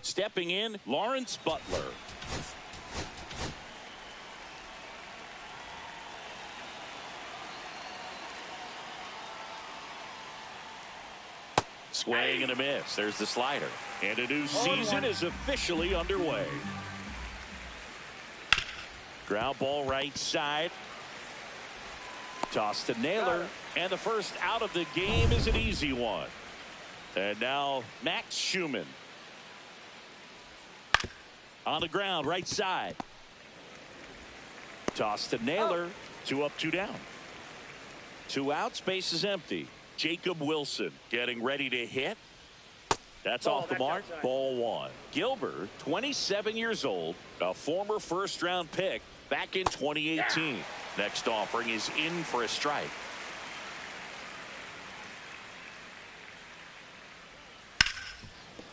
Stepping in, Lawrence Butler. Swing and a miss. There's the slider. And a new season is officially underway. Ground ball right side. Toss to Naylor. And the first out of the game is an easy one. And now Max Schumann. On the ground, right side. Toss to Naylor. 2 up, 2 down. 2 out, space is empty. Jacob Wilson getting ready to hit. That's off the mark. Ball 1. Gilbert, 27 years old, a former first-round pick back in 2018. Next offering is in for a strike.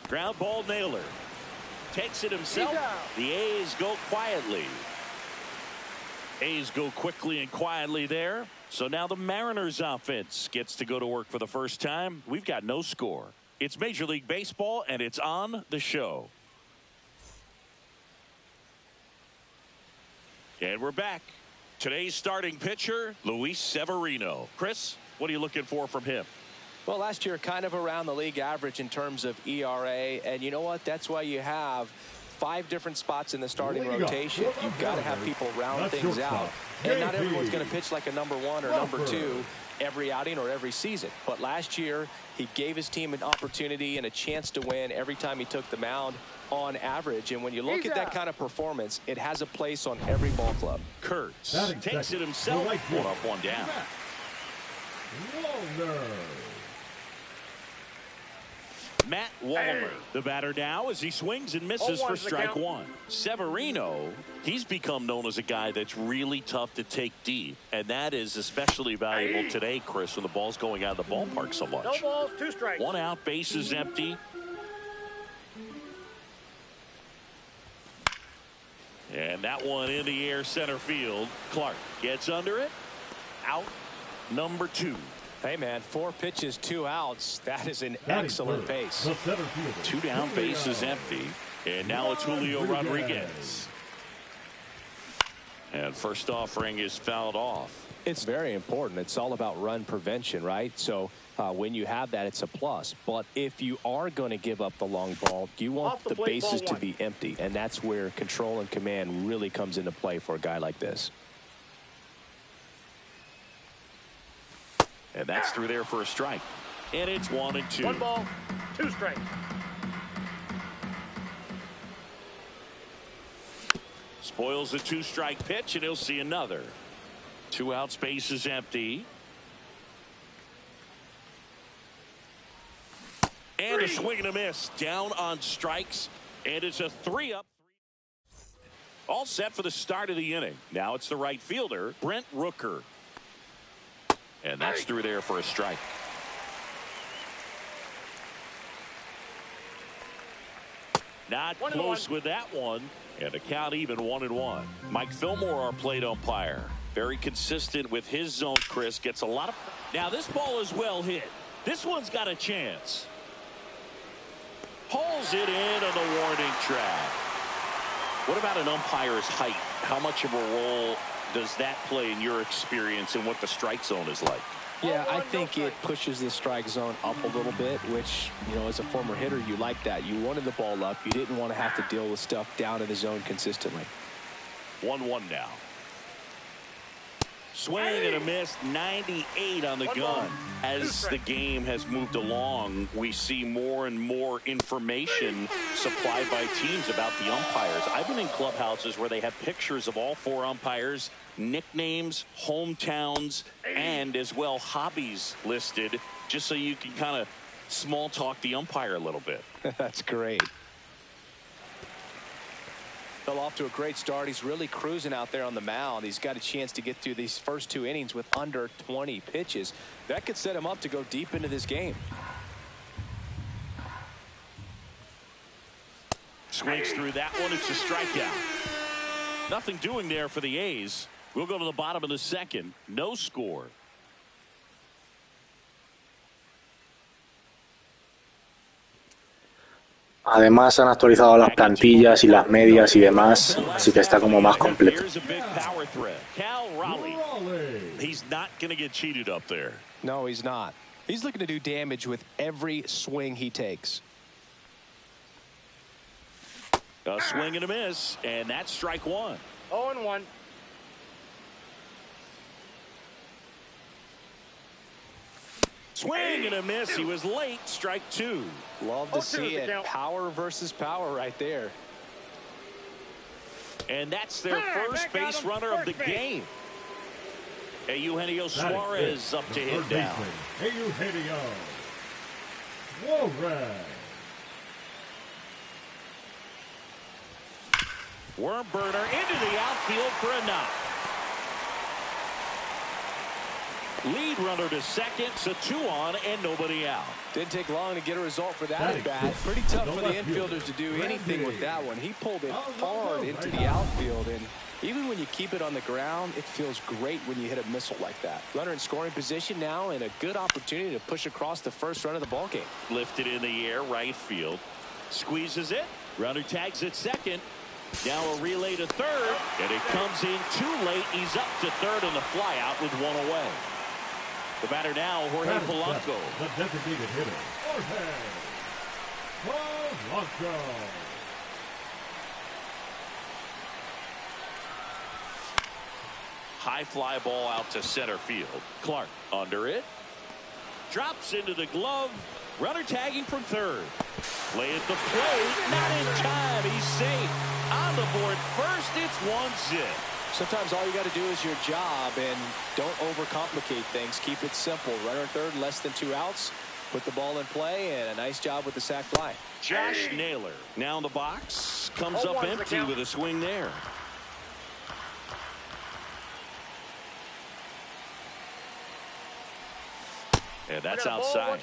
Ground ball, Naylor. Takes it himself. The A's go quietly. A's go quickly and quietly there. So now the Mariners offense gets to go to work for the first time. We've got no score. It's Major League Baseball, and it's on the show. And we're back. Today's starting pitcher, Luis Severino. Chris, what are you looking for from him? Well, last year, kind of around the league average in terms of ERA. And you know what? That's why you have 5 different spots in the starting rotation. You've got to have people round things out. And not everyone's going to pitch like a number 1 or number 2 every outing or every season. But last year, he gave his team an opportunity and a chance to win every time he took the mound on average. And when you look at that kind of performance, it has a place on every ball club. Kurtz takes it himself. 1 up, 1 down. Matt Wallner, the batter now, as he swings and misses for strike 1. Severino, he's become known as a guy that's really tough to take deep, and that is especially valuable today, Chris, when the ball's going out of the ballpark so much. No balls, 2 strikes. 1 out, base is empty. And that one in the air, center field. Clark gets under it. Out number 2. Hey, man, 4 pitches, 2 outs. That is an excellent pace. 2 down, base is empty. And now it's Julio Rodriguez. And first offering is fouled off. It's very important. It's all about run prevention, right? So when you have that, it's a plus. But if you are going to give up the long ball, you want the bases to be empty. And that's where control and command really comes into play for a guy like this. And that's through there for a strike. And it's 1 and 2. 1 ball, 2 strikes. Spoils a 2-strike pitch, and he'll see another. 2 out, space is empty. And a swing and a miss. Down on strikes. And it's a 3-up. All set for the start of the inning. Now it's the right fielder, Brent Rooker. And that's through there for a strike. Not close with that one. And the count even 1-1. Mike Fillmore, our plate umpire. Very consistent with his zone, Chris. Gets a lot of... Now this ball is well hit. This one's got a chance. Pulls it in on the warning track. What about an umpire's height? How much of a role does that play in your experience and what the strike zone is like? Yeah, I think it pushes the strike zone up a little bit, which, you know, as a former hitter, you like that. You wanted the ball up. You didn't want to have to deal with stuff down in the zone consistently. 1-1 now. Swing and a miss, 98 on the gun. As the game has moved along, we see more and more information supplied by teams about the umpires. I've been in clubhouses where they have pictures of all 4 umpires, nicknames, hometowns, and as well hobbies listed, just so you can kind of small talk the umpire a little bit. That's great. Fell off to a great start. He's really cruising out there on the mound. He's got a chance to get through these first 2 innings with under 20 pitches. That could set him up to go deep into this game. Swings through that one. It's a strikeout. Nothing doing there for the A's. We'll go to the bottom of the 2nd. No score. Además han actualizado las plantillas y las medias y demás, así que está como más completo. He's not going to get cheated up there. No, he's not. He's looking to do damage with every swing he takes. A swing and a miss, and that's strike one. 0-1. Swing and a miss. He was late. Strike two. Love to see it. Power versus power right there. And that's their first base runner of the game. Eugenio Suarez up to hit down. Eugenio Suarez. Worm burner into the outfield for a knock. Lead runner to second, so 2 on and nobody out. Didn't take long to get a result for that at bat. Pretty tough for the infielders to do anything with that one. He pulled it hard into the outfield, and even when you keep it on the ground, it feels great when you hit a missile like that. Runner in scoring position now, and a good opportunity to push across the first run of the ball game. Lifted in the air, right field. Squeezes it. Runner tags at second. Now a relay to third, and it comes in too late. He's up to third on the fly out with 1 away. The batter now, Jorge Polanco. The designated hitter, Jorge Polanco. High fly ball out to center field. Clark under it. Drops into the glove. Runner tagging from third. Play at the plate. Not in time. He's safe. On the board first. It's 1-0. Sometimes all you got to do is your job, and don't overcomplicate things. Keep it simple. Runner third, less than 2 outs. Put the ball in play, and a nice job with the sac fly. Josh Naylor now in the box. Comes up empty with a swing there. And that's outside.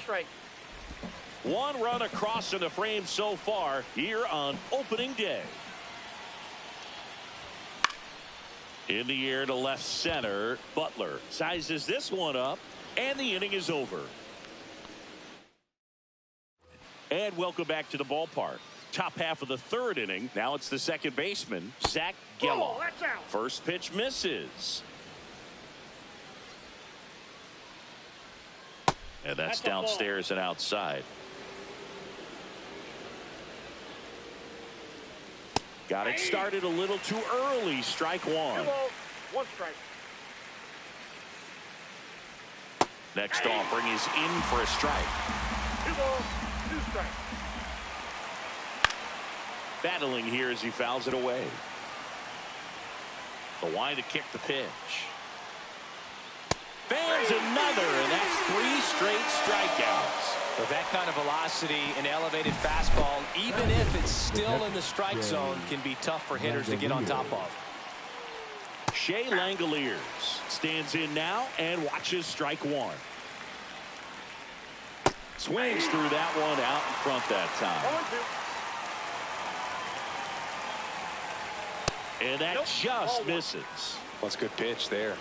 1 run across in the frame so far here on opening day. In the air to left center. Butler sizes this one up, and the inning is over. And welcome back to the ballpark. Top half of the 3rd inning. Now it's the second baseman, Zach Geloff. First pitch misses. And that's downstairs and outside. Got it started a little too early. Strike 1. 1 strike. Next offering is in for a strike. 2 balls, 2 strikes. Battling here as he fouls it away. The wind to kick the pitch. Fans another, and that's 3 straight strikeouts. With that kind of velocity, an elevated fastball, even if it's still in the strike zone, can be tough for hitters to get on top of. Shea Langoliers stands in now and watches strike 1. Swings through that one out in front that time. And that just misses. Well, that's a good pitch there.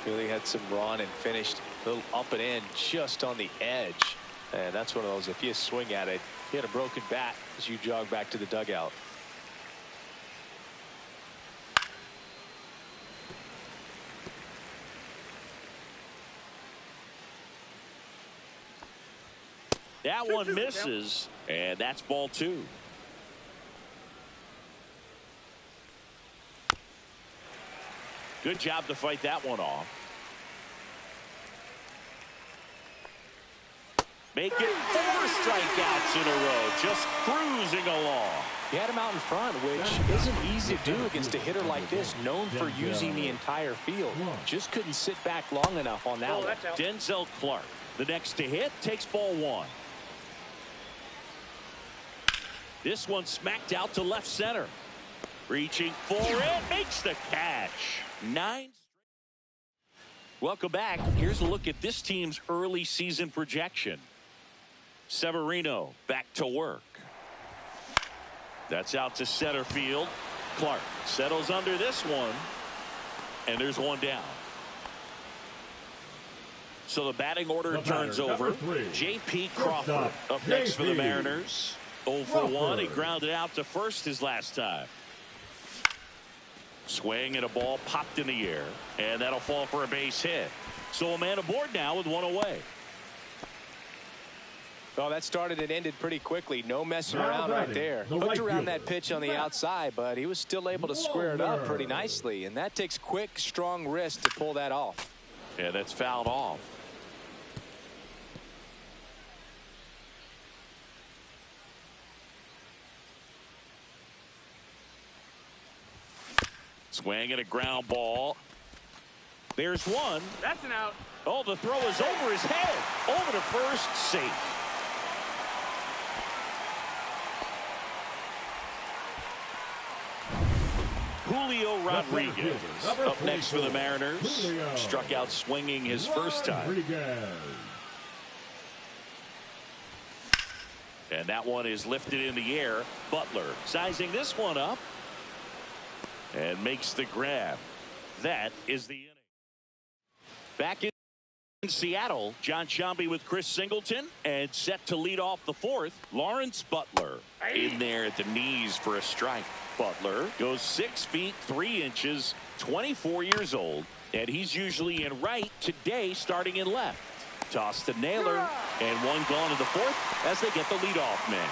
Really had some run and finished a little up and in just on the edge. And that's one of those, if you swing at it, you had a broken bat as you jog back to the dugout. That one misses, and that's ball 2. Good job to fight that one off. Make it 4 strikeouts in a row, just cruising along. He had him out in front, which isn't easy to do against a hitter like this, known for using the entire field. Just couldn't sit back long enough on that one. Denzel Clark, the next to hit, takes ball 1. This one smacked out to left center. Reaching for it, makes the catch. 9. Welcome back. Here's a look at this team's early season projection. Severino back to work. That's out to center field. Clark settles under this one, and there's one down. So the batting order turns over. J.P. Crawford up next for the Mariners. 0 for 1. He grounded out to first his last time. Swing and a ball popped in the air, and that'll fall for a base hit. So a man aboard now with one away. Well, that started and ended pretty quickly. No messing around right there. Hooked around that pitch on the outside, but he was still able to square it up pretty nicely. And that takes quick, strong wrist to pull that off. Yeah, that's fouled off. Swing and a ground ball. There's one. That's an out. Oh, the throw is over his head. Over to first, safe. Julio Rodriguez up next for the Mariners. Struck out swinging his first time. And that one is lifted in the air. Butler sizing this one up and makes the grab. That is the inning. Back in Seattle, John Sciambi with Chris Singleton, and set to lead off the fourth, Lawrence Butler. In there at the knees for a strike. Butler goes 6 feet 3 inches, 24 years old, and he's usually in right, today starting in left. Toss to Naylor, and one gone in the fourth as they get the leadoff man.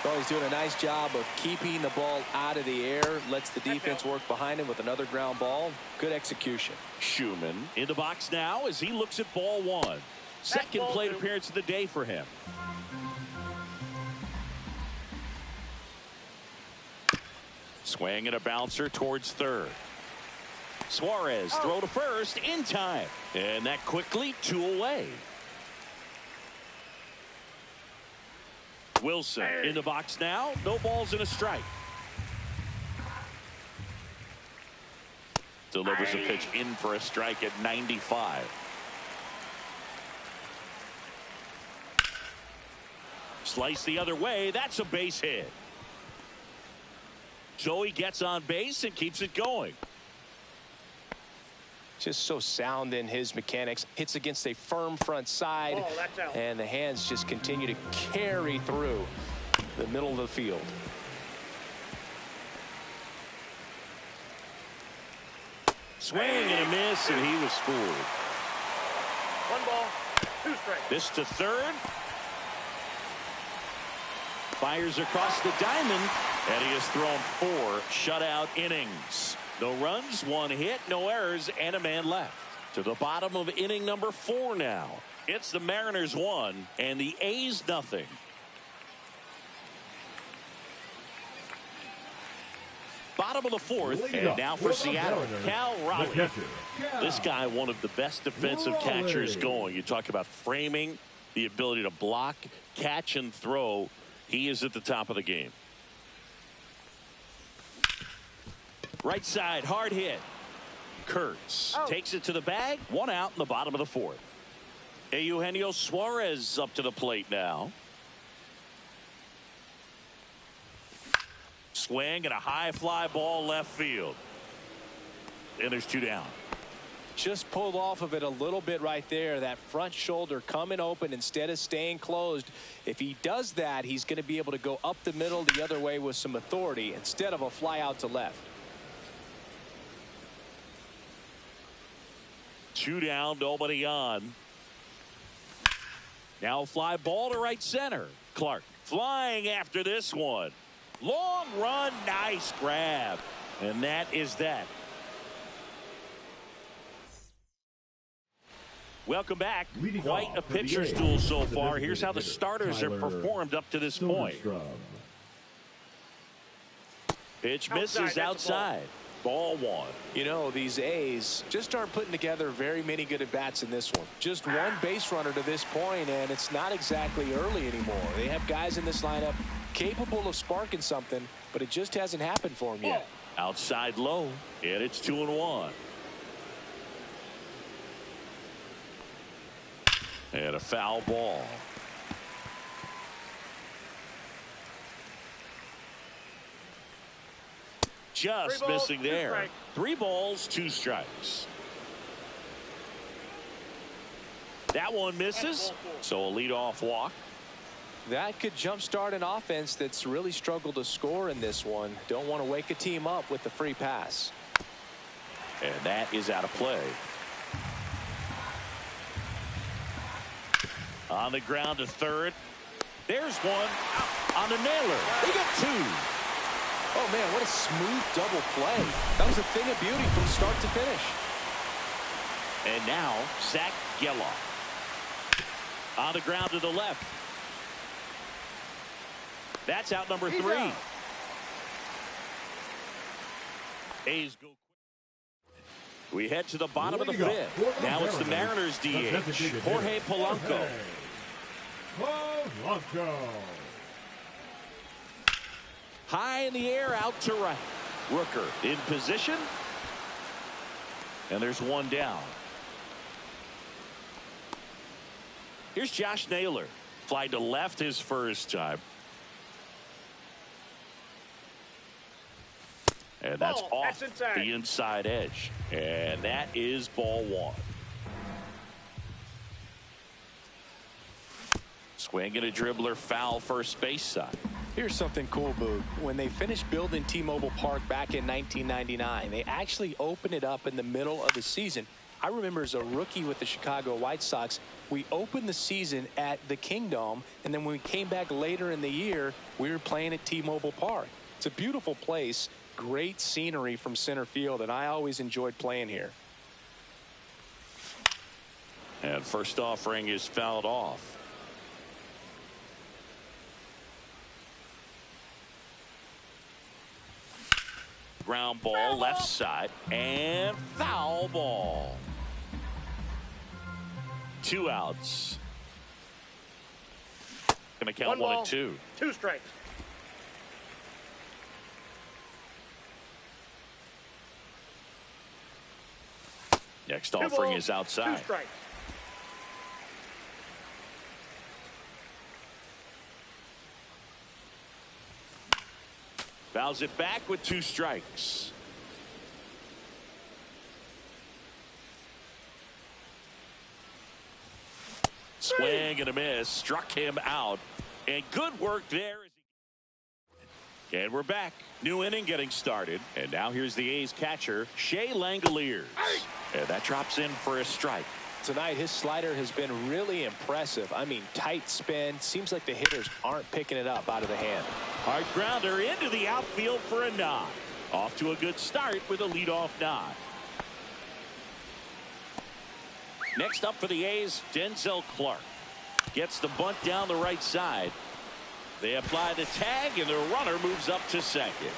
Well, he's doing a nice job of keeping the ball out of the air, lets the defense work behind him with another ground ball. Good execution. Schumann in the box now as he looks at ball one. Second plate appearance of the day for him. Swing and a bouncer towards third. Suarez throw to first in time. And that quickly 2 away. Wilson in the box now. No balls and a strike. Delivers a pitch in for a strike at 95. Slice the other way. That's a base hit. Joey gets on base and keeps it going. Just so sound in his mechanics. Hits against a firm front side. And the hands just continue to carry through the middle of the field. Swing and a miss, and he was fooled. 1 ball, 2 strikes. This to third. Fires across the diamond, and he has thrown 4 shutout innings. No runs, 1 hit, no errors, and a man left. To the bottom of inning number 4 now. It's the Mariners 1 and the A's nothing. Bottom of the 4th, and now for Seattle, Cal Raleigh. This guy, one of the best defensive catchers going. You talk about framing, the ability to block, catch, and throw. He is at the top of the game. Right side, hard hit. Kurtz takes it to the bag. 1 out in the bottom of the 4th. Eugenio Suarez up to the plate now. Swing and a high fly ball left field. And there's 2 down. Just pulled off of it a little bit right there. That front shoulder coming open instead of staying closed. If he does that, he's going to be able to go up the middle the other way with some authority instead of a fly out to left. 2 down, nobody on. Now a fly ball to right center. Clark flying after this one. Long run, nice grab. And that is that. Welcome back. Quite a pitcher's duel so far. Here's how the starters have performed up to this point. Pitch misses outside. Ball 1. You know, these A's just aren't putting together very many good at-bats in this one. Just 1 base runner to this point, and it's not exactly early anymore. They have guys in this lineup capable of sparking something, but it just hasn't happened for them yet. Outside low, and it's 2-1. And a foul ball. Just missing there. 3 balls, 2 strikes. That one misses, so a leadoff walk. That could jumpstart an offense that's really struggled to score in this one. Don't want to wake a team up with the free pass. And that is out of play. On the ground to third. There's one on the nailer. They get two. Oh, man, what a smooth double play. That was a thing of beauty from start to finish. And now, Zach Geloff. On the ground to the left. That's out number 3. A's go. We head to the bottom of the 5th. Now it's the Mariners DH, Jorge Polanco. High in the air, out to right. Rooker in position. And there's one down. Here's Josh Naylor. Fly to left his first time. And that's off the inside edge. And that is ball 1. Swinging a dribbler, foul first base side. Here's something cool, Boog. When they finished building T-Mobile Park back in 1999, they actually opened it up in the middle of the season. I remember as a rookie with the Chicago White Sox, we opened the season at the Kingdome, and then when we came back later in the year, we were playing at T-Mobile Park. It's a beautiful place, great scenery from center field, and I always enjoyed playing here. And first offering is fouled off. Ground ball, left side, and foul ball. 2 outs. Gonna count 1 and 2. 2 strikes. Next offering is outside. 2 strikes. Fouls it back with 2 strikes. Swing and a miss. Struck him out. And good work there. And we're back. New inning getting started. And now here's the A's catcher, Shea Langoliers. And that drops in for a strike. Tonight, his slider has been really impressive. I mean, tight spin. Seems like the hitters aren't picking it up out of the hand. Hard grounder into the outfield for a nod. Off to a good start with a leadoff nod. Next up for the A's, Denzel Clark. Gets the bunt down the right side. They apply the tag, and the runner moves up to second.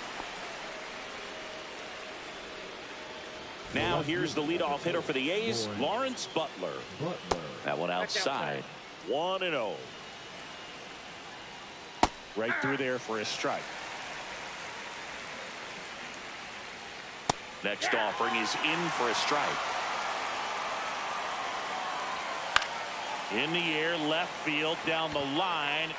Now here's the leadoff hitter for the A's, Lawrence Butler. That one outside. 1-0. Right through there for a strike. Next offering is in for a strike. In the air, left field, down the line.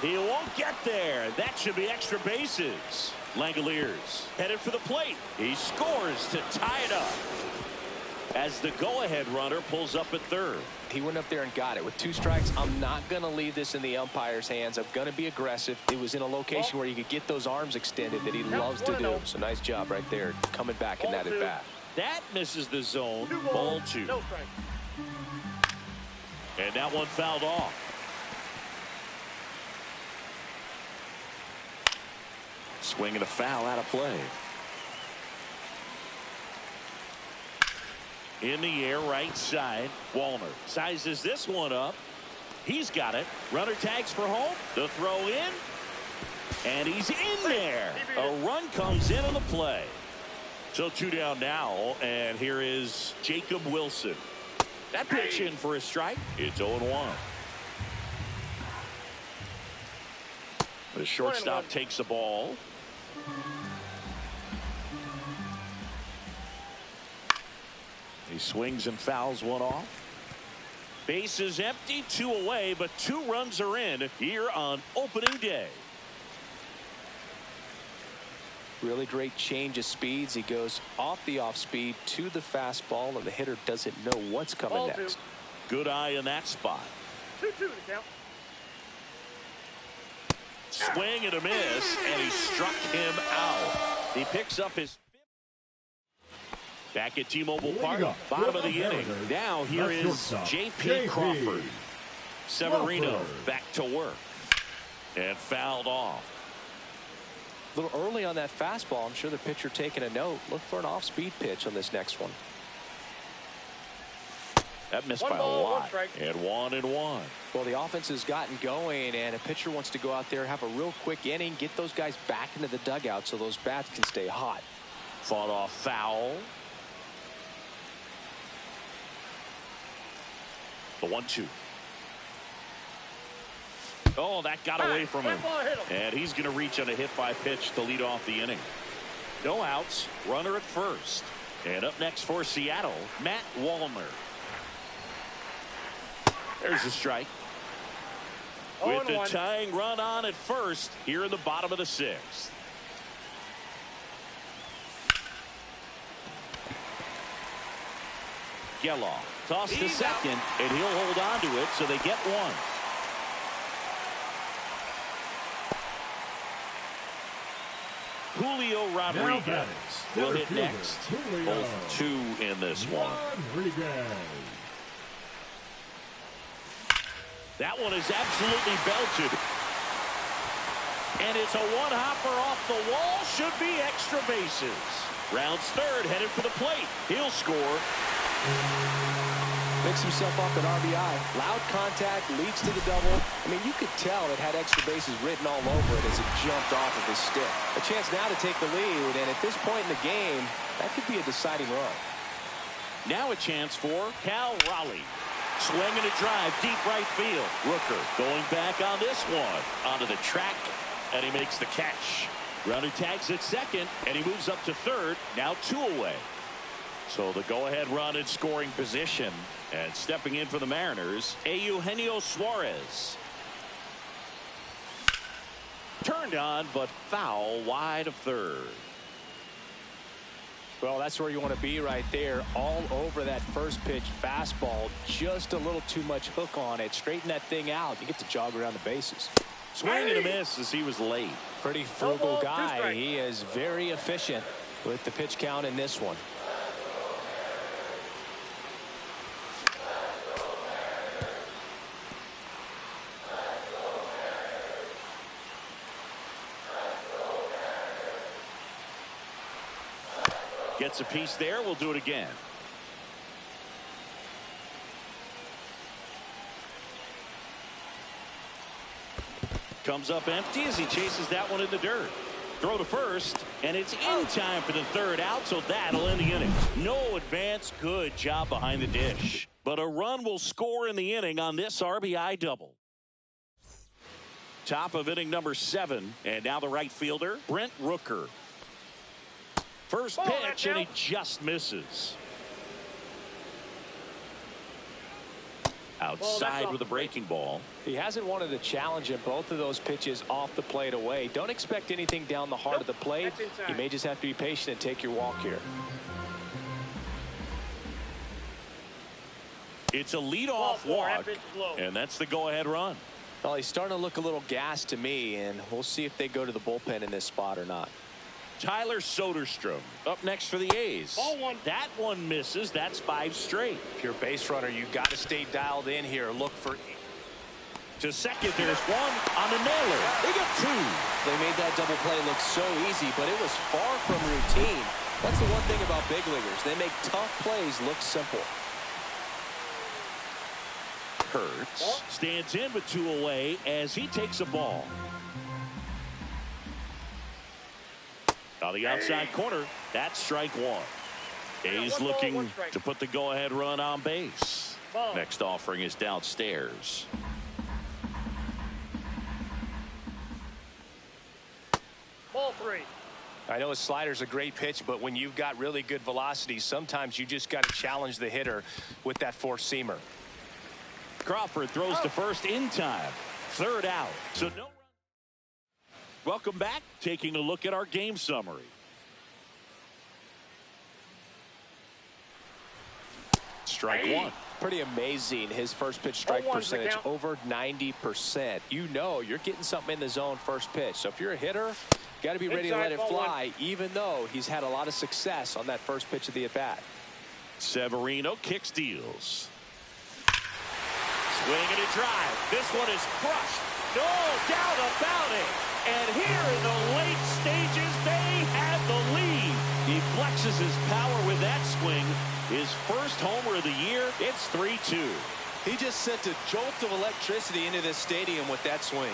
He won't get there. That should be extra bases. Langoliers headed for the plate. He scores to tie it up as the go-ahead runner pulls up at third. He went up there and got it. With 2 strikes, I'm not going to leave this in the umpire's hands. I'm going to be aggressive. It was in a location where you could get those arms extended that he loves to do. So nice job right there, coming back in that at-bat. That misses the zone. Ball 2. No strike. And that one fouled off. Swing and a foul out of play. In the air, right side. Wallner sizes this one up. He's got it. Runner tags for home. The throw in. And he's in there. A run comes in on the play. So 2 down now. And here is Jacob Wilson. That pitch in for a strike. It's 0-1. The shortstop takes the ball. He swings and fouls one off. Base is empty, 2 away, but 2 runs are in here on opening day. Really great change of speeds. He goes off the off speed to the fastball, and the hitter doesn't know what's coming next. Good eye in that spot. 2-2 to count. Swing and a miss, and he struck him out. He picks up his back at T-Mobile Park, bottom of the inning. Now here is J.P. Crawford. Severino back to work and fouled off. A little early on that fastball. I'm sure the pitcher taking a note. Look for an off-speed pitch on this next one. That missed by a lot. And 1-1. Well, the offense has gotten going, and a pitcher wants to go out there, have a real quick inning, get those guys back into the dugout so those bats can stay hot. Fought off foul. The 1-2. Oh, that got away from him. And he's going to reach on a hit by pitch to lead off the inning. No outs, runner at first. And up next for Seattle, Matt Wallner. There's a strike. With the tying run on at first here in the bottom of the sixth. Geloff tossed to second, and he'll hold on to it, so they get one. Julio Rodriguez will hit next. Both 2 in this one. That one is absolutely belted. And it's a one-hopper off the wall. Should be extra bases. Rounds third, headed for the plate. He'll score. Picks himself up an RBI. Loud contact, leads to the double. I mean, you could tell it had extra bases written all over it as it jumped off of his stick. A chance now to take the lead, and at this point in the game, that could be a deciding run. Now a chance for Cal Raleigh. Swinging a drive, deep right field. Rooker going back on this one. Onto the track, and he makes the catch. Runner tags at second, and he moves up to third. Now 2 away. So the go-ahead run in scoring position. And stepping in for the Mariners, Eugenio Suarez. Turned on, but foul wide of third. Well, that's where you want to be right there. All over that first pitch fastball. Just a little too much hook on it. Straighten that thing out. You get to jog around the bases. Swing and a miss as he was late. Pretty frugal guy. He is very efficient with the pitch count in this one. Gets a piece there. We'll do it again. Comes up empty as he chases that one in the dirt. Throw to first, and it's in time for the third out, so that'll end the inning. No advance. Good job behind the dish. But a run will score in the inning on this RBI double. Top of inning number 7, and now the right fielder, Brent Rooker. First pitch, and he just misses. Outside with a breaking ball. He hasn't wanted to challenge in both of those pitches off the plate away. Don't expect anything down the heart of the plate. You may just have to be patient and take your walk here. It's a leadoff walk, and that's the go-ahead run. Well, he's starting to look a little gassed to me, and we'll see if they go to the bullpen in this spot or not. Tyler Soderstrom up next for the A's. That one misses. That's 5 straight. If you're a base runner, you got to stay dialed in here. Look for to second. There's one on the nailer. They got 2. They made that double play look so easy, but it was far from routine. That's the one thing about big leaguers. They make tough plays look simple. Hurts stands in with 2 away as he takes a ball. On the outside corner, that's strike 1. A's looking to put the go-ahead run on base. Next offering is downstairs. Ball 3. I know a slider's a great pitch, but when you've got really good velocity, sometimes you just got to challenge the hitter with that four-seamer. Crawford throws to first in time. Third out. So no. Welcome back. Taking a look at our game summary. Strike 1. Pretty amazing, his first pitch strike percentage, over 90%. You know you're getting something in the zone first pitch. So if you're a hitter, you got to be ready to let it fly, even though he's had a lot of success on that first pitch of the at-bat. Severino kicks, deals. Swing and a drive. This one is crushed. No doubt about it. And here in the late stages, they have the lead. He flexes his power with that swing. His first homer of the year. It's 3-2. He just sent a jolt of electricity into this stadium with that swing.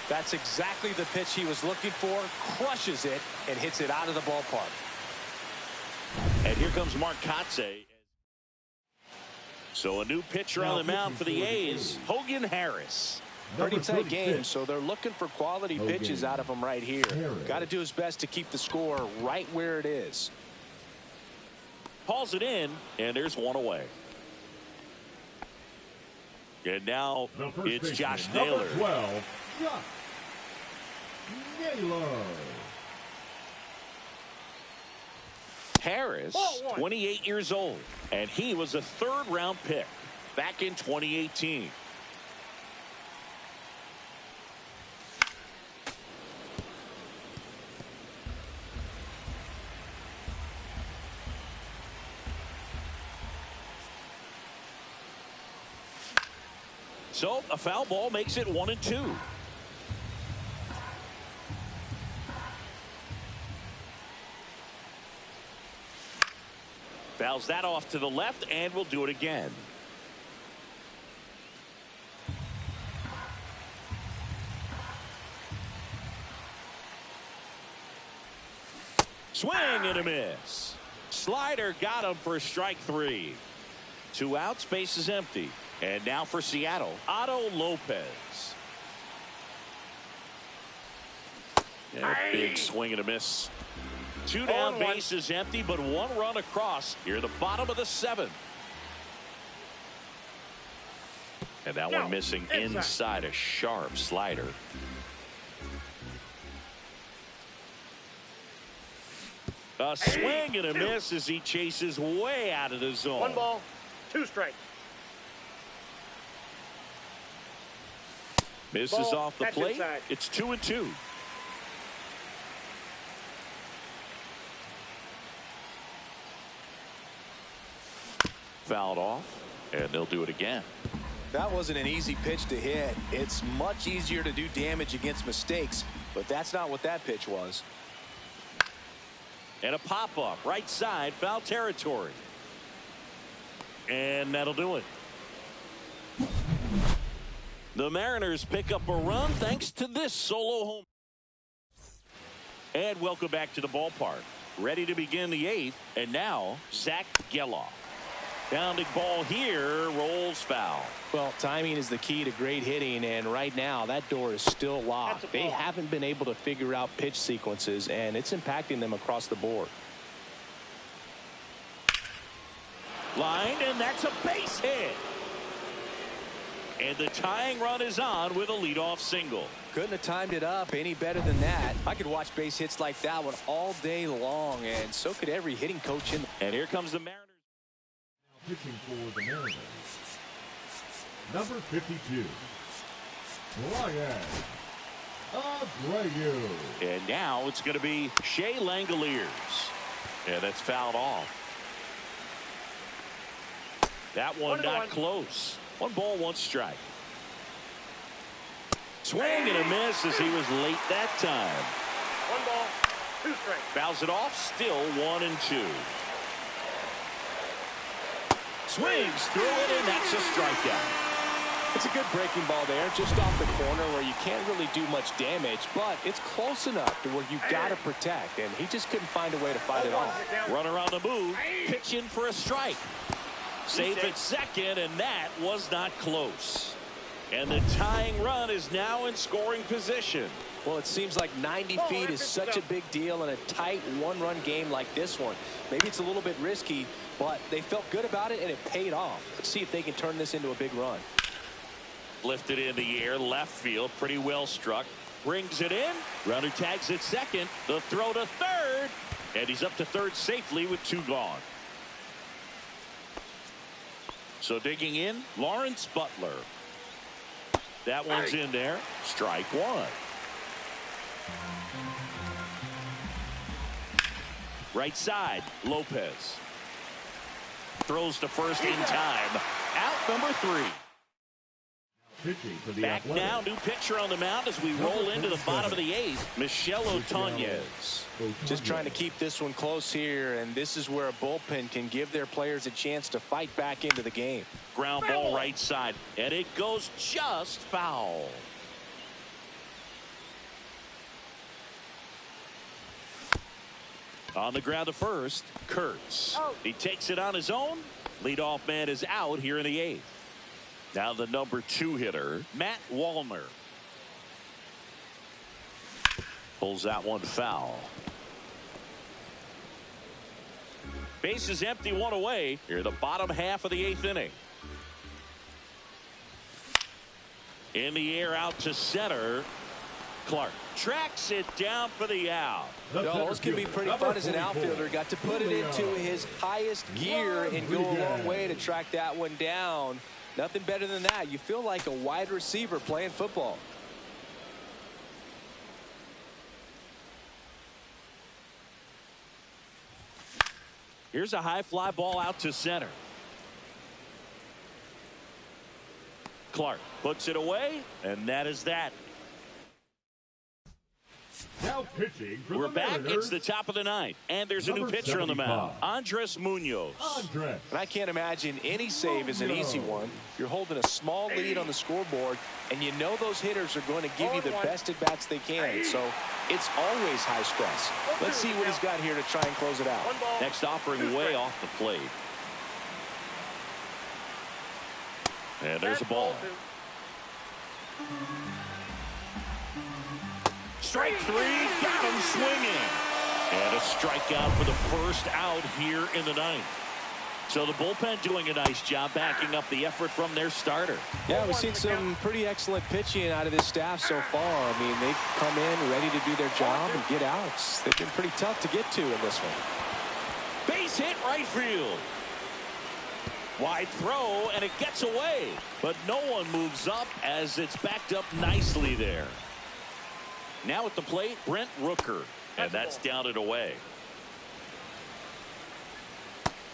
That's exactly the pitch he was looking for. Crushes it and hits it out of the ballpark. And here comes Mark Kotze. So a new pitcher on the mound for the A's, Hogan Harris. Pretty tight game, so they're looking for quality pitches out of him right here. Got to do his best to keep the score right where it is. Hauls it in, and there's one away. And now it's Josh Naylor. 12, Josh Naylor. Harris, 28 years old, and he was a third-round pick back in 2018. So a foul ball makes it 1-2. Fouls that off to the left, and we'll do it again. Swing and a miss. Slider got him for strike 3. 2 outs, base is empty. And now for Seattle, Otto Lopez. And a big swing and a miss. 2 down, base is empty, but 1 run across here, the bottom of the 7th. And that one missing inside, a sharp slider. A swing and a miss as he chases way out of the zone. 1 ball, 2 strikes. Misses off the plate. It's 2-2. Fouled off, and they'll do it again. That wasn't an easy pitch to hit. It's much easier to do damage against mistakes, but that's not what that pitch was. And a pop-up, right side, foul territory. And that'll do it. The Mariners pick up a run thanks to this solo home. And welcome back to the ballpark. Ready to begin the 8th, and now Zach Geloff. Bounding ball here, rolls foul. Well, timing is the key to great hitting, and right now that door is still locked. They haven't been able to figure out pitch sequences, and it's impacting them across the board. Line, and that's a base hit. And the tying run is on with a leadoff single. Couldn't have timed it up any better than that. I could watch base hits like that one all day long, and so could every hitting coach in. And here comes the Mariners. Pitching for the Mariners, number 52, Ryan Abreu. And now it's going to be Shea Langoliers. And that's fouled off. That one not close. 1 ball, 1 strike. Swing and a miss as he was late that time. 1 ball, 2 strikes. Fouls it off, still 1-2. Swings through it, and that's a strikeout. It's a good breaking ball there, just off the corner where you can't really do much damage, but it's close enough to where you got to protect, and he just couldn't find a way to fight it off. Runner on the move, pitching for a strike. Safe at second, and that was not close. And the tying run is now in scoring position. Well, it seems like 90 feet is such a big deal in a tight one-run game like this one. Maybe it's a little bit risky, but they felt good about it, and it paid off. Let's see if they can turn this into a big run. Lifted in the air, left field, pretty well struck. Brings it in. Runner tags at second. The throw to third. And he's up to third safely with 2 gone. So digging in, Lawrence Butler. That one's in there. Strike 1. Right side, Lopez. Throws to first in time. Out number 3. Back now, new pitcher on the mound as we roll into the bottom of the 8th. Michel Otanez. Just trying to keep this one close here, and this is where a bullpen can give their players a chance to fight back into the game. Ground ball right side, and it goes just foul. On the ground to first, Kurtz. He takes it on his own. Leadoff man is out here in the 8th. Now the number 2 hitter, Matt Wallner. Pulls that one foul. Base is empty, 1 away. Here in the bottom half of the 8th inning. In the air out to center. Clark tracks it down for the out. Those can be pretty fun as an outfielder. Got to put it into his highest gear and go a long way to track that one down. Nothing better than that. You feel like a wide receiver playing football. Here's a high fly ball out to center. Clark puts it away, and that is that. Now pitching for We're the back. Mariners. It's the top of the 9th, and there's a new pitcher on the mound, Andres Munoz. Andres. And I can't imagine any save is an easy one. You're holding a small lead on the scoreboard, and you know those hitters are going to give you the best at-bats they can. So it's always high stress. Let's see what he's got here to try and close it out. Next offering way off the plate. And there's a ball. Strike 3, got him swinging. And a strikeout for the first out here in the 9th. So the bullpen doing a nice job backing up the effort from their starter. Yeah, we've seen some pretty excellent pitching out of this staff so far. I mean, they've come in ready to do their job and get outs. They've been pretty tough to get to in this one. Base hit right field. Wide throw, and it gets away. But no one moves up as it's backed up nicely there. Now at the plate, Brent Rooker. And that's down and away.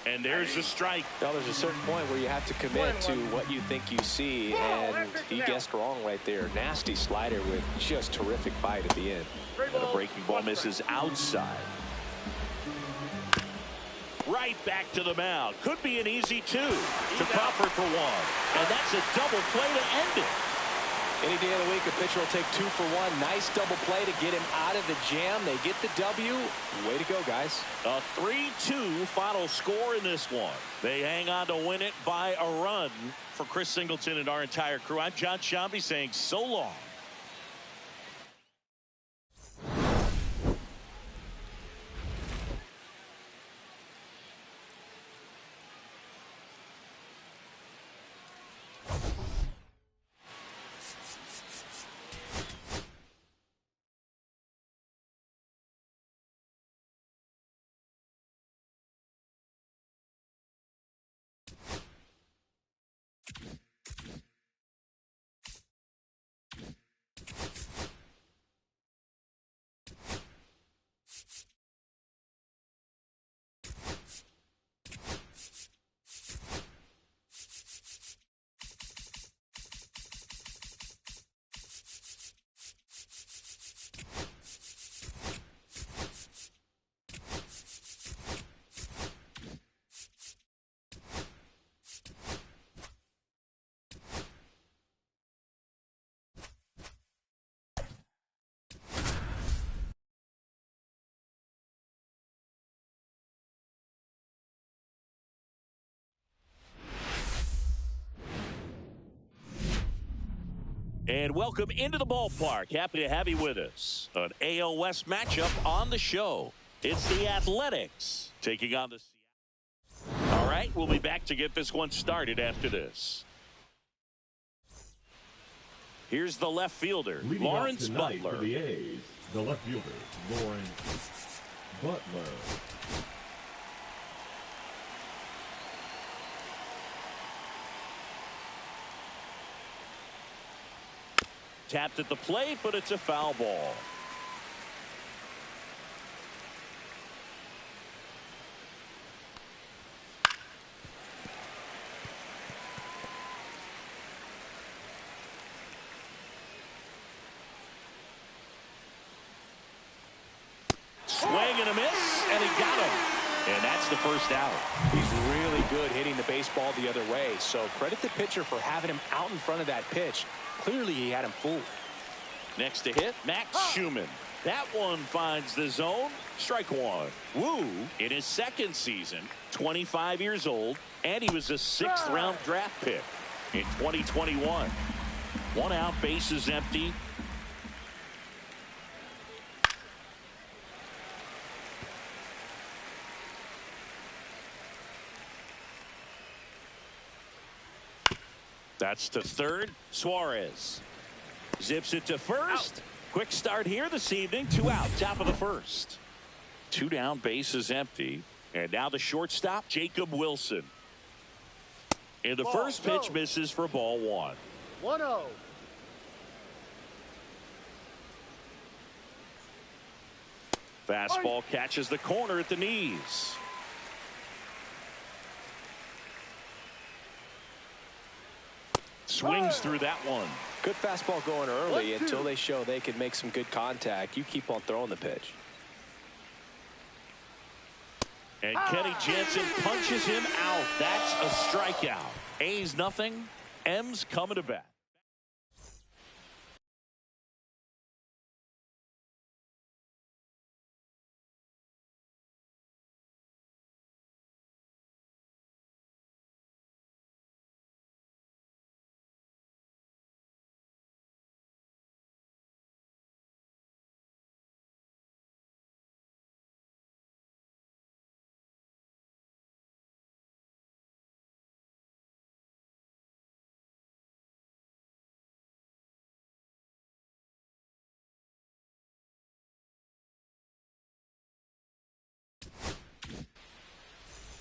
And there's a strike. Well, there's a certain point where you have to commit to what you think you see, and he guessed wrong right there. Nasty slider with just terrific bite at the end. And a breaking ball misses outside. Right back to the mound. Could be an easy 2 to Crawford for 1. And that's a double play to end it. Any day of the week, a pitcher will take 2 for 1. Nice double play to get him out of the jam. They get the W. Way to go, guys. A 3-2 final score in this one. They hang on to win it by a run. For Chris Singleton and our entire crew, I'm John Shambi saying so long. And welcome into the ballpark. Happy to have you with us. An AL West matchup on the show. It's the Athletics taking on the Seattle. All right, we'll be back to get this one started after this. Here's the left fielder, Leading Lawrence off tonight Butler. For the A's, the left fielder, Lawrence Butler. Tapped at the plate, but it's a foul ball. Swing and a miss, and he got him. And that's the first out. He's really good hitting the baseball the other way, so credit the pitcher for having him out in front of that pitch. Clearly, he had him fooled. Next to hit, Max Schumann. That one finds the zone. Strike one. Woo in his second season, 25 years old, and he was a 6th-round draft pick in 2021. 1 out, bases empty. That's to third. Suarez zips it to first. Quick start here this evening. 2 out, top of the first. 2 down, bases empty. And now the shortstop, Jacob Wilson. And the first pitch misses for ball 1. 1-0. Fastball catches the corner at the knees. Swings through that one. Good fastball going early until they show they can make some good contact. You keep on throwing the pitch. And Kenny Jansen punches him out. That's a strikeout. A's nothing. M's coming to bat.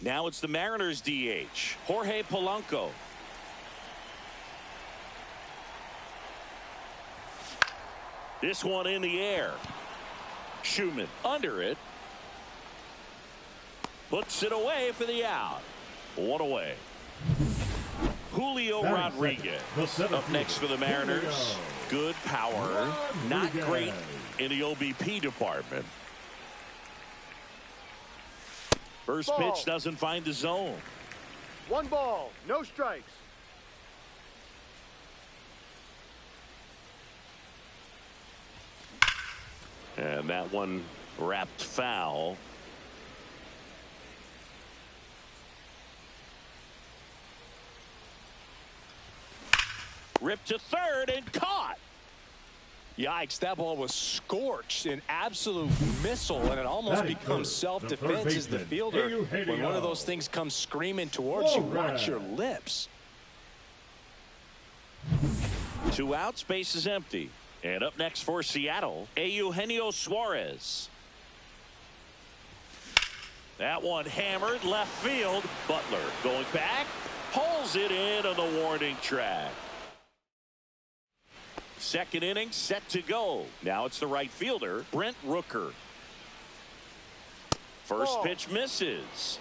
Now it's the Mariners DH, Jorge Polanco. This one in the air. Schumann under it. Puts it away for the out. 1 away. Julio Rodriguez up next for the Mariners. Good power. Not great in the OBP department. First pitch doesn't find the zone. 1 ball, no strikes. And that one wrapped foul. Ripped to third and caught. Yikes, that ball was scorched, an absolute missile, and it almost becomes self-defense as the fielder. When one of those things comes screaming towards you, watch your lips. 2 outs, base is empty. And up next for Seattle, Eugenio Suarez. That one hammered left field. Butler going back, pulls it in on the warning track. Second inning set to go. Now it's the right fielder, Brent Rooker. First pitch misses.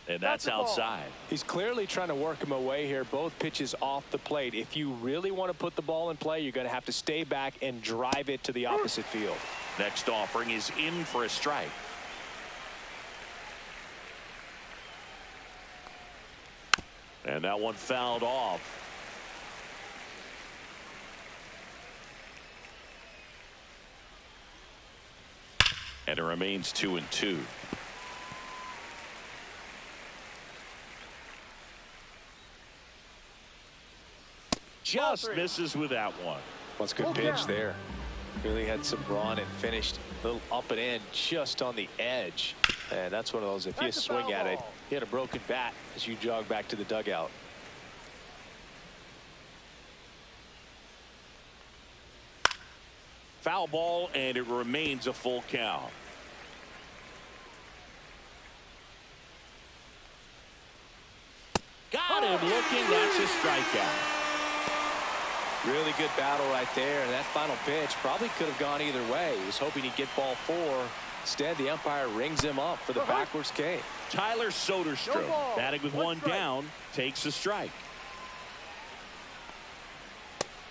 And that's outside. He's clearly trying to work him away here. Both pitches off the plate. If you really want to put the ball in play, you're going to have to stay back and drive it to the opposite field. Next offering is in for a strike. And that one fouled off. And it remains 2-2. just misses with that one. Well, it's a good pitch there. Really had some run and finished a little up and in just on the edge. And that's one of those, if you swing at it, you hit a broken bat as you jog back to the dugout. Foul ball, and it remains a full count. Got him looking. That's a strikeout. Really good battle right there. And that final pitch probably could have gone either way. He was hoping he'd get ball 4. Instead, the umpire rings him up for the backwards K. Tyler Soderstrom, batting with one down, takes a strike.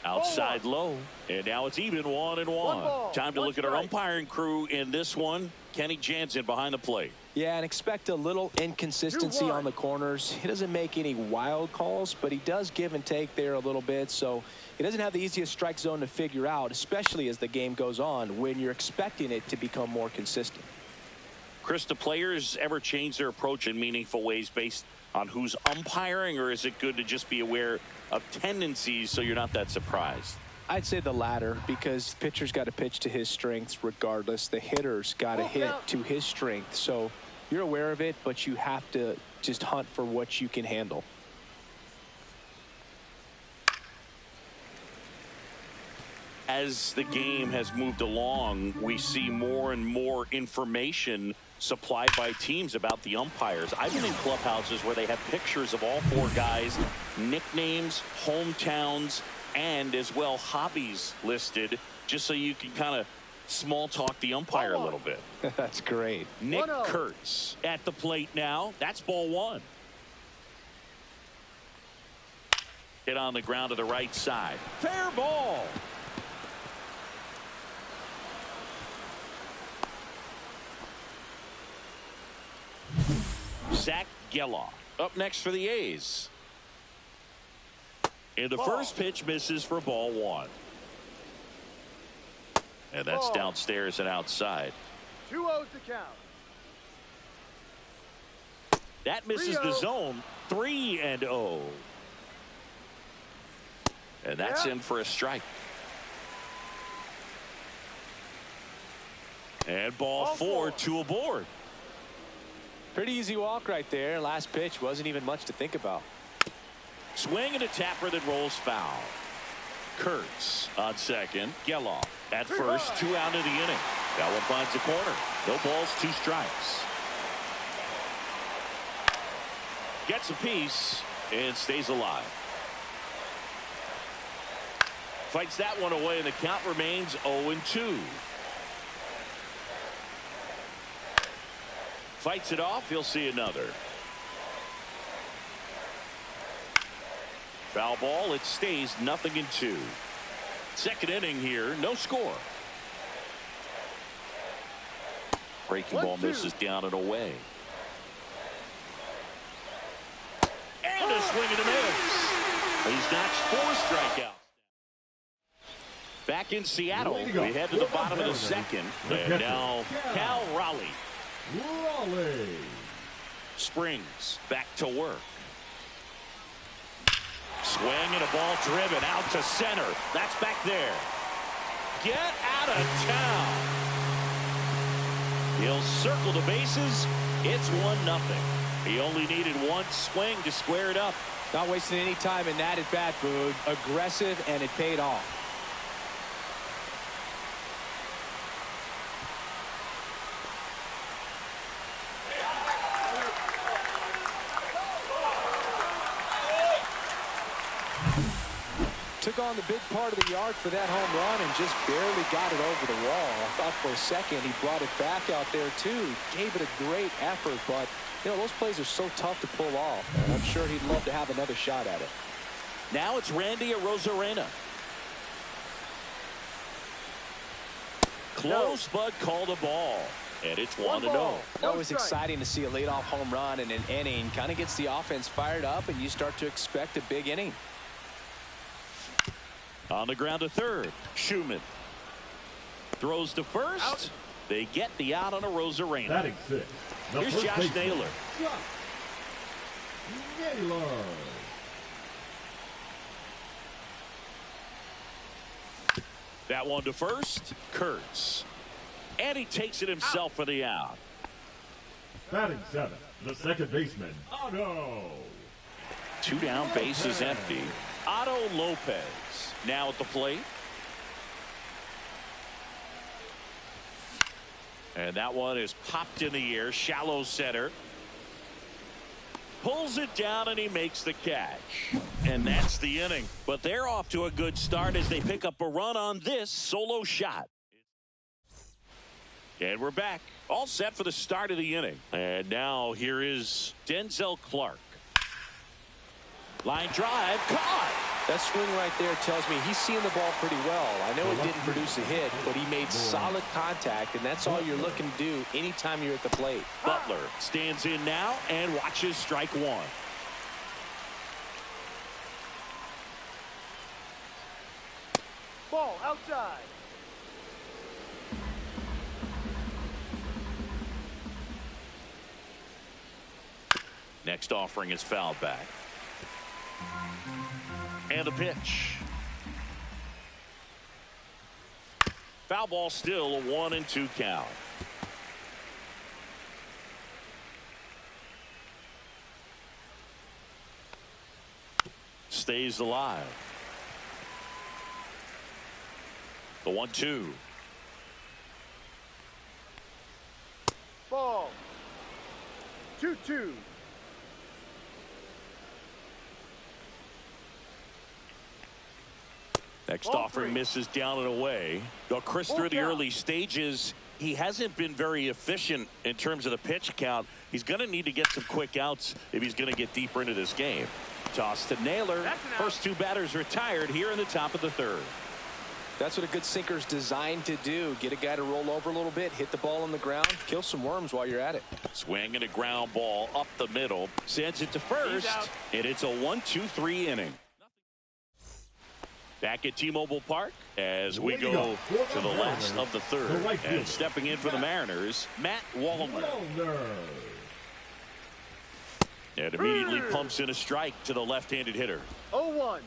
Outside low, and now it's even 1-1. Time to look at our umpiring crew in this one. Kenny Jansen behind the plate. Yeah, and expect a little inconsistency on the corners. He doesn't make any wild calls, but he does give and take there a little bit. So he doesn't have the easiest strike zone to figure out, especially as the game goes on when you're expecting it to become more consistent. Chris, do players ever change their approach in meaningful ways based on who's umpiring, or is it good to just be aware of tendencies so you're not that surprised? I'd say the latter, because pitcher's got to pitch to his strengths regardless. The hitter's got to hit to his strength. So you're aware of it, but you have to just hunt for what you can handle. As the game has moved along, we see more and more information supplied by teams about the umpires. I've been in clubhouses where they have pictures of all 4 guys, nicknames, hometowns, and as well hobbies listed, just so you can kind of small talk the umpire a little bit. That's great. Nick Kurtz at the plate now. That's ball 1. Hit on the ground to the right side. Fair ball. Zach Geloff up next for the A's. And the first pitch misses for ball 1. And that's downstairs and outside. 2-0 to count. That misses the zone. 3-0. And that's in for a strike. And ball 4, 2 aboard. Pretty easy walk right there. Last pitch wasn't even much to think about. Swing and a tapper that rolls foul. Kurtz on second. Geloff at first. 2 out of the inning. That one finds the corner. No balls, 2 strikes. Gets a piece and stays alive. Fights that one away, and the count remains 0-2. Fights it off. He'll see another. Foul ball. It stays 0-2. Second inning here. No score. Breaking ball misses down and away. And a swing and a miss. He's notched 4 strikeouts. Back in Seattle, we head to the bottom of the second. And now Cal Raleigh. Springs back to work. Swing and a ball driven out to center. That's back there. Get out of town. He'll circle the bases. It's 1-0. He only needed 1 swing to square it up. Not wasting any time in that at bat, Boog. Aggressive, and it paid off. Took on the big part of the yard for that home run and just barely got it over the wall. I thought for a second he brought it back out there too. Gave it a great effort, but you know those plays are so tough to pull off. And I'm sure he'd love to have another shot at it. Now it's Randy Arozarena. Close, but called a ball. And it's 1-0. Always exciting to see a leadoff home run in an inning. Kind of gets the offense fired up, and you start to expect a big inning. On the ground to third. Schumann throws to first. Out. They get the out on Arozarena. Batting 6. Here's Josh Naylor. That one to first, Kurtz. And he takes it himself for the out. Batting seventh, the second baseman, Modo. 2 down, bases empty. Otto Lopez now at the plate. And that one is popped in the air, shallow center. Pulls it down and he makes the catch. And that's the inning. But they're off to a good start as they pick up a run on this solo shot. And we're back. All set for the start of the inning. And now here is Denzel Clark. Line drive, caught. That swing right there tells me he's seeing the ball pretty well. I know it didn't produce a hit, but he made solid contact, and that's all you're looking to do anytime you're at the plate. Butler stands in now and watches strike one. Ball outside. Next offering is fouled back. And a pitch. Foul ball, still a 1-2 count. Stays alive. The 1-2. Ball. 2-2. Next Ball offering 3. misses down and away. Though Chris, through the early stages, he hasn't been very efficient in terms of the pitch count. He's going to need to get some quick outs if he's going to get deeper into this game. Toss to Naylor. First 2 batters retired here in the top of the third. That's what a good sinker's designed to do. Get a guy to roll over a little bit, hit the ball on the ground, kill some worms while you're at it. Swing and a ground ball up the middle. Sends it to first, and it's a 1-2-3 inning. Back at T-Mobile Park as we go to the last of the third. And stepping in for the Mariners, Matt Wallner. And immediately pumps in a strike to the left-handed hitter. 0-1.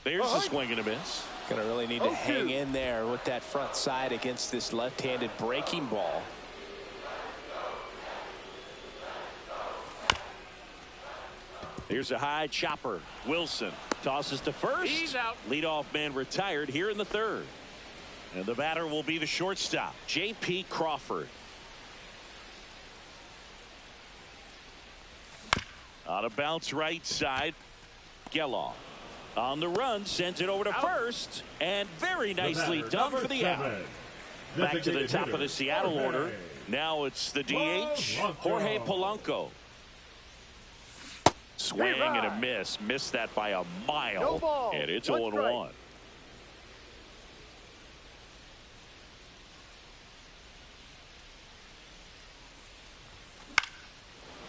There's a swing and a miss. Gonna really need to hang in there with that front side against this left-handed breaking ball. Here's a high chopper. Wilson tosses to first. He's out. Leadoff man retired here in the third. And the batter will be the shortstop, J.P. Crawford. On a bounce right side, Geloff. On the run, sends it over to first. And very nicely done for the out. Back to the top of the Seattle order. Now it's the DH, Jorge Polanco. Swing and a miss. Missed that by a mile. No ball. And it's 0-1.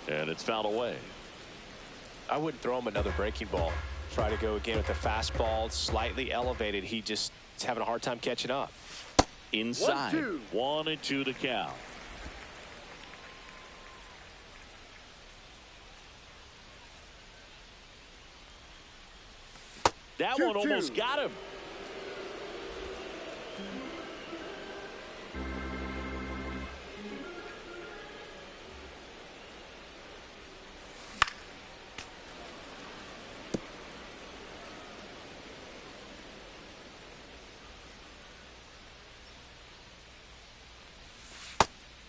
And it's fouled away. I wouldn't throw him another breaking ball. Try to go again with the fastball, slightly elevated. He just is having a hard time catching up. Inside. 1-2 to count. That one almost got him.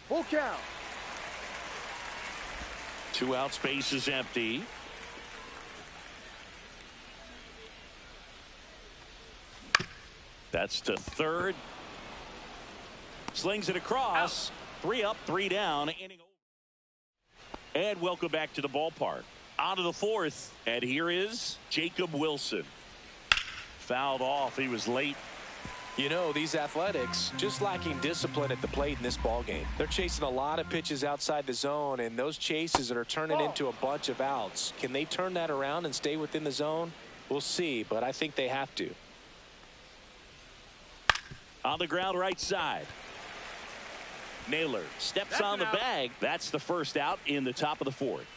Full count. 2 out, space is empty. That's to third. Slings it across. 3 up, 3 down. Inning over. And welcome back to the ballpark. On to the fourth. And here is Jacob Wilson. Fouled off. He was late. You know, these Athletics just lacking discipline at the plate in this ball game. They're chasing a lot of pitches outside the zone, and those chases that are turning into a bunch of outs. Can they turn that around and stay within the zone? We'll see, but I think they have to. On the ground right side. Naylor steps on the bag. That's the first out in the top of the fourth.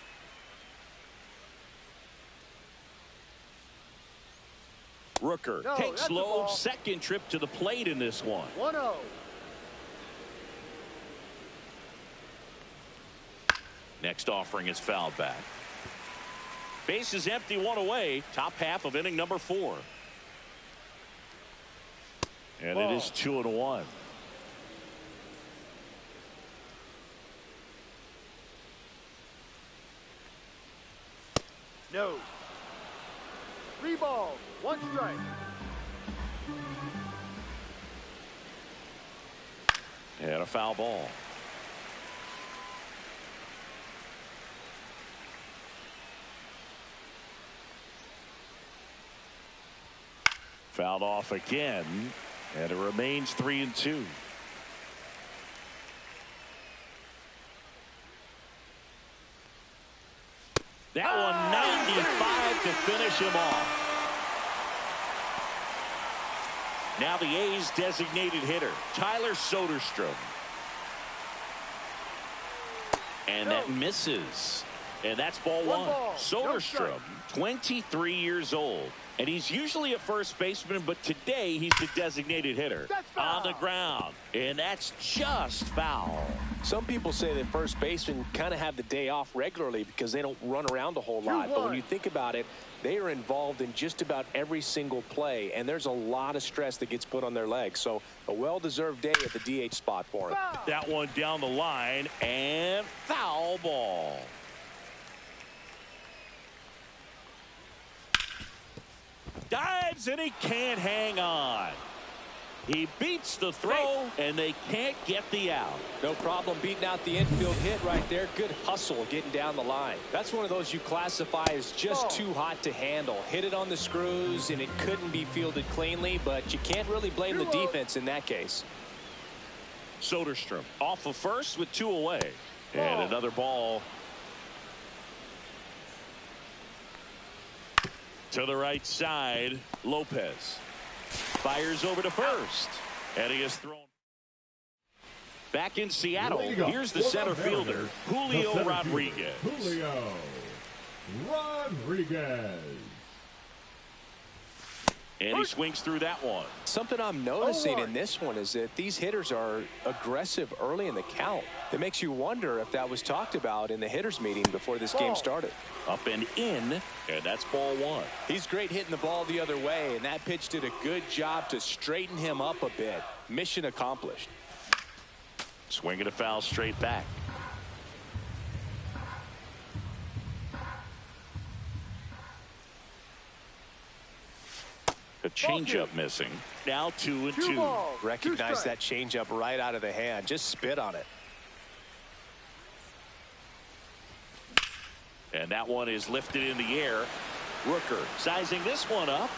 Rooker takes slow second trip to the plate in this one. 1-0. Next offering is fouled back. Base is empty, one away. Top half of inning number 4. And it is 2-1. No. 3 balls, 1 strike. And a foul ball. Fouled off again, and it remains 3-2. That one 95 to finish him off. Now the A's designated hitter, Tyler Soderstrom. And that misses. And that's ball 1. Soderstrom, 23 years old. And he's usually a first baseman, but today he's the designated hitter. On the ground. And that's just foul. Some people say that first basemen kind of have the day off regularly because they don't run around a whole lot. But when you think about it, they are involved in just about every single play, and there's a lot of stress that gets put on their legs. So a well-deserved day at the DH spot for him. That one down the line, and foul ball. Dives, and he can't hang on. He beats the throw, and they can't get the out. No problem beating out the infield hit right there. Good hustle getting down the line. That's one of those you classify as just too hot to handle. Hit it on the screws, and it couldn't be fielded cleanly, but you can't really blame the defense in that case. Soderstrom off of first with 2 away. And another ball. To the right side, Lopez fires over to first, and he is thrown. Back in Seattle, here's the center fielder, Julio Rodriguez. Julio Rodriguez. And he swings through that one. Something I'm noticing in this one is that these hitters are aggressive early in the count. It makes you wonder if that was talked about in the hitters meeting before this game started. Up and in, and that's ball 1. He's great hitting the ball the other way, and that pitch did a good job to straighten him up a bit. Mission accomplished. Swinging a foul straight back. A changeup missing. Now 2-2. Recognize that changeup right out of the hand. Just spit on it. And that one is lifted in the air. Rooker sizing this one up.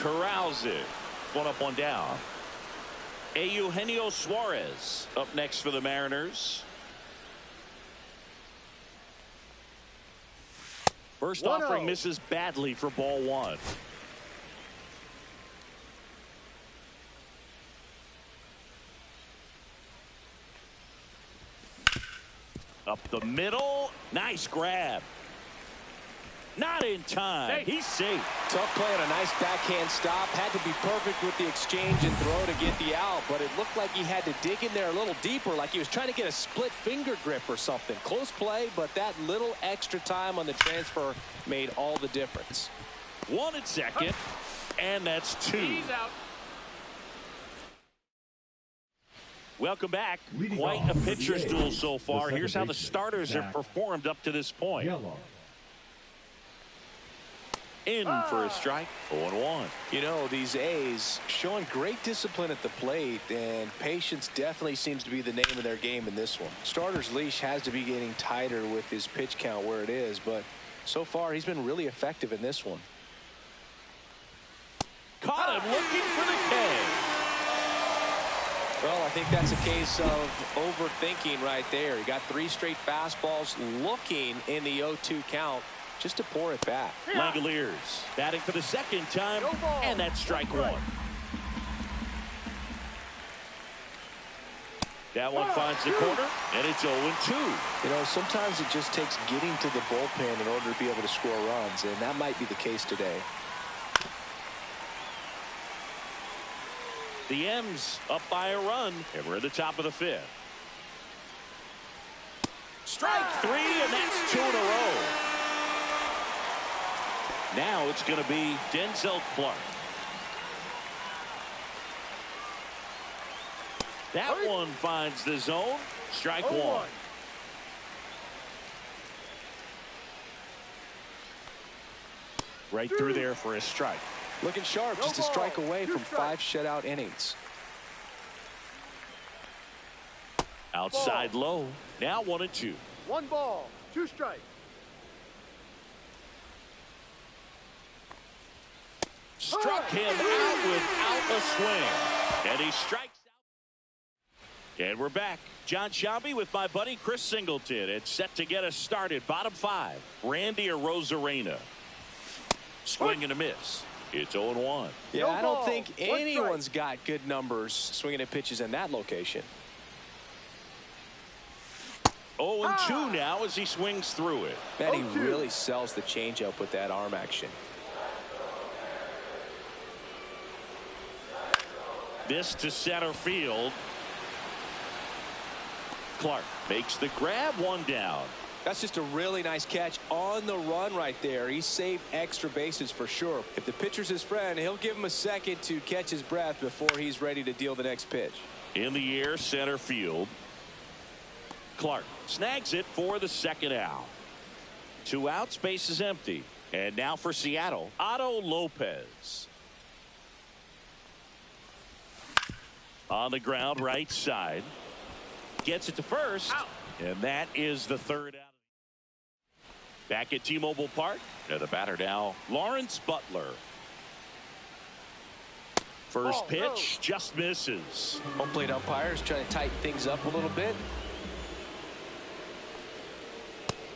Corrals it. One up, one down. Eugenio Suarez up next for the Mariners. First offering misses badly for ball 1. Up the middle. Nice grab. Not in time. He's safe. Tough play on a nice backhand stop. Had to be perfect with the exchange and throw to get the out, but it looked like he had to dig in there a little deeper, like he was trying to get a split finger grip or something. Close play, but that little extra time on the transfer made all the difference. 1 at second, and that's 2. He's out. Welcome back. Quite a pitcher's duel so far. Here's how the starters have performed up to this point. In for a strike, 0-1. You know, these A's showing great discipline at the plate, and patience definitely seems to be the name of their game in this one. Starter's leash has to be getting tighter with his pitch count where it is, but so far he's been really effective in this one. Caught him looking for the K. Well, I think that's a case of overthinking right there. He got 3 straight fastballs looking in the 0-2 count just to pour it back. Langoliers batting for the second time, and that's strike 1. That one finds the corner, and it's 0-2. You know, sometimes it just takes getting to the bullpen in order to be able to score runs, and that might be the case today. The M's up by a run, and we're at the top of the 5th. Strike 3, and that's 2 in a row. Now it's going to be Denzel Clark. That one finds the zone. Strike 1. Right through there for a strike. Looking sharp, just a strike away from 5 shutout innings. Outside low. Now 1-2. 1 ball, 2 strikes. Struck him out without a swing. And he strikes out. And we're back. John Shelby with my buddy Chris Singleton. It's set to get us started. Bottom 5. Randy Arozarena. Swing and a miss. It's 0-1. Yeah, I don't think anyone's got good numbers swinging at pitches in that location. 0-2 now as he swings through it. Man, he really sells the changeup with that arm action. This to center field. Clark makes the grab, 1 down. That's just a really nice catch on the run right there. He saved extra bases for sure. If the pitcher's his friend, he'll give him a second to catch his breath before he's ready to deal the next pitch. In the air, center field. Clark snags it for the 2nd out. 2 outs, base is empty. And now for Seattle, Otto Lopez. On the ground, right side. Gets it to first. And that is the 3rd out. Back at T-Mobile Park. And the batter now, Lawrence Butler. First pitch, just misses. Home plate umpires trying to tighten things up a little bit.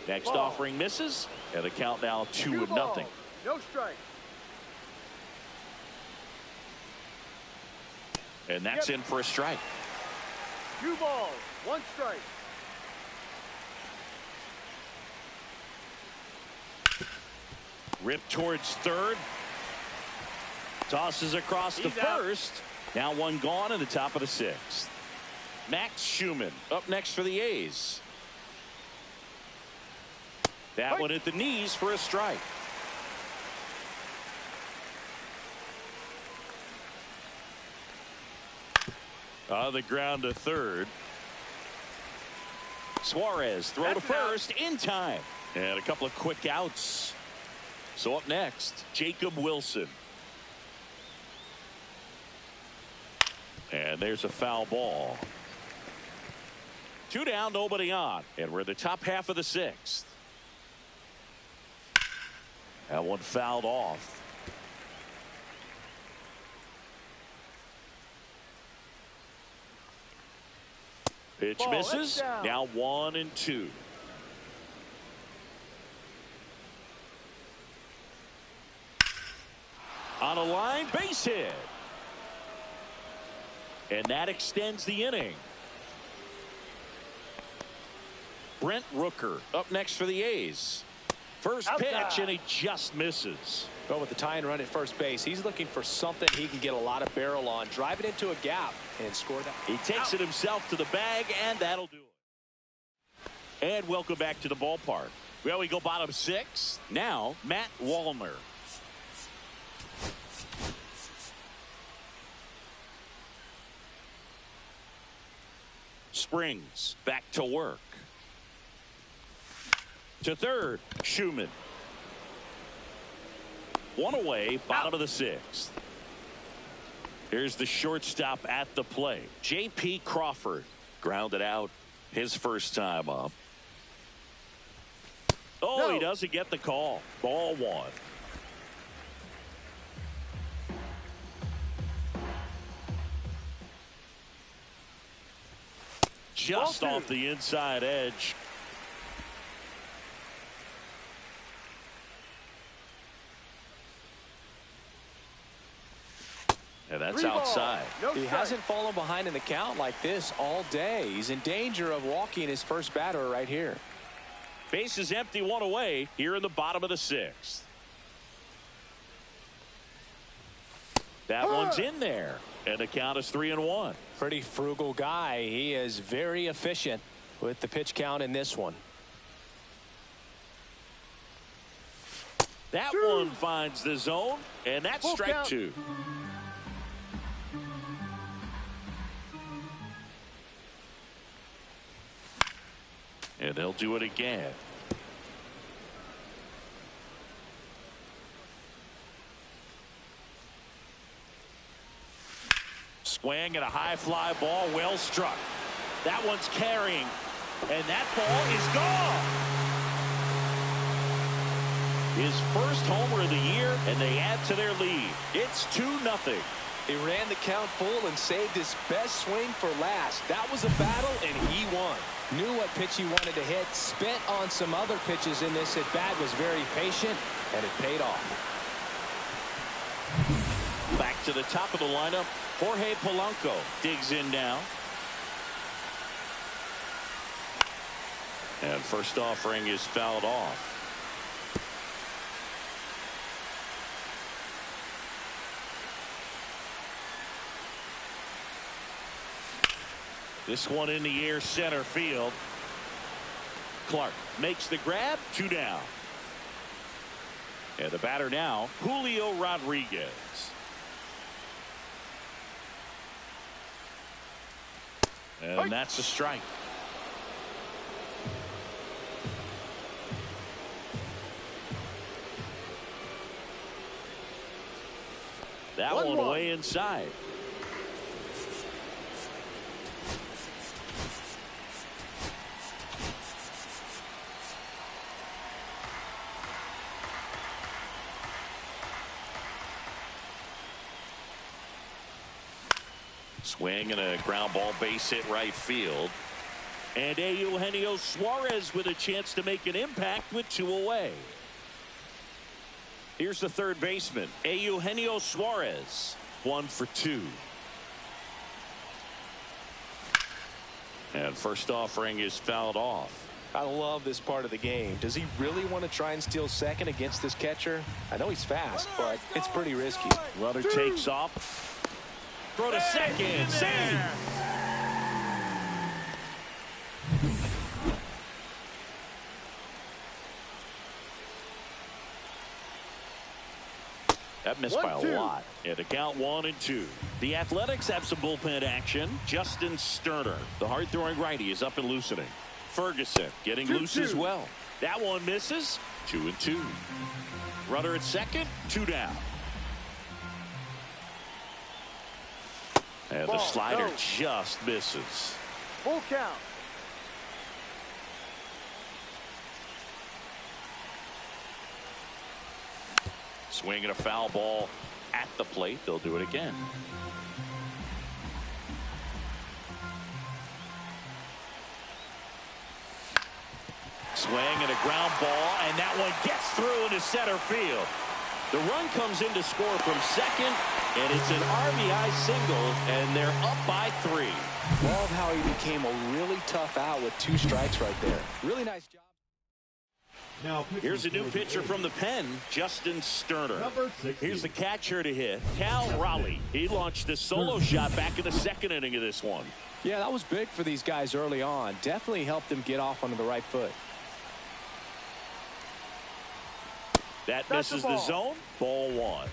Next offering misses. And the count now 2-0. No strike. And that's in for a strike. 2 balls, 1 strike. Ripped towards 3rd. Tosses across to first. Now 1 gone in the top of the 6th. Max Schumann up next for the A's. That one at the knees for a strike. On the ground to 3rd. Suarez throw to first in time. And a couple of quick outs. So up next, Jacob Wilson. And there's a foul ball. 2 down, nobody on. And we're in the top half of the 6th. That one fouled off. Pitch misses. Now 1-2. On a line, base hit. And that extends the inning. Brent Rooker up next for the A's. First pitch, and he just misses. Well, with the tie and run at first base, he's looking for something he can get a lot of barrel on. Drive it into a gap and score that. He takes it himself to the bag, and that'll do it. And welcome back to the ballpark. Well, we go bottom 6. Now, Matt Wallner. Springs back to work. To 3rd, Schumann. 1 away, bottom of the 6th. Here's the shortstop at the plate. J.P. Crawford grounded out his first time up. Oh, he doesn't get the call. Ball 1. Just off the inside edge. And that's 3 ball, outside. no He strike. hasn't fallen behind in the count like this all day. He's in danger of walking his first batter right here. Base is empty, 1 away here in the bottom of the 6th. That one's in there, and the count is 3-1. Pretty frugal guy. He is very efficient with the pitch count in this one. That one finds the zone, and that's Full strike count. 2. And they'll do it again. Swing and a high fly ball, well struck. That one's carrying, and that ball is gone. His first homer of the year, and they add to their lead. It's 2-0. He ran the count full and saved his best swing for last. That was a battle, and he won. Knew what pitch he wanted to hit, spent on some other pitches in this at-bat, was very patient, and it paid off. Back to the top of the lineup, Jorge Polanco digs in now. And first offering is fouled off. This one in the air, center field. Clark makes the grab, 2 down. And the batter now, Julio Rodriguez. And that's a strike. That one way inside. Swing and a ground ball, base hit right field. And Eugenio Suarez with a chance to make an impact with 2 away. Here's the third baseman, Eugenio Suarez, 1 for 2. And first offering is fouled off. I love this part of the game. Does he really want to try and steal second against this catcher? I know he's fast, but it's pretty risky. Runner takes off. Throw to second. Save. That missed by a lot. And the count 1-2. The Athletics have some bullpen action. Justin Sterner, the hard-throwing righty, is up and loosening. Ferguson getting loose as well. That one misses. 2-2. Runner at second, 2 down. And the slider just misses. Full count. Swing and a foul ball at the plate. They'll do it again. Swing and a ground ball, and that one gets through into center field. The run comes in to score from second, and it's an RBI single, and they're up by 3. Love how he became a really tough out with 2 strikes right there. Really nice job. Now, here's a new pitcher from the pen, Justin Sterner. Here's the catcher to hit, Cal Raleigh. He launched a solo shot back in the second inning of this one. Yeah, that was big for these guys early on. Definitely helped them get off onto the right foot. That misses the zone. Ball 1.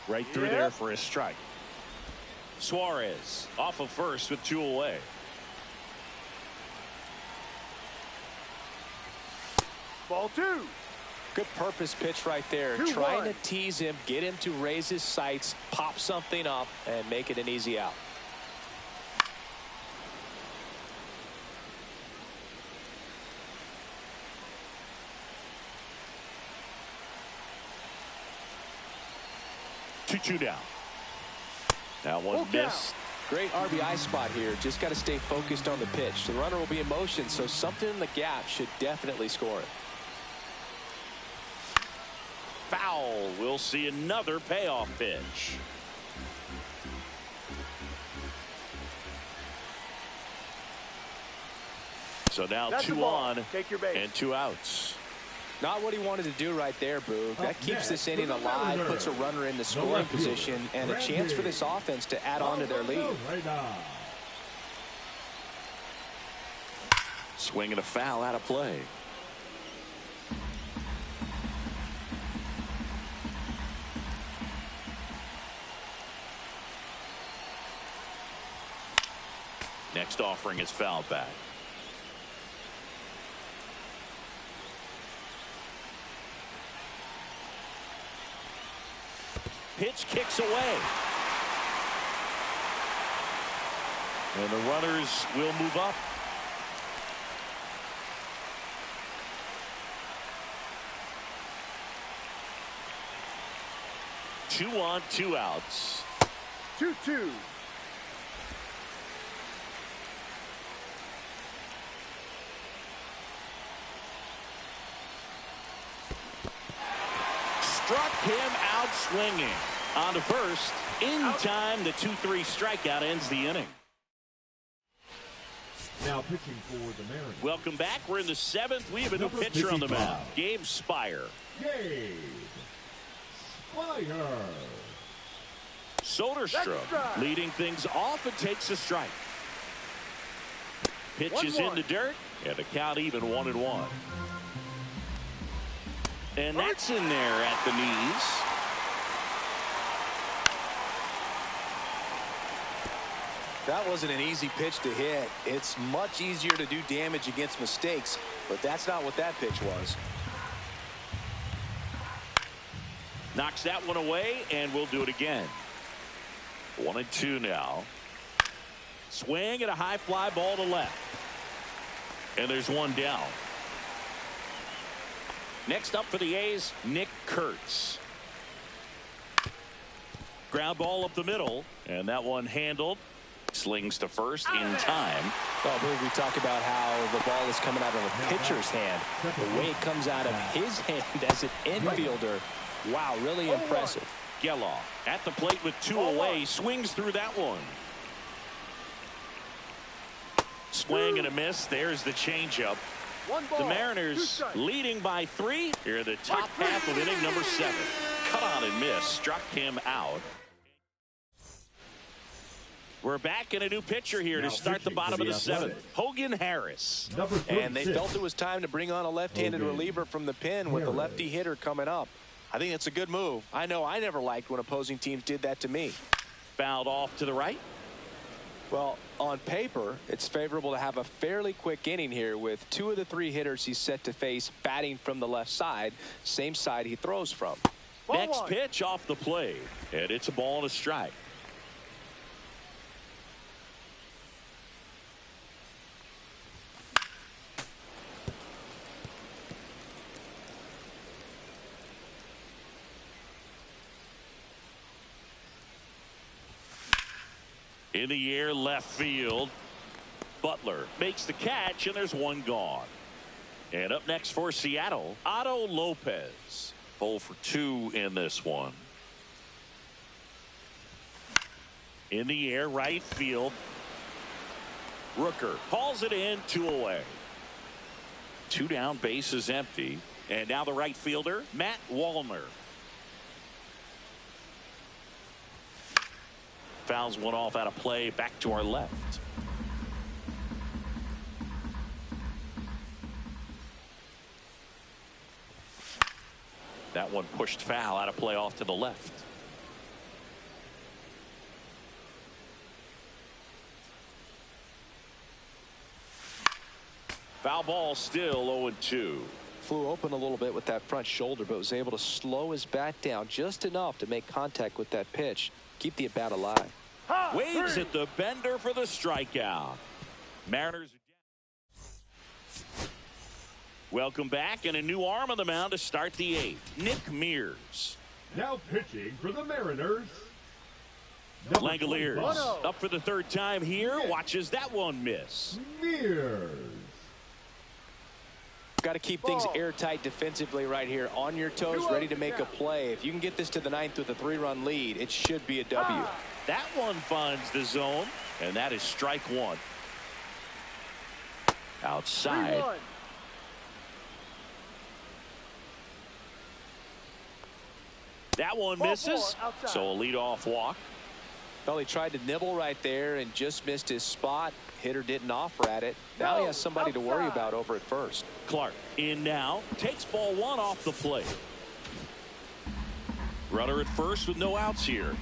Right through there for a strike. Suarez off of first with 2 away. Ball 2. Good purpose pitch right there. Trying to tease him, get him to raise his sights, pop something up, and make it an easy out. Two down. That one missed. Great RBI spot here. Just got to stay focused on the pitch. The runner will be in motion, so something in the gap should definitely score it. Foul. We'll see another payoff pitch. So now That's 2 on Take your base. and 2 outs. Not what he wanted to do right there, Boog. That keeps this inning alive, puts a runner in the scoring position, and a chance for this offense to add on to their lead. Swing and a foul out of play. Next offering is fouled back. Pitch kicks away. And the runners will move up. Two on, 2 outs. 2-2. Struck him out swinging. On to first. In time, the 2-3 strikeout ends the inning. Now pitching for the Mariners. Welcome back. We're in the 7th. We have a new Number pitcher on the 55. mound. Gabe Spire. Gabe Spire. Soderstrom leading things off and takes a strike. Pitch is 1-1. in the dirt, and the count even 1-1. And that's in there at the knees. That wasn't an easy pitch to hit. It's much easier to do damage against mistakes, but that's not what that pitch was. Knocks that one away, and we'll do it again. 1-2 now. Swing and a high fly ball to left. And there's one down. Next up for the A's, Nick Kurtz. Ground ball up the middle, and that one handled. Slings to first in time. Oh, Boog, we talk about how the ball is coming out of a pitcher's hand. The way it comes out of his hand as an infielder, wow, really impressive. Geloff at the plate with 2 away, swings through that one. Swing and a miss. There's the changeup. The Mariners leading by 3 here in the top half of inning number 7. Cut on and miss. Struck him out. We're back in a new pitcher here to start the bottom of the 7th. Hogan Harris. And they felt it was time to bring on a left-handed reliever from the pen with a lefty hitter coming up. I think it's a good move. I know I never liked when opposing teams did that to me. Fouled off to the right. Well, on paper, it's favorable to have a fairly quick inning here with 2 of the 3 hitters he's set to face batting from the left side, same side he throws from. Next pitch off the plate, and it's a ball and a strike. In the air, left field. Butler makes the catch, and there's one gone. And up next for Seattle, Otto Lopez. 0 for 2 in this one. In the air, right field. Rooker hauls it in, 2 away. 2 down, base is empty. And now the right fielder, Matt Wallner. Fouls one off out of play, back to our left. That one pushed foul out of play off to the left. Foul ball still 0-2. Flew open a little bit with that front shoulder, but was able to slow his bat down just enough to make contact with that pitch. Keep the at-bat alive. Waves at the bender for the strikeout. Mariners. Welcome back, and a new arm on the mound to start the 8th. Nick Mears. Now pitching for the Mariners, Langoliers up for the third time here. Watches that one miss. Got to keep things airtight defensively right here. On your toes, ready to make a play. If you can get this to the ninth with a 3-run lead, it should be a W. That one finds the zone, and that is strike one. Outside. That one misses, so a leadoff walk. Well, he tried to nibble right there and just missed his spot. Hitter didn't offer at it. Now he has somebody to worry about over at first. Clark in now, takes ball one off the plate. Runner at first with no outs here.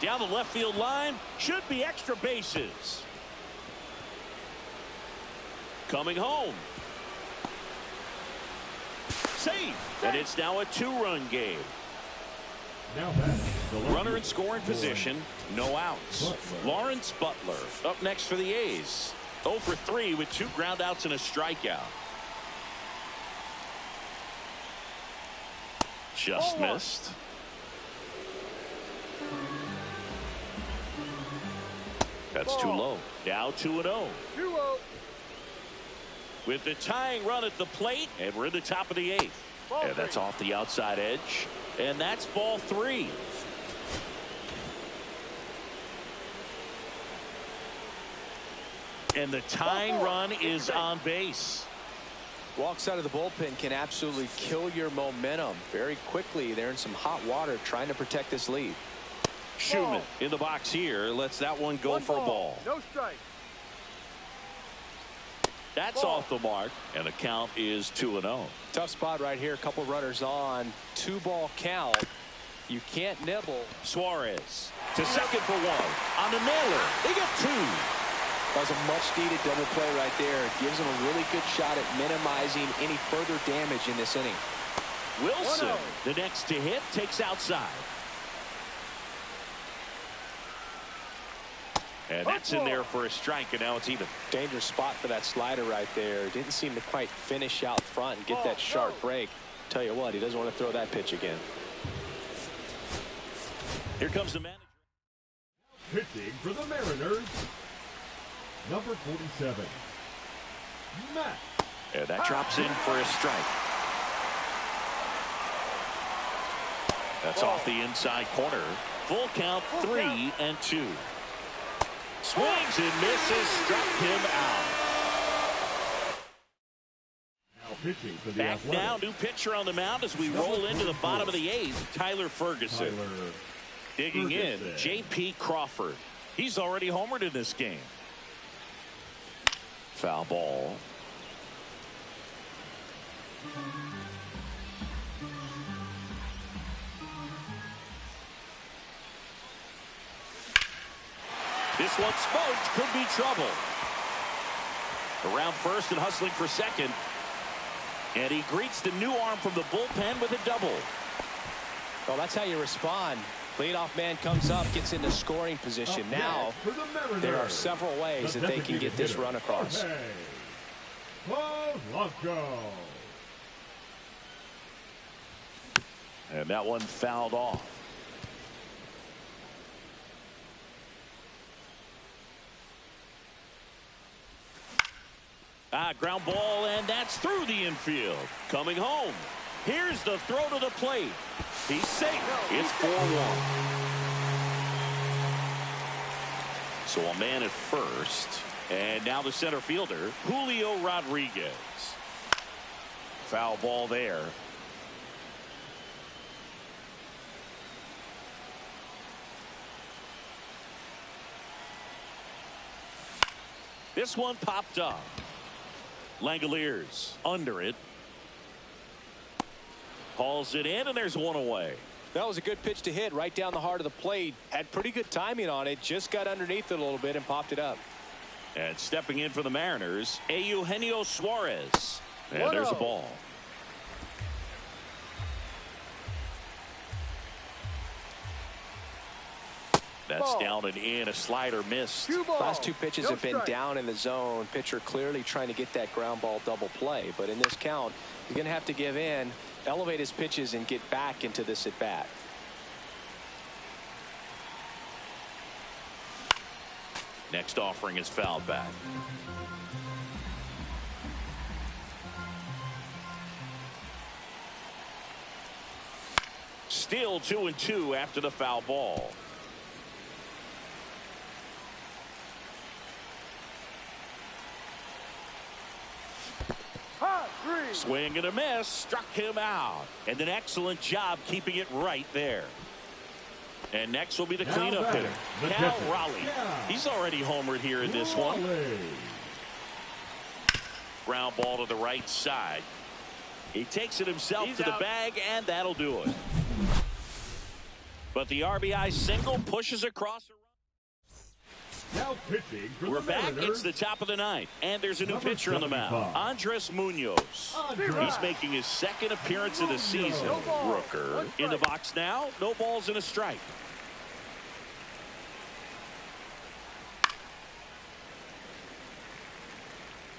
Down the left field line, should be extra bases. Coming home. Safe, and it's now a 2-run game. Now back. Runner in scoring position, no outs. Lawrence Butler up next for the A's. 0 for 3 with 2 groundouts and a strikeout. Just missed. That's too low. Now 2-0. With the tying run at the plate, and we're in the top of the 8th. And that's off the outside edge. And that's ball 3. And the tying run is on base. Walks out of the bullpen can absolutely kill your momentum very quickly. They're in some hot water trying to protect this lead. Schumann in the box here lets that one go for a ball. No strike. That's off the mark, and the count is 2-0. Tough spot right here. A couple runners on. 2-ball count. You can't nibble. Suarez to second for 1 on the nailer. They get 2. That was a much-needed double play right there. It gives them a really good shot at minimizing any further damage in this inning. Wilson, the next to hit, takes outside. And that's in there for a strike, and now it's even. Dangerous spot for that slider right there. Didn't seem to quite finish out front and get that sharp break. Tell you what, he doesn't want to throw that pitch again. Here comes the manager. Pitching for the Mariners, number 47, Matt. And that drops in for a strike. That's off the inside corner. Full count, 3-2. Swings and misses, struck him out. Now pitching for the Back Athletics. now, new pitcher on the mound as we roll into the bottom of the 8th. Tyler Ferguson. Digging in, J.P. Crawford. He's already homered in this game. Foul ball. This one smoked, could be trouble. Around first and hustling for second. And he greets the new arm from the bullpen with a double. Well, that's how you respond. Leadoff man comes up, gets into scoring position. Now, there are several ways that they can get this run across. And that one fouled off. Ground ball, and that's through the infield. Coming home. Here's the throw to the plate. He's safe. It's 4-1. So a man at first. And now the center fielder, Julio Rodriguez. Foul ball there. This one popped up. Langoliers under it. Hauls it in, and there's one away. That was a good pitch to hit right down the heart of the plate. Had pretty good timing on it. Just got underneath it a little bit and popped it up. And stepping in for the Mariners, Eugenio Suarez. And there's a ball. That's down and in. A slider missed. Last 2 pitches have been down in the zone. Pitcher clearly trying to get that ground ball double play. But in this count, he's going to have to give in, elevate his pitches, and get back into this at bat. Next offering is fouled back. Still 2-2 after the foul ball. Swing and a miss, struck him out. And an excellent job keeping it right there. And next will be the cleanup hitter, Cal Raleigh. He's already homered here in this one. Ground ball to the right side. He takes it himself to the bag, and that'll do it. But the RBI single pushes across. Now pitching for We're the back. Mariners. It's the top of the ninth, and there's a new Number pitcher on the mound, 75. Andres Munoz. He's making his second appearance of the season. Rooker in the box now. No balls and a strike.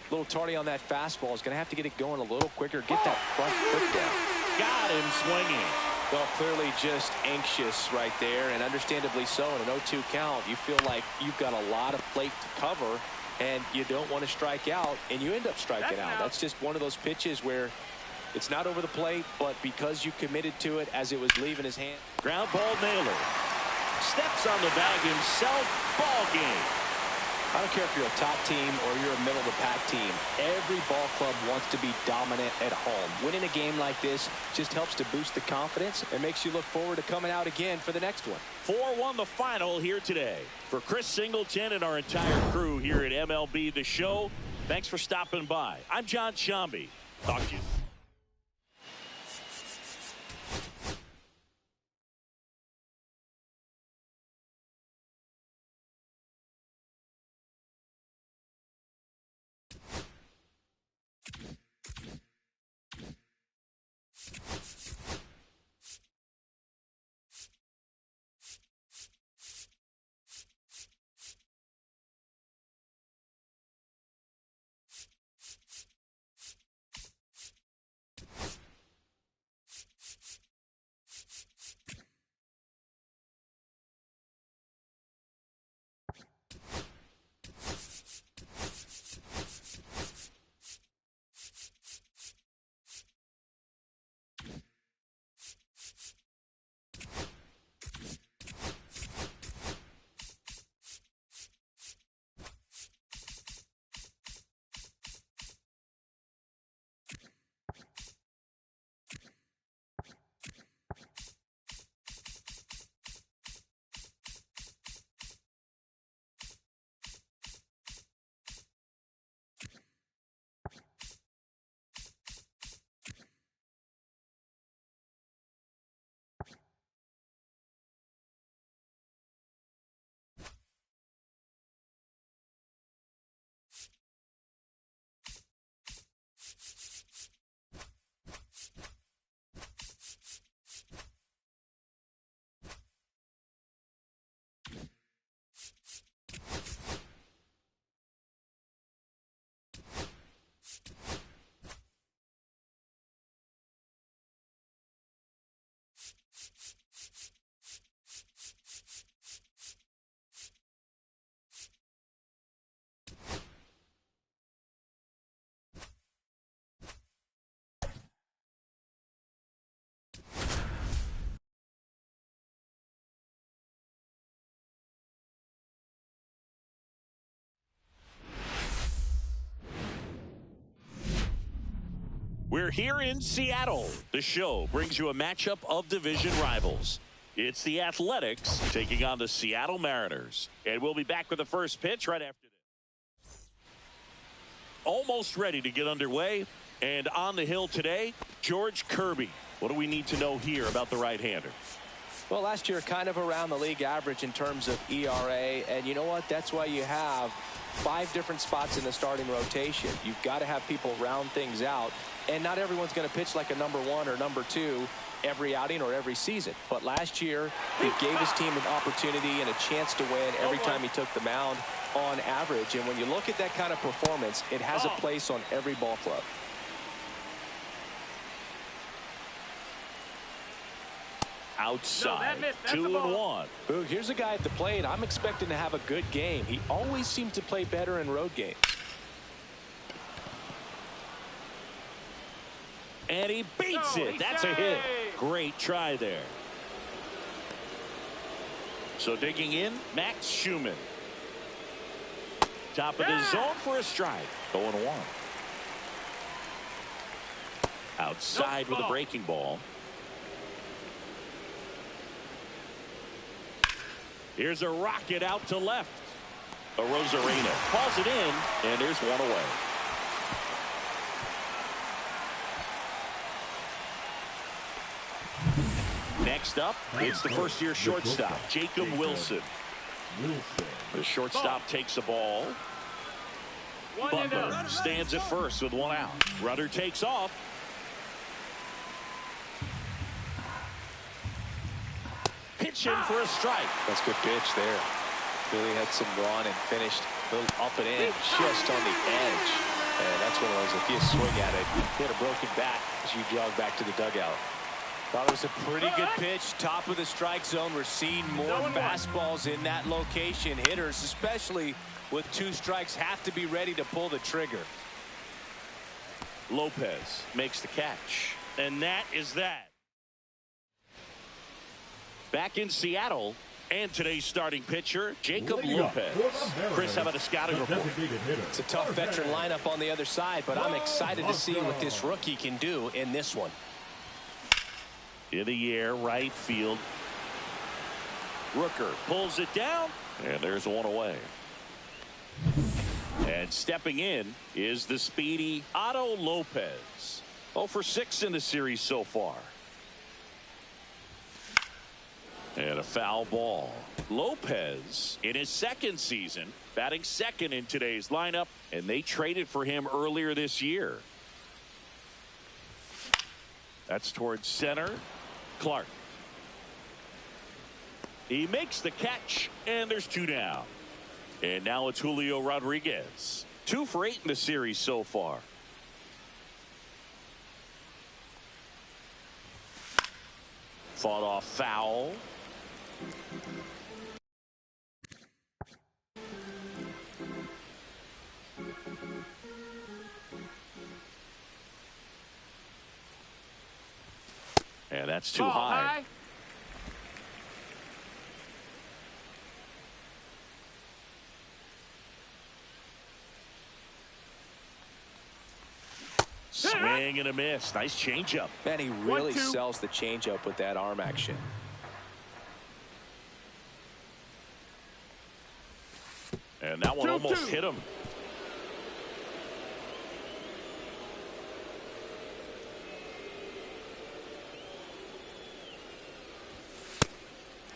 A little tardy on that fastball. Is going to have to get it going a little quicker. Get that front foot down. Got him swinging. Well, clearly just anxious right there, and understandably so. In an 0-2 count, you feel like you've got a lot of plate to cover, and you don't want to strike out, and you end up striking out. That's just one of those pitches where it's not over the plate, but because you committed to it as it was leaving his hand. Ground ball Naylor. Steps on the bag himself. Ball game. I don't care if you're a top team or you're a middle-of-the-pack team. Every ball club wants to be dominant at home. Winning a game like this just helps to boost the confidence and makes you look forward to coming out again for the next one. 4-1 the final here today. For Chris Singleton and our entire crew here at MLB The Show, thanks for stopping by. I'm John Shambi. Talk to you. We're here in Seattle. The show brings you a matchup of division rivals. It's the Athletics taking on the Seattle Mariners. And we'll be back with the first pitch right after this. Almost ready to get underway. And on the hill today, George Kirby. What do we need to know here about the right-hander? Well, last year kind of around the league average in terms of ERA. And you know what? That's why you have 5 different spots in the starting rotation. You've got to have people round things out. And not everyone's going to pitch like a number 1 or number 2 every outing or every season. But last year, he gave his team an opportunity and a chance to win every time he took the mound on average. And when you look at that kind of performance, it has a place on every ball club. outside. No, that's 2-1. Boog, here's a guy at the plate. I'm expecting to have a good game. He always seems to play better in road games. And he beats it. That's a hit. Great try there. So digging in, Max Schumann. Top of the zone for a strike. 0-1. Outside with a breaking ball. Here's a rocket out to left. A Rosarena calls it in, and there's one away. Next up, it's the first-year shortstop, Jacob Wilson. The shortstop takes the ball. Butler stands at first with one out. Rudder takes off. Pitch in for a strike. That's a good pitch there. Really had some run and finished a little up and in, just on the edge. And that's one of those, if you swing at it, hit a broken bat as you jog back to the dugout. Thought it was a pretty good pitch. Top of the strike zone. We're seeing more fastballs in that location. Hitters, especially with 2 strikes, have to be ready to pull the trigger. Lopez makes the catch. And that is that. Back in Seattle, and today's starting pitcher, Jacob Lopez. Chris, how about a scouting report? It's a tough veteran lineup on the other side, but I'm excited to see what this rookie can do in this one. In the air, right field. Rooker pulls it down, and there's one away. And stepping in is the speedy Otto Lopez. 0 for 6 in the series so far. And a foul ball. Lopez in his second season, batting second in today's lineup, and they traded for him earlier this year. That's towards center. Clark. He makes the catch, and there's 2 down. And now it's Julio Rodriguez. 2 for 8 in the series so far. Fought off foul. And that's too high. Swing and a miss. Nice changeup. Man, he really sells the changeup with that arm action. And that one almost hit him.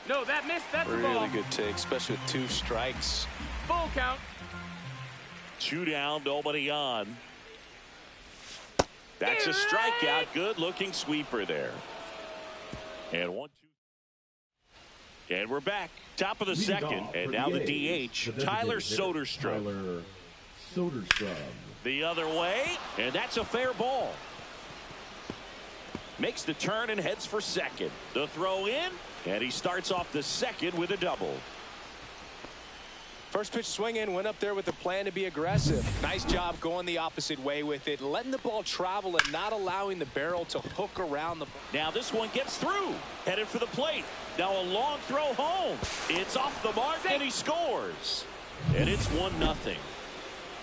No, that missed. That's a ball. Really good take, especially with 2 strikes. Full count. 2 down, nobody on. That's a strikeout. Good looking sweeper there. And 1-2. And we're back. Top of the second. And now the DH, Tyler Soderstrom. The other way. And that's a fair ball. Makes the turn and heads for second. The throw in. And he starts off the second with a double. First pitch swing in, went up there with a plan to be aggressive. Nice job going the opposite way with it, letting the ball travel and not allowing the barrel to hook around the. Now this one gets through, headed for the plate. Now a long throw home. It's off the mark and he scores. And it's 1-0.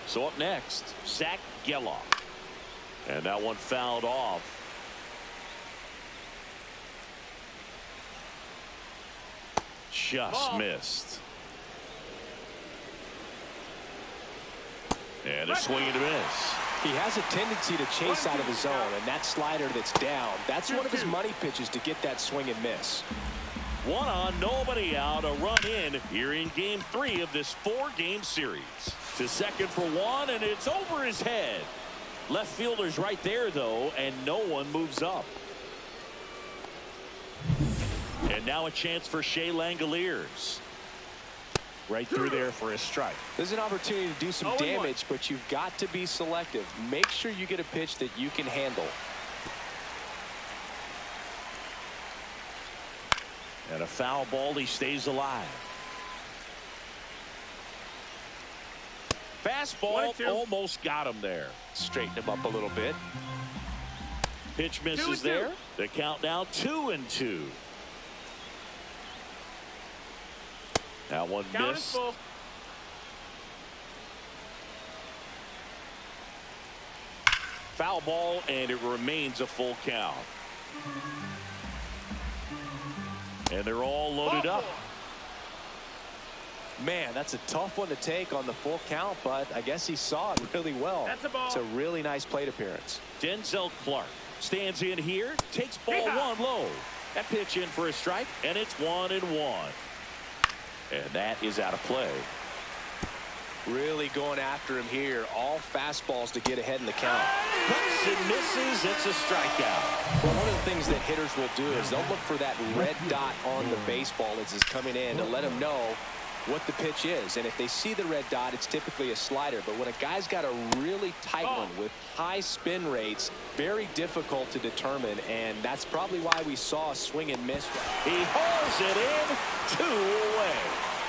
So up next, Zach Geloff. And that one fouled off. Just missed. And a swing and a miss. He has a tendency to chase out of the zone, and that slider that's down, that's one of his money pitches to get that swing and miss. 1 on, nobody out, a run in here in game 3 of this 4-game series. To second for 1, and it's over his head. Left fielder's right there, though, and no one moves up. And now a chance for Shea Langoliers. Right through there for a strike. There's an opportunity to do some damage, but you've got to be selective. Make sure you get a pitch that you can handle. And a foul ball, he stays alive. Fastball almost got him there. Straighten him up a little bit. Pitch misses there. The count now 2-2. Now one missed. Foul ball, and it remains a full count. And they're all loaded up. Man, that's a tough one to take on the full count, but I guess he saw it really well. That's a ball. It's a really nice plate appearance. Denzel Clark stands in here, takes ball one low. That pitch in for a strike, and it's 1-1. And that is out of play. Really going after him here. All fastballs to get ahead in the count. Cuts and misses. It's a strikeout. Well, one of the things that hitters will do is they'll look for that red dot on the baseball as it's coming in to let them know what the pitch is. And if they see the red dot, it's typically a slider. But when a guy's got a really tight one with high spin rates, very difficult to determine. And that's probably why we saw a swing and miss. He hauls it in, 2 away.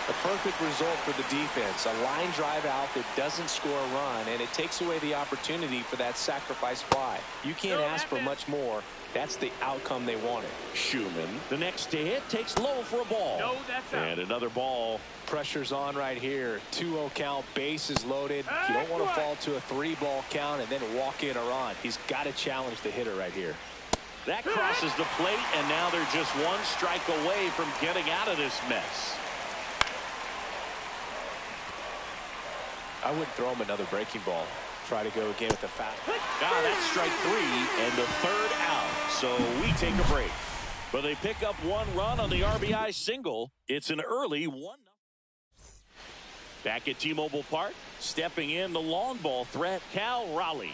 A perfect result for the defense. A line drive out that doesn't score a run, and it takes away the opportunity for that sacrifice fly. You can't ask for much more. That's the outcome they wanted. Schumann, the next to hit, takes low for a ball. No, that's out. And another ball. Pressure's on right here. 2-0 count, bases loaded. You don't want to fall to a 3-ball count and then walk in or on. He's got to challenge the hitter right here. That crosses the plate, and now they're just 1 strike away from getting out of this mess. I wouldn't throw him another breaking ball. Try to go again with the fast. That's strike 3 and the 3rd out. So we take a break. But they pick up 1 run on the RBI single. It's an early 1-0. Back at T-Mobile Park, stepping in the long ball threat, Cal Raleigh.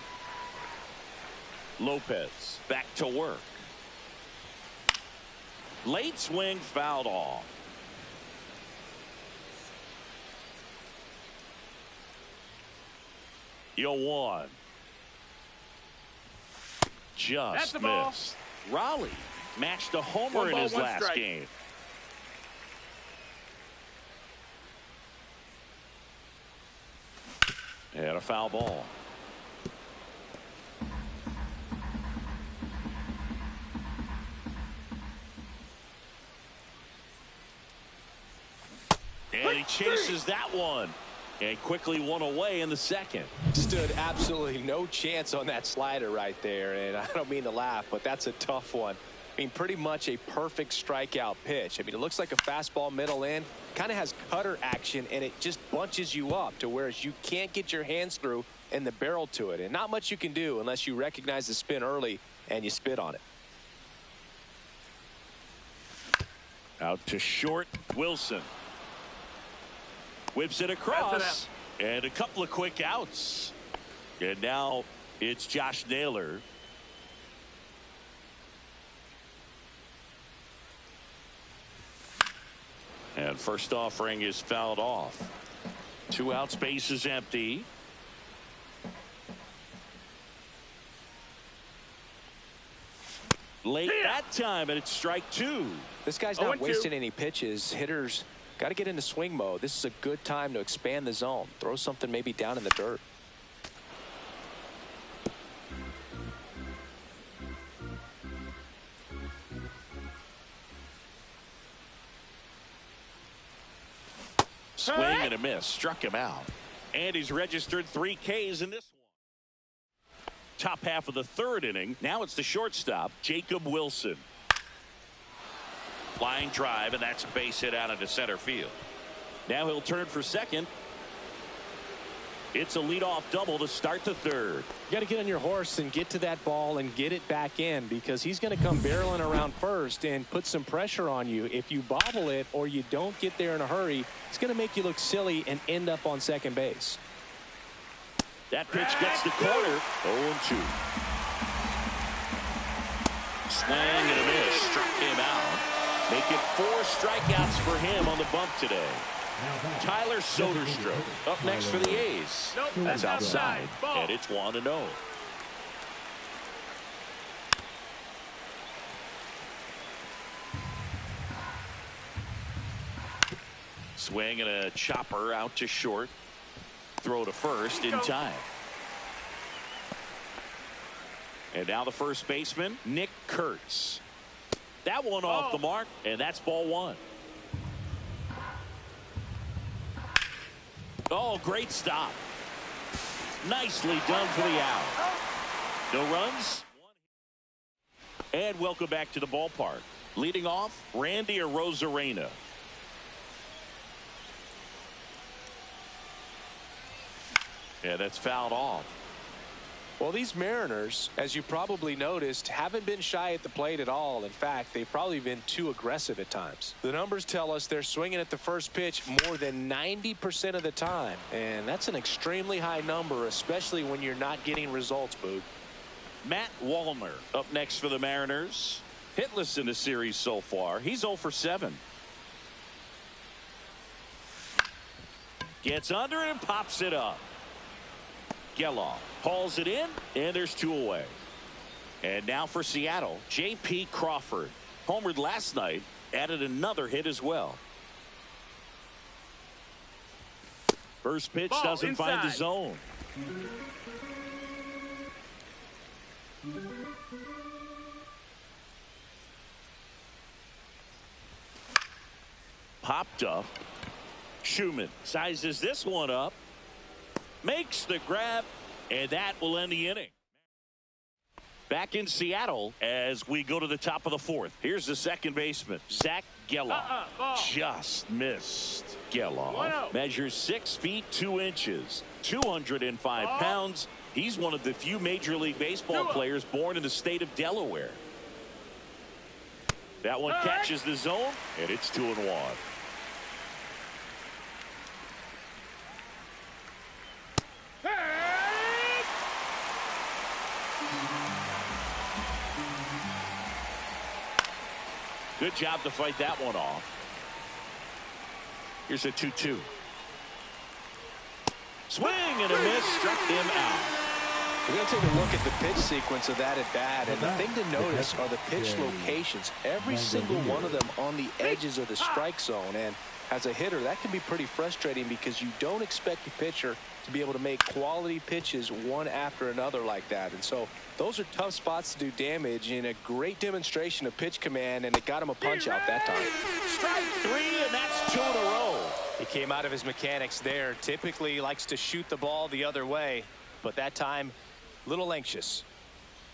Lopez back to work. Late swing fouled off. Yo, 1. Just missed. Raleigh matched a homer in his last game. And a foul ball. And he chases that one. And quickly 1 away in the second. Stood absolutely no chance on that slider right there. And I don't mean to laugh, but that's a tough one. I mean, pretty much a perfect strikeout pitch. I mean, it looks like a fastball middle in. Kind of has cutter action, and it just bunches you up to whereas you can't get your hands through and the barrel to it. And not much you can do unless you recognize the spin early and you spit on it. Out to short, Wilson. Whips it across, and a couple of quick outs. And now it's Josh Naylor. And first offering is fouled off. 2 outs, base is empty. Late that time, and it's strike 2. This guy's not wasting any pitches. Hitters got to get into swing mode. This is a good time to expand the zone. Throw something maybe down in the dirt. Swing and a miss. Struck him out. And he's registered 3 Ks in this one. Top half of the 3rd inning. Now it's the shortstop, Jacob Wilson. Flying drive, and that's a base hit out into center field. Now he'll turn for second. It's a leadoff double to start the 3rd. You got to get on your horse and get to that ball and get it back in, because he's going to come barreling around first and put some pressure on you. If you bobble it or you don't get there in a hurry, it's going to make you look silly and end up on second base. That pitch gets the corner. 0-2. Swing and a miss. Struck him out. Make it 4 strikeouts for him on the bump today. Tyler Soderstrom up next for the A's. Nope, that's outside. Ball. And it's 1-0. Swing and a chopper out to short. Throw to first in time. And now the first baseman, Nick Kurtz. That one off the mark, and that's ball one. Oh, great stop. Nicely done for the out. No runs. And welcome back to the ballpark. Leading off, Randy Arozarena. Yeah, that's fouled off. Well, these Mariners, as you probably noticed, haven't been shy at the plate at all. In fact, they've probably been too aggressive at times. The numbers tell us they're swinging at the first pitch more than 90% of the time. And that's an extremely high number, especially when you're not getting results, Boog. Matt Wallner up next for the Mariners. Hitless in the series so far. He's 0 for 7. Gets under it and pops it up. Geloff hauls it in, and there's 2 away. And now for Seattle, J.P. Crawford. Homered last night, added another hit as well. First pitch doesn't find the zone. Popped up. Schumann sizes this one up. Makes the grab, and that will end the inning. Back in Seattle as we go to the top of the 4th. Here's the second baseman, Zach Geloff. Just missed. Geloff measures 6 feet 2 inches, 205 pounds. He's one of the few Major League Baseball players born in the state of Delaware. That one catches the zone, and it's 2-1. Good job to fight that one off. Here's a 2-2. Swing and a miss, struck him out. We're going to take a look at the pitch sequence of that at bat, and the thing to notice are the pitch locations. Every single one of them on the edges of the strike zone, and as a hitter, that can be pretty frustrating because you don't expect the pitcher to be able to make quality pitches one after another like that. And so those are tough spots to do damage, and a great demonstration of pitch command, and it got him a punch out that time. Strike 3, and that's 2 in a row. He came out of his mechanics there. Typically likes to shoot the ball the other way, but that time a little anxious.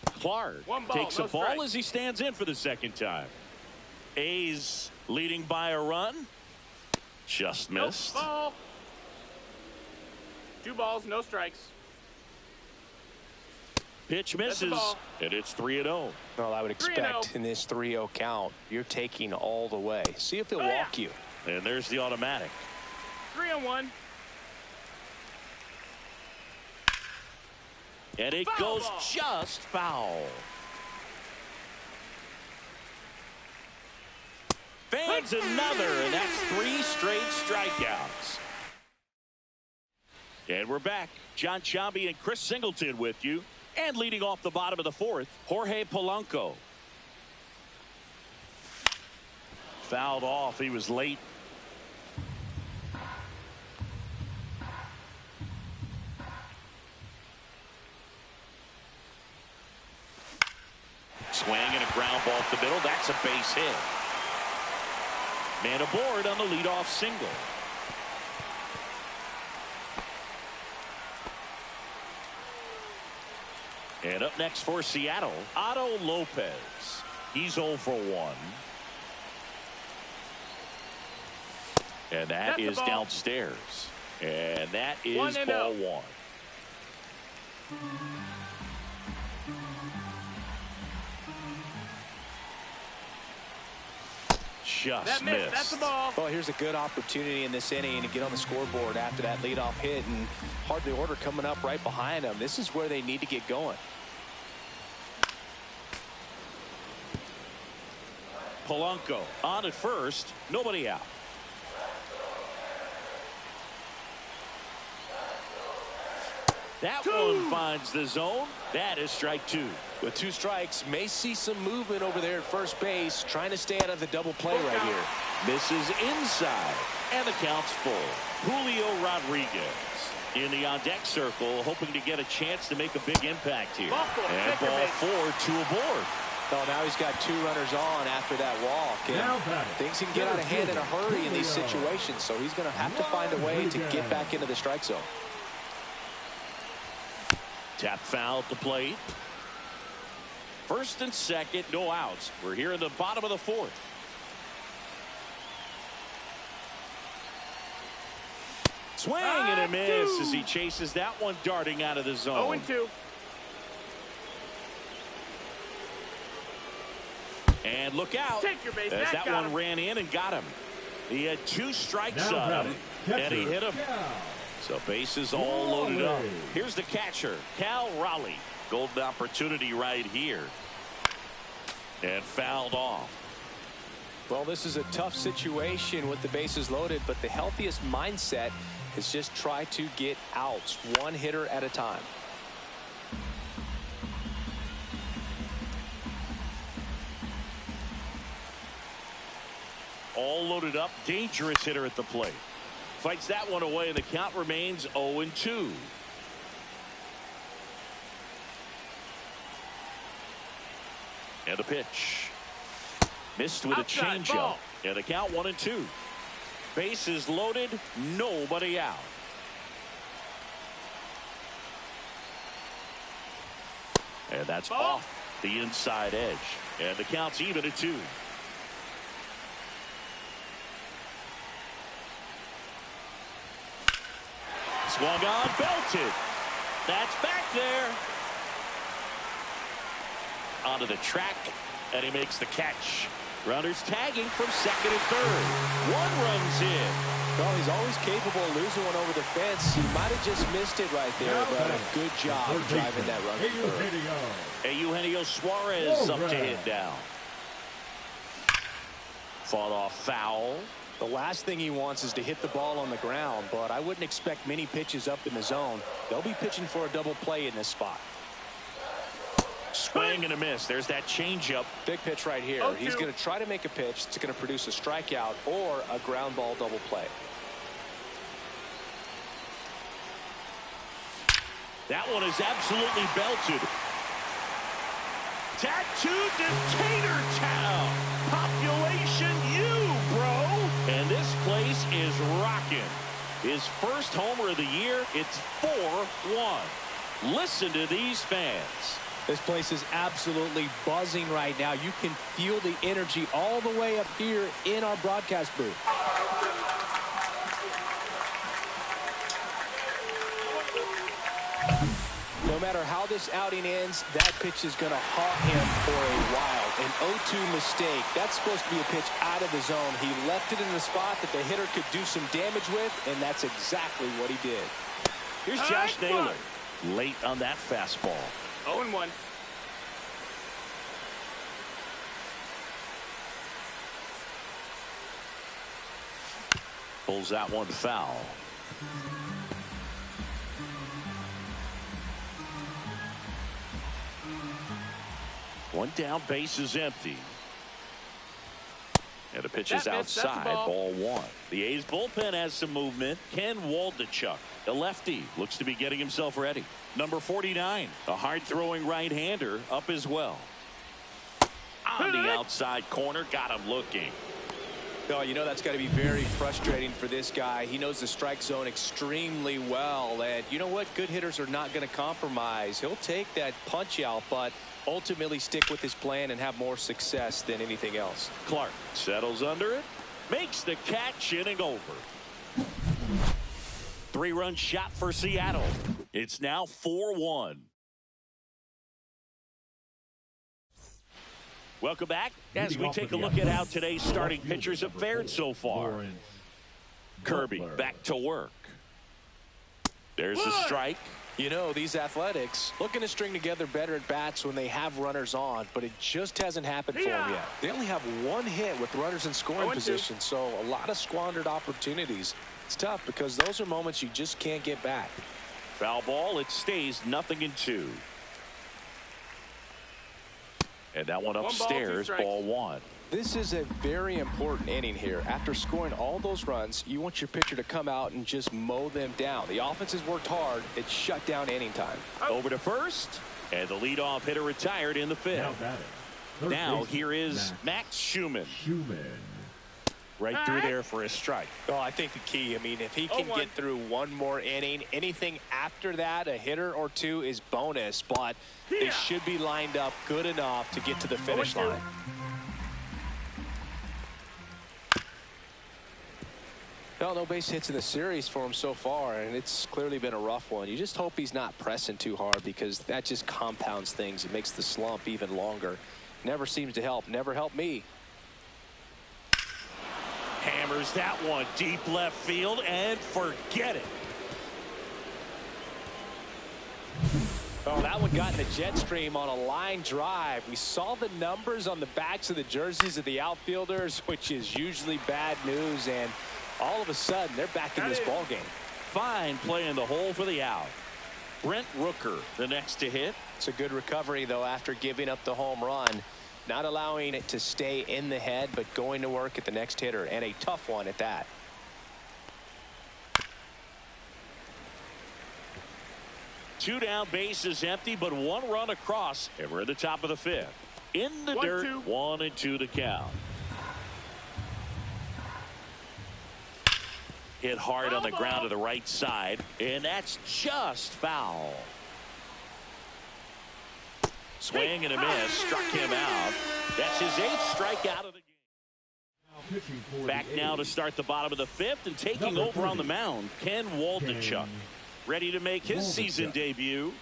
Clark takes a ball as he stands in for the second time. A's leading by a run. Just missed. Ball. 2 balls, no strikes. Pitch misses, and it's 3-0. Well, I would expect in this 3-0 count, you're taking all the way. See if he'll walk you. And there's the automatic. 3-1. And it goes just foul. Fans another, and that's 3 straight strikeouts. And we're back. John Chambi and Chris Singleton with you. And leading off the bottom of the 4th, Jorge Polanco. Fouled off. He was late. Swing and a ground ball up the middle. That's a base hit. Man aboard on the leadoff single. And up next for Seattle, Otto Lopez. He's 0 for 1. And that is downstairs. And that is ball 1. Just missed. That's the ball. Well, here's a good opportunity in this inning to get on the scoreboard after that leadoff hit, and hardly order coming up right behind them. This is where they need to get going. Polanco on at first, nobody out. That one finds the zone. That is strike 2. With 2 strikes, may see some movement over there at first base, trying to stay out of the double play right here. Misses inside, and the count's full. Julio Rodriguez in the on-deck circle, hoping to get a chance to make a big impact here. And ball 4, 2 aboard. Oh, now he's got 2 runners on after that walk. And things can get out of hand in a hurry in these situations, so he's going to have to find a way to get back into the strike zone. Tap foul at the plate. First and second, no outs. We're here in the bottom of the 4th. Swing and a miss as he chases that one darting out of the zone. 0-2. And look out. Take your base. As that one ran in and got him. He had 2 strikes on him, and he hit him. So bases all loaded up. Here's the catcher, Cal Raleigh. Golden opportunity right here. And fouled off. Well, this is a tough situation with the bases loaded, but the healthiest mindset is just try to get outs, 1 hitter at a time. All loaded up, dangerous hitter at the plate. Fights that one away, and the count remains 0-2. And the pitch. Missed with Outside a changeup. ball. And the count 1-2. Bases loaded, nobody out. And that's off the inside edge. And the count's even at 2. Swung on, belted. That's back there. Onto the track, and he makes the catch. Runners tagging from second and third. 1 run's in. Well, he's always capable of losing one over the fence. He might have just missed it right there, but a good job driving that run to third. Eugenio Suarez up to hit down. Fought off foul. The last thing he wants is to hit the ball on the ground, but I wouldn't expect many pitches up in the zone. They'll be pitching for a double play in this spot. Swing and a miss. There's that changeup. Big pitch right here. He's going to try to make a pitch that's going to produce a strikeout or a ground ball double play. That one is absolutely belted. Tattooed to Tater Town. Population U, bro. And this place is rocking. His first homer of the year. It's 4-1. Listen to these fans. This place is absolutely buzzing right now. You can feel the energy all the way up here in our broadcast booth. No matter how this outing ends, that pitch is going to haunt him for a while. An 0-2 mistake. That's supposed to be a pitch out of the zone. He left it in the spot that the hitter could do some damage with, and that's exactly what he did. Here's Josh Naylor. Late on that fastball. 0-1. Pulls that one foul. One down, base is empty. And the pitch is outside, ball 1. The A's bullpen has some movement. Ken Waldachuk, the lefty, looks to be getting himself ready. Number 49, a hard-throwing right-hander, up as well. On the outside corner, got him looking. Oh, you know that's got to be very frustrating for this guy. He knows the strike zone extremely well. And you know what? Good hitters are not going to compromise. He'll take that punch out, but ultimately stick with his plan and have more success than anything else. Clark settles under it, makes the catch, inning over. 3-run shot for Seattle. It's now 4-1. Welcome back as we take a look at how today's starting pitchers have fared so far. Kirby back to work. There's a strike. You know, these Athletics looking to string together better at bats when they have runners on, but it just hasn't happened for them yet. They only have 1 hit with runners in scoring position, so a lot of squandered opportunities. It's tough because those are moments you just can't get back. Foul ball. It stays 0-2. And that one One ball, upstairs, 2 strikes. ball 1. This is a very important inning here. After scoring all those runs, you want your pitcher to come out and just mow them down. The offense has worked hard. It's shut down inning time. Over to first, and the leadoff hitter retired in the 5th. Now here is Max Schumann. Right through there for a strike. Oh, I think the key, I mean, if he can get through one more inning, anything after that, a hitter or two is bonus, but they should be lined up good enough to get to the finish line. Well, no base hits in the series for him so far, and it's clearly been a rough one. You just hope he's not pressing too hard, because that just compounds things. It makes the slump even longer. Never seems to help. Never helped me. Hammers that one deep left field, and forget it. Oh, that one got in the jet stream on a line drive. We saw the numbers on the backs of the jerseys of the outfielders, which is usually bad news, and all of a sudden they're back in this ball game. Fine play in the hole for the out. Brent Rooker the next to hit. It's a good recovery, though, after giving up the home run. Not allowing it to stay in the head, but going to work at the next hitter, and a tough one at that. Two down, bases empty, but one run across, and we're at the top of the 5th. In the dirt, 1-2 the count. Hit hard on the ground to the right side, and that's just foul. Swing and a miss, struck him out. That's his 8th strikeout of the game. Back now to start the bottom of the 5th, and taking over on the mound, Ken Waldichuk, ready to make his season debut.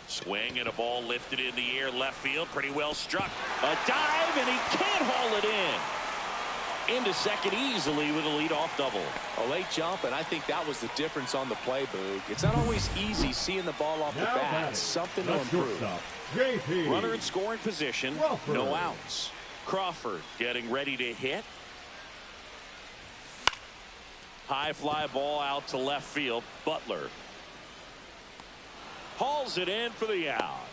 Swing and a ball lifted in the air, left field, pretty well struck. A dive, and he can't haul it in. Into second easily with a leadoff double. A late jump, and I think that was the difference on the play, Boog. It's not always easy seeing the ball off the bat. It's something to improve. Runner in scoring position, no outs. Crawford getting ready to hit. High fly ball out to left field. Butler hauls it in for the out.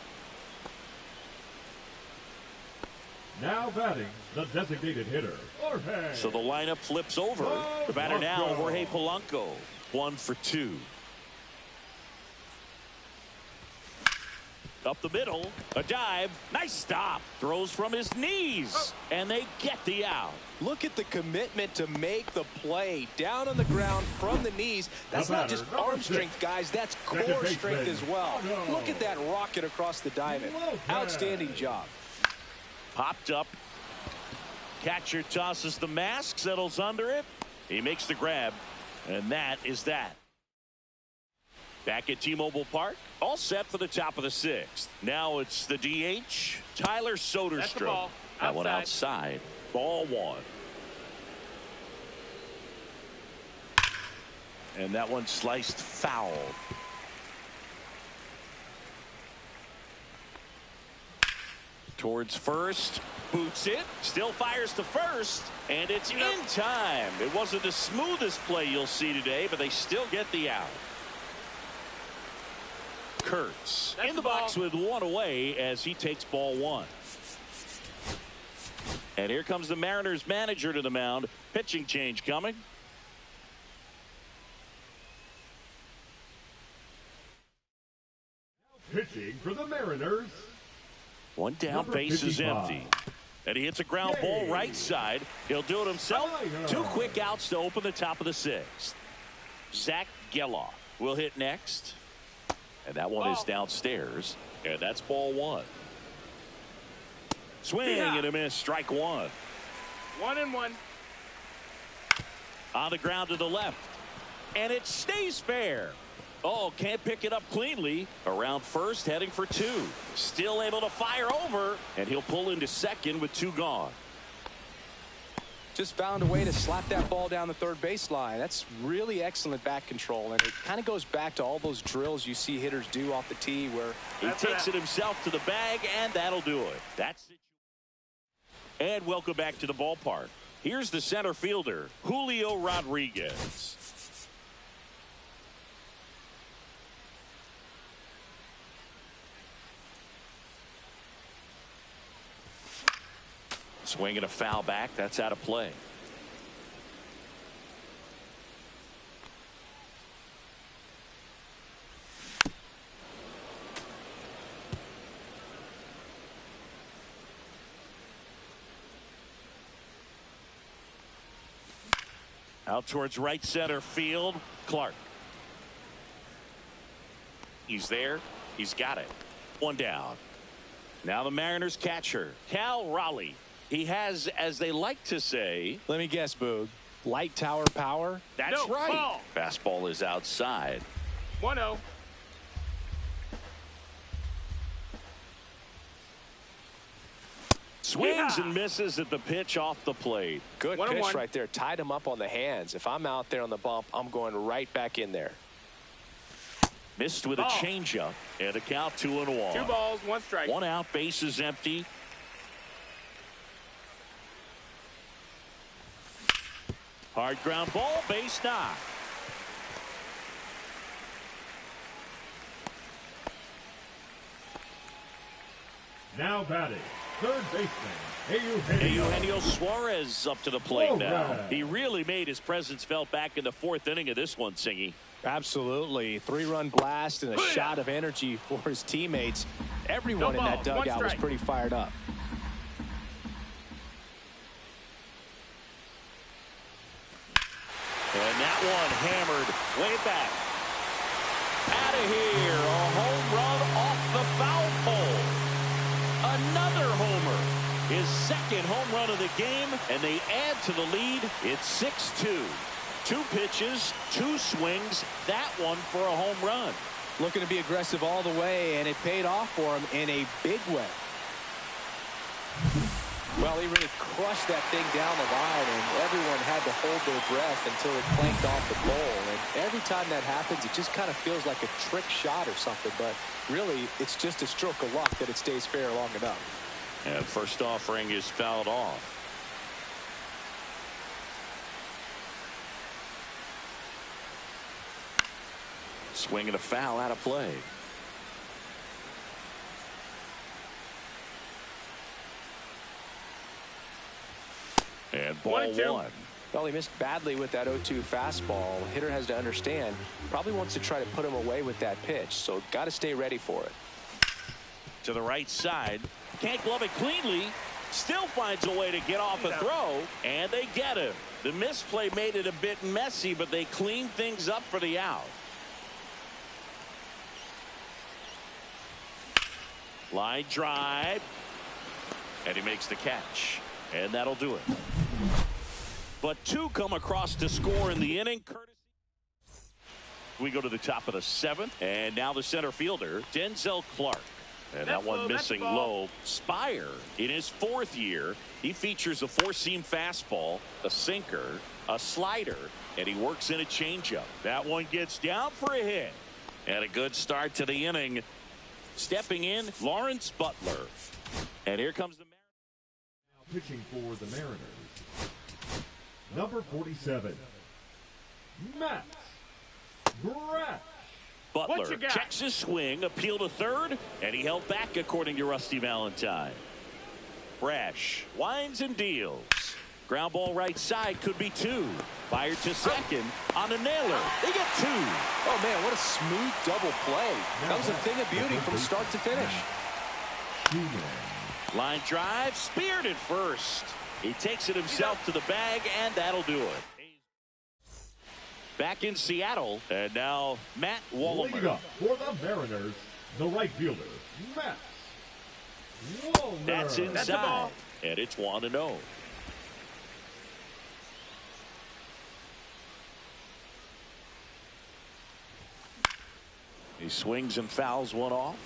Now batting, the designated hitter, Jorge. So the lineup flips over. The batter now, Jorge Polanco, 1 for 2. Up the middle, a dive, nice stop. Throws from his knees, and they get the out. Look at the commitment to make the play down on the ground from the knees. That's not just arm strength, guys. That's core strength as well. Look at that rocket across the diamond. Outstanding job. Popped up. Catcher tosses the mask, settles under it. He makes the grab, and that is that. Back at T-Mobile Park, all set for the top of the 6th. Now it's the DH, Tyler Soderstrom. That one outside. Ball 1. And that one sliced foul. Towards first, boots it, still fires to first, and it's in time. It wasn't the smoothest play you'll see today, but they still get the out. Kurtz in the box with one away as he takes ball 1. And here comes the Mariners manager to the mound. Pitching change coming. Pitching for the Mariners. One down, base is empty. And he hits a ground ball right side. He'll do it himself. 2 quick outs to open the top of the 6th. Zach Geloff will hit next. And that one is downstairs. And that's ball 1. Swing and a miss. Strike 1. 1-1. On the ground to the left. And it stays fair. Oh, can't pick it up cleanly. Around first, heading for 2. Still able to fire over, and he'll pull into second with 2 gone. Just found a way to slap that ball down the third baseline. That's really excellent back control, and it kind of goes back to all those drills you see hitters do off the tee where he takes it himself to the bag, and that'll do it. That's it. And welcome back to the ballpark. Here's the center fielder, Julio Rodriguez. Swing and a foul back. That's out of play. Out towards right center field. Clark. He's there. He's got it. One down. Now the Mariners catcher, Cal Raleigh. He has, as they like to say. Let me guess, Boog. Light tower power? That's No, right. ball. Fastball is outside. 1-0. Swings and misses at the pitch off the plate. Good 1-1. pitch right there. Tied him up on the hands. If I'm out there on the bump, I'm going right back in there. Missed with Ball. a changeup and a count 2-1. 2 balls, 1 strike. 1 out, base is empty. Hard ground ball, base knock. Now batting, third baseman, Eugenio Suarez up to the plate now. Alright. He really made his presence felt back in the 4th inning of this one, Singy. Absolutely. 3-run blast and a shot of energy for his teammates. Everyone No in that balls, 1 dugout was strike. pretty fired up. And that one hammered way back. Out of here. A home run off the foul pole. Another homer. His 2nd home run of the game, and they add to the lead. It's 6-2. 2 pitches, 2 swings. That one for a home run. Looking to be aggressive all the way, and it paid off for him in a big way. Well, he really crushed that thing down the line, and everyone had to hold their breath until it clanked off the pole. And every time that happens, it just kind of feels like a trick shot or something. But really, it's just a stroke of luck that it stays fair long enough. And first offering is fouled off. Swing and a foul out of play. And ball 1-2. 1. Well, he missed badly with that 0-2 fastball. Hitter has to understand, probably wants to try to put him away with that pitch, so got to stay ready for it. To the right side. Can't glove it cleanly. Still finds a way to get off a throw, and they get him. The misplay made it a bit messy, but they cleaned things up for the out. Line drive, and he makes the catch, and that'll do it. But 2 come across to score in the inning. We go to the top of the 7th, and now the center fielder, Denzel Clark. And that one missing low. Spire, in his 4th year, he features a 4-seam fastball, a sinker, a slider, and he works in a changeup. That one gets down for a hit. And a good start to the inning. Stepping in, Lawrence Butler. And here comes the Mariners. Now pitching for the Mariners, number 47, Matt Brash. Butler checks his swing, appeal to third, and he held back according to Rusty Valentine. Brash winds and deals. Ground ball right side, could be 2. Fired to second on a nailer. They get 2. Oh, man, what a smooth double play. That was a thing of beauty from start to finish. Line drive, speared at first. He takes it himself to the bag, and that'll do it. Back in Seattle, and now Matt Leading Wallmer. up for the Mariners, the right fielder, Matt Wallmer. That's inside, and it's 1-0. He swings and fouls one off.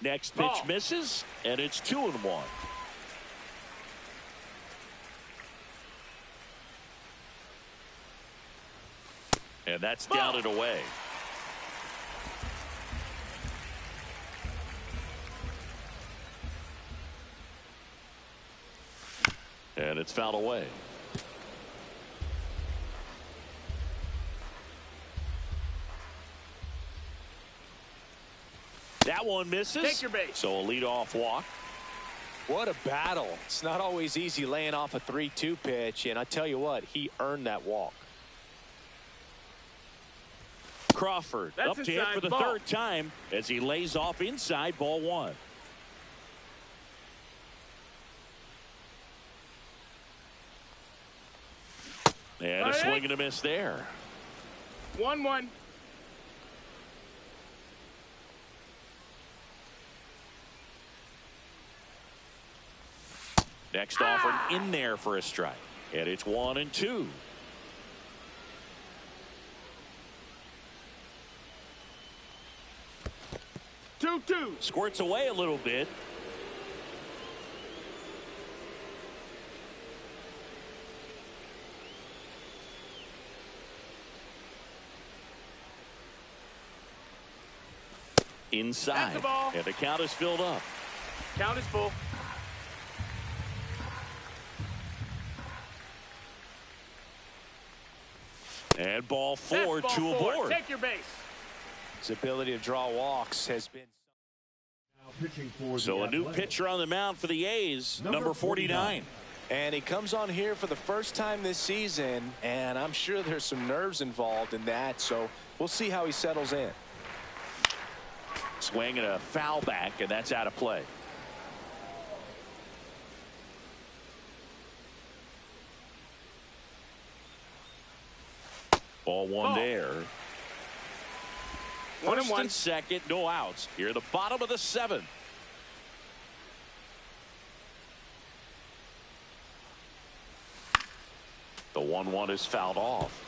Next pitch misses, and it's 2-1. And that's down and away. And it's fouled away. That one misses. Take your base. So a leadoff walk. What a battle. It's not always easy laying off a 3-2 pitch, and I tell you what, he earned that walk. Crawford That's up to hit for the ball. third time as he lays off inside, ball one. And a swing and a miss there. 1-1. Next offer in there for a strike. And it's 1-2. Two. Squirts away a little bit. Inside. That's the ball. And the count is filled up. Count is full. And ball four, That's two ball four. aboard. Take your base. His ability to draw walks has been. Now pitching for So the a new Athletics, pitcher on the mound for the A's, number 49. And he comes on here for the first time this season, and I'm sure there's some nerves involved in that, so we'll see how he settles in. Swing and a foul back, and that's out of play. Ball one there. 1-1. First and second, no outs. Here at the bottom of the seventh. The 1-1 is fouled off.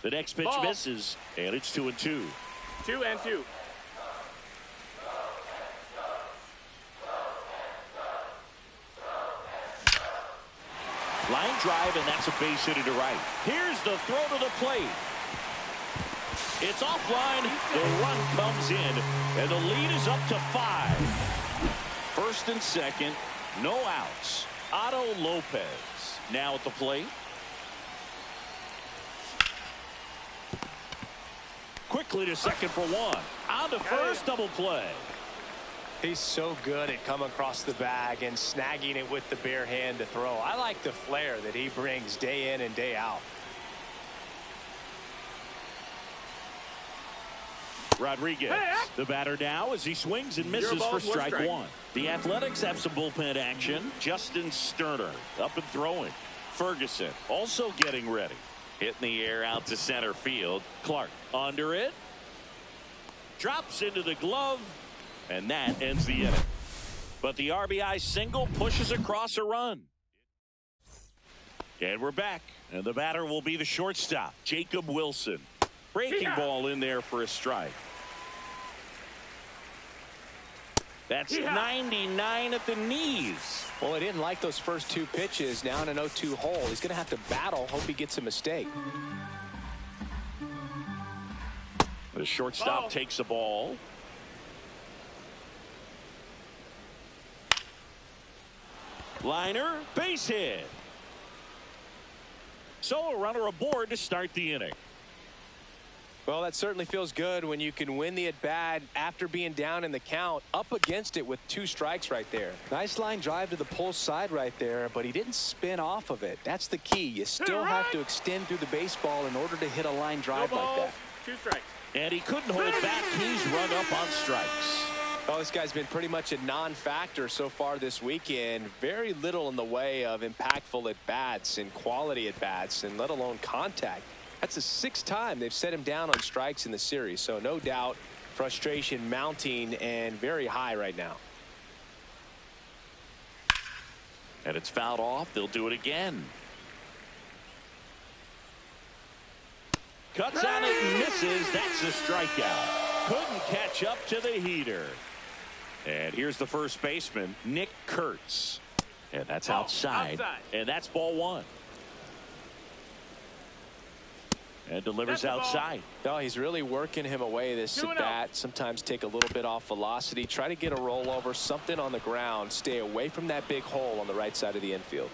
The next pitch Ball. misses, and it's 2-2. 2-2. Line drive, and that's a base hit to right. Here's the throw to the plate. It's offline. The run comes in, and the lead is up to 5. First and second, no outs. Otto Lopez now at the plate. Quickly to second for one. On to first, double play. He's so good at coming across the bag and snagging it with the bare hand to throw. I like the flair that he brings day in and day out. Rodriguez, the batter now as he swings and misses for strike one. The Athletics have some bullpen action. Justin Sterner up and throwing. Ferguson also getting ready. Hitting the air out to center field. Clark under it. Drops into the glove. And that ends the inning. But the RBI single pushes across a run. And we're back. And the batter will be the shortstop, Jacob Wilson. Breaking ball in there for a strike. That's 99 at the knees. Well, he didn't like those first two pitches. Now in an 0-2 hole. He's going to have to battle. Hope he gets a mistake. The shortstop takes the ball. Liner, base hit. So a runner aboard to start the inning. Well, that certainly feels good when you can win the at-bat after being down in the count, up against it with 2 strikes right there. Nice line drive to the pull side right there, but he didn't spin off of it. That's the key. You still have to extend through the baseball in order to hit a line drive like that. 2 strikes. And he couldn't hold back. He's run up on strikes. Oh, this guy's been pretty much a non-factor so far this weekend. Very little in the way of impactful at-bats and quality at-bats, and let alone contact. That's the 6th time they've set him down on strikes in the series. So no doubt frustration mounting and very high right now. And it's fouled off. They'll do it again. Cuts on it and misses. That's a strikeout. Couldn't catch up to the heater. And here's the first baseman, Nick Kurtz. And that's outside. And that's ball one. And delivers outside. No, he's really working him away this at bat. Sometimes take a little bit off velocity. Try to get a rollover, something on the ground. Stay away from that big hole on the right side of the infield.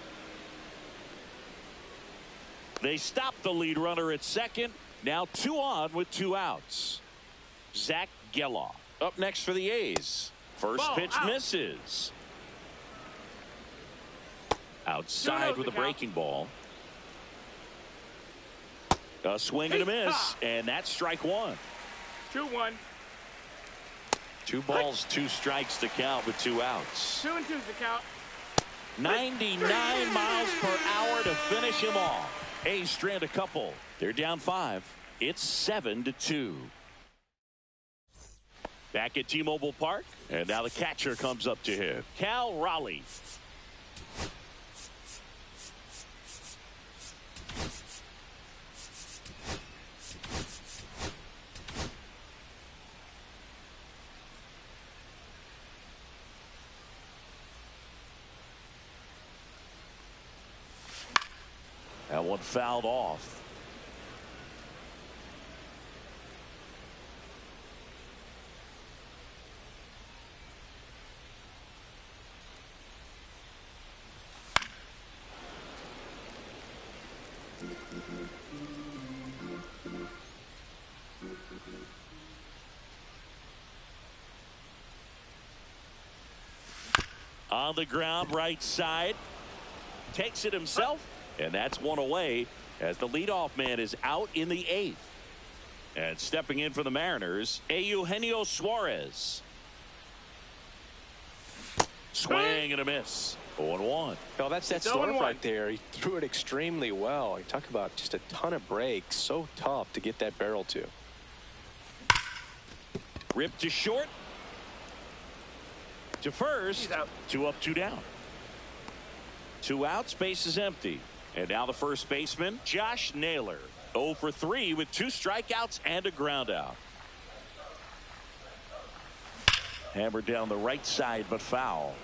They stop the lead runner at second. Now 2 on with 2 outs. Zach Geloff up next for the A's. First pitch misses. Outside with a breaking ball. A swing and a miss, and that's strike 1. 2-1. 2 balls, 2 strikes to count with 2 outs. 2 and 2's the count. 99 miles per hour to finish him off. A's strand a couple. They're down 5. It's 7-2. Back at T-Mobile Park, and now the catcher comes up to him. Cal Raleigh. That one fouled off. On the ground, right side. Takes it himself. And that's one away as the leadoff man is out in the 8th. And stepping in for the Mariners, Eugenio Suarez. Swing and a miss. 0-1. Well, that's that stuff right there. He threw it extremely well. You talk about just a ton of breaks. So tough to get that barrel to. Ripped to short. To first. 2 up, 2 down. 2 outs, base is empty. And now the first baseman, Josh Naylor. 0 for 3 with 2 strikeouts and a ground out. Hammered down the right side, but foul.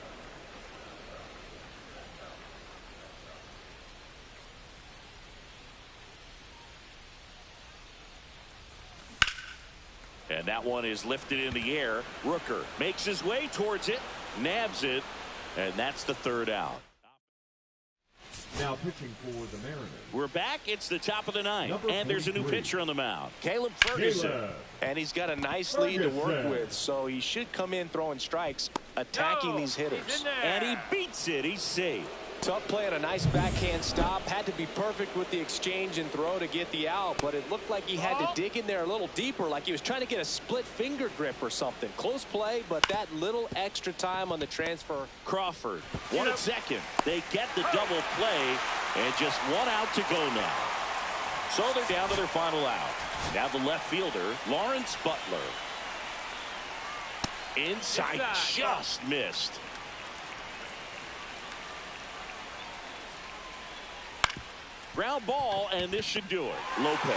And that one is lifted in the air. Rooker makes his way towards it, nabs it, and that's the 3rd out. Now pitching for the Mariners. We're back. It's the top of the 9th, and there's a new pitcher on the mound, Caleb Ferguson. And he's got a nice lead to work with, so he should come in throwing strikes, attacking these hitters. And he beats it. He's safe. Tough play and a nice backhand stop. Had to be perfect with the exchange and throw to get the out, but it looked like he had to dig in there a little deeper, like he was trying to get a split finger grip or something. Close play, but that little extra time on the transfer. Crawford, 1 at second. They get the double play, and just 1 out to go now. So they're down to their final out. Now the left fielder, Lawrence Butler. Inside, just missed. Ground ball, and this should do it. Lopez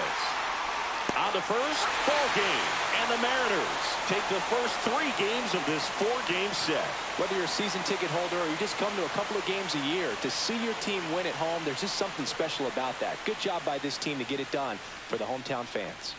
on the first, ball game. And the Mariners take the first 3 games of this 4-game set. Whether you're a season ticket holder or you just come to a couple of games a year, to see your team win at home, there's just something special about that. Good job by this team to get it done for the hometown fans.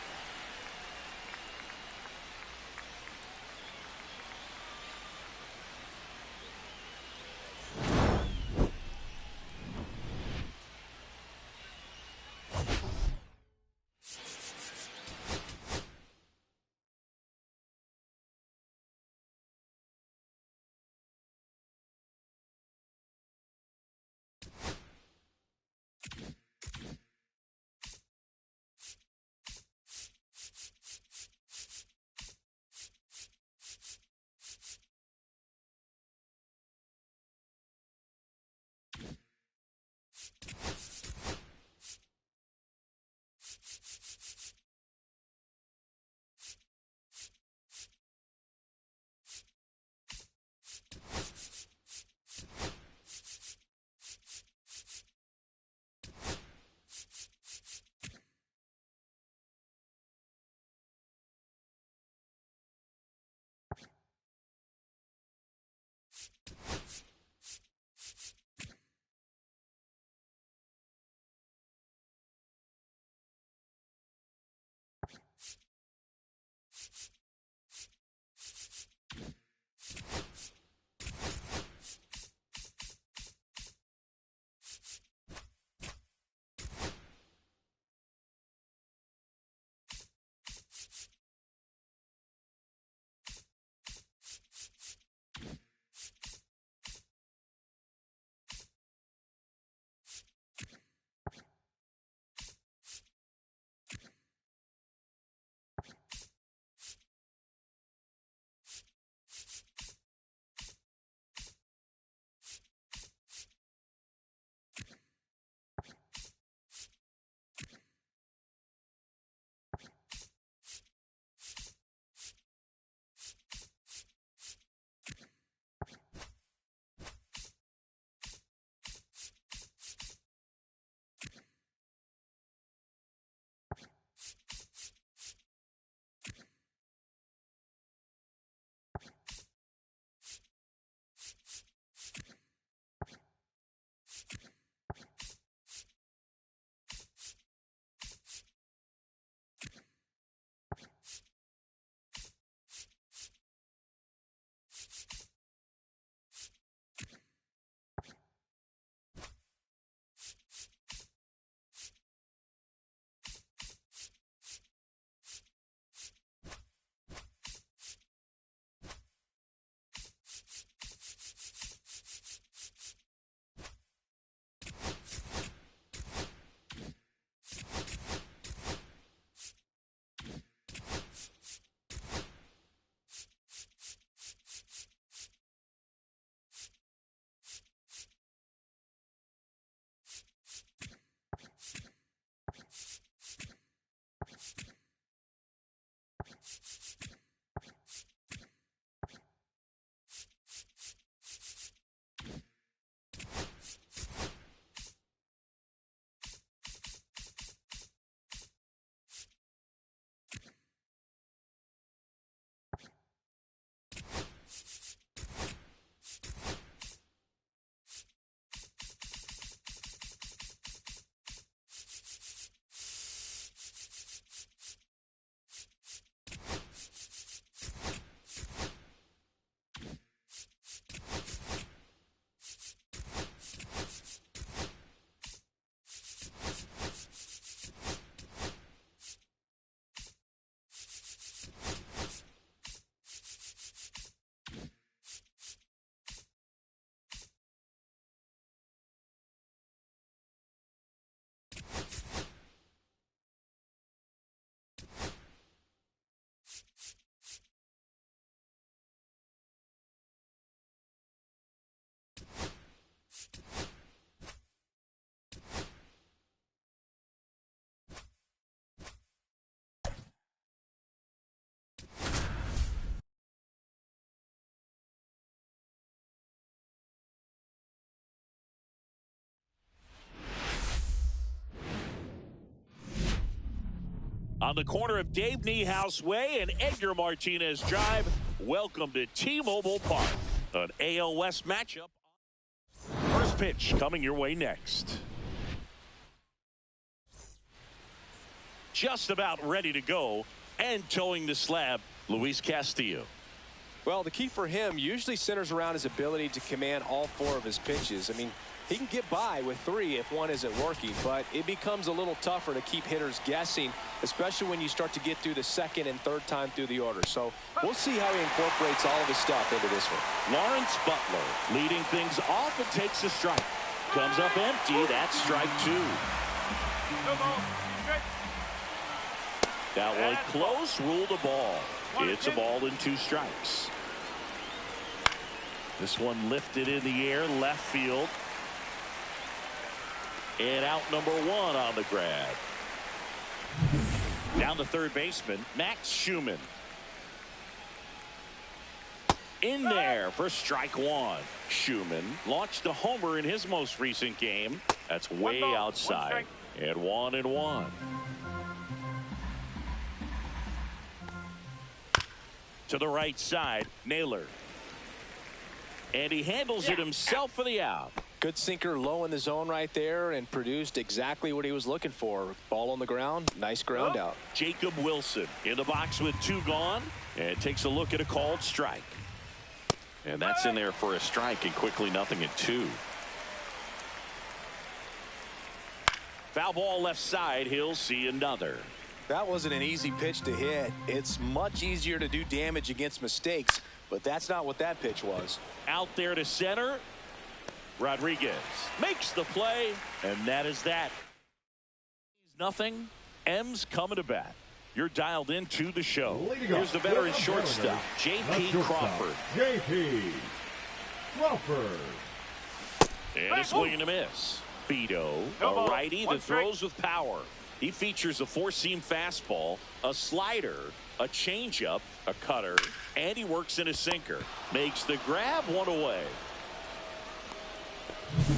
On the corner of Dave Niehaus Way and Edgar Martinez Drive, welcome to T-Mobile Park, an AL West matchup. First pitch coming your way next. Just about ready to go and towing the slab, Luis Castillo. Well, the key for him usually centers around his ability to command all four of his pitches. I mean, he can get by with three if one isn't working, but it becomes a little tougher to keep hitters guessing, especially when you start to get through the second and third time through the order. So we'll see how he incorporates all of his stuff into this one. Lawrence Butler leading things off and takes a strike. Comes up empty. That's strike two. That one close, ruled a ball. It's a ball and two strikes. This one lifted in the air, left field. And out number one on the grab. Down the third baseman, Max Schumann. In there for strike one. Schumann launched a homer in his most recent game. That's way outside. And 1-1. To the right side, Naylor. And he handles it himself for the out. Good sinker low in the zone right there and produced exactly what he was looking for. Ball on the ground, nice ground out. Jacob Wilson in the box with two gone and takes a look at a called strike. And that's in there for a strike, and quickly 0-2. Foul ball left side. He'll see another. That wasn't an easy pitch to hit. It's much easier to do damage against mistakes, but that's not what that pitch was. Out there to center. Rodriguez makes the play, and that is that. Nothing. M's coming to bat. You're dialed into the show. Here's the veteran shortstop, J.P. Crawford. J.P. Crawford. And a swing and a miss. Beto, a righty that throws with power. He features a four-seam fastball, a slider, a changeup, a cutter, and he works in a sinker. Makes the grab, one away.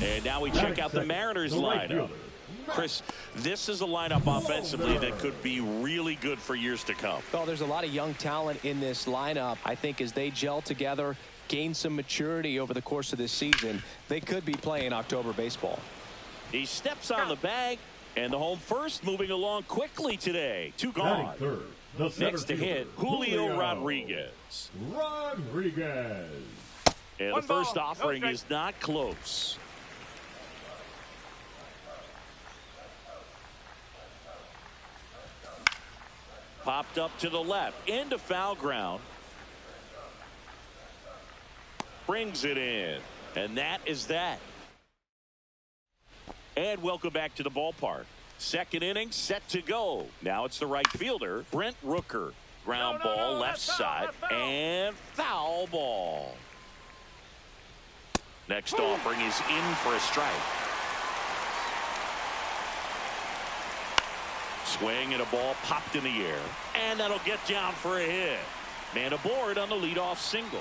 And now we check out the Mariners lineup. Chris, this is a lineup offensively that could be really good for years to come. Well, there's a lot of young talent in this lineup. I think as they gel together, gain some maturity over the course of this season, they could be playing October baseball. He steps on the bag, and the home first moving along quickly today. 2 gone. Third, next to hit, Julio Rodriguez. And the first offering is not close. Popped up to the left, into foul ground. Brings it in, and that is that. And welcome back to the ballpark. Second inning set to go. Now it's the right fielder, Brent Rooker. Ground ball left side, and foul ball. Next offering is in for a strike. Swing and a ball popped in the air, and that'll get down for a hit. Man aboard on the leadoff single.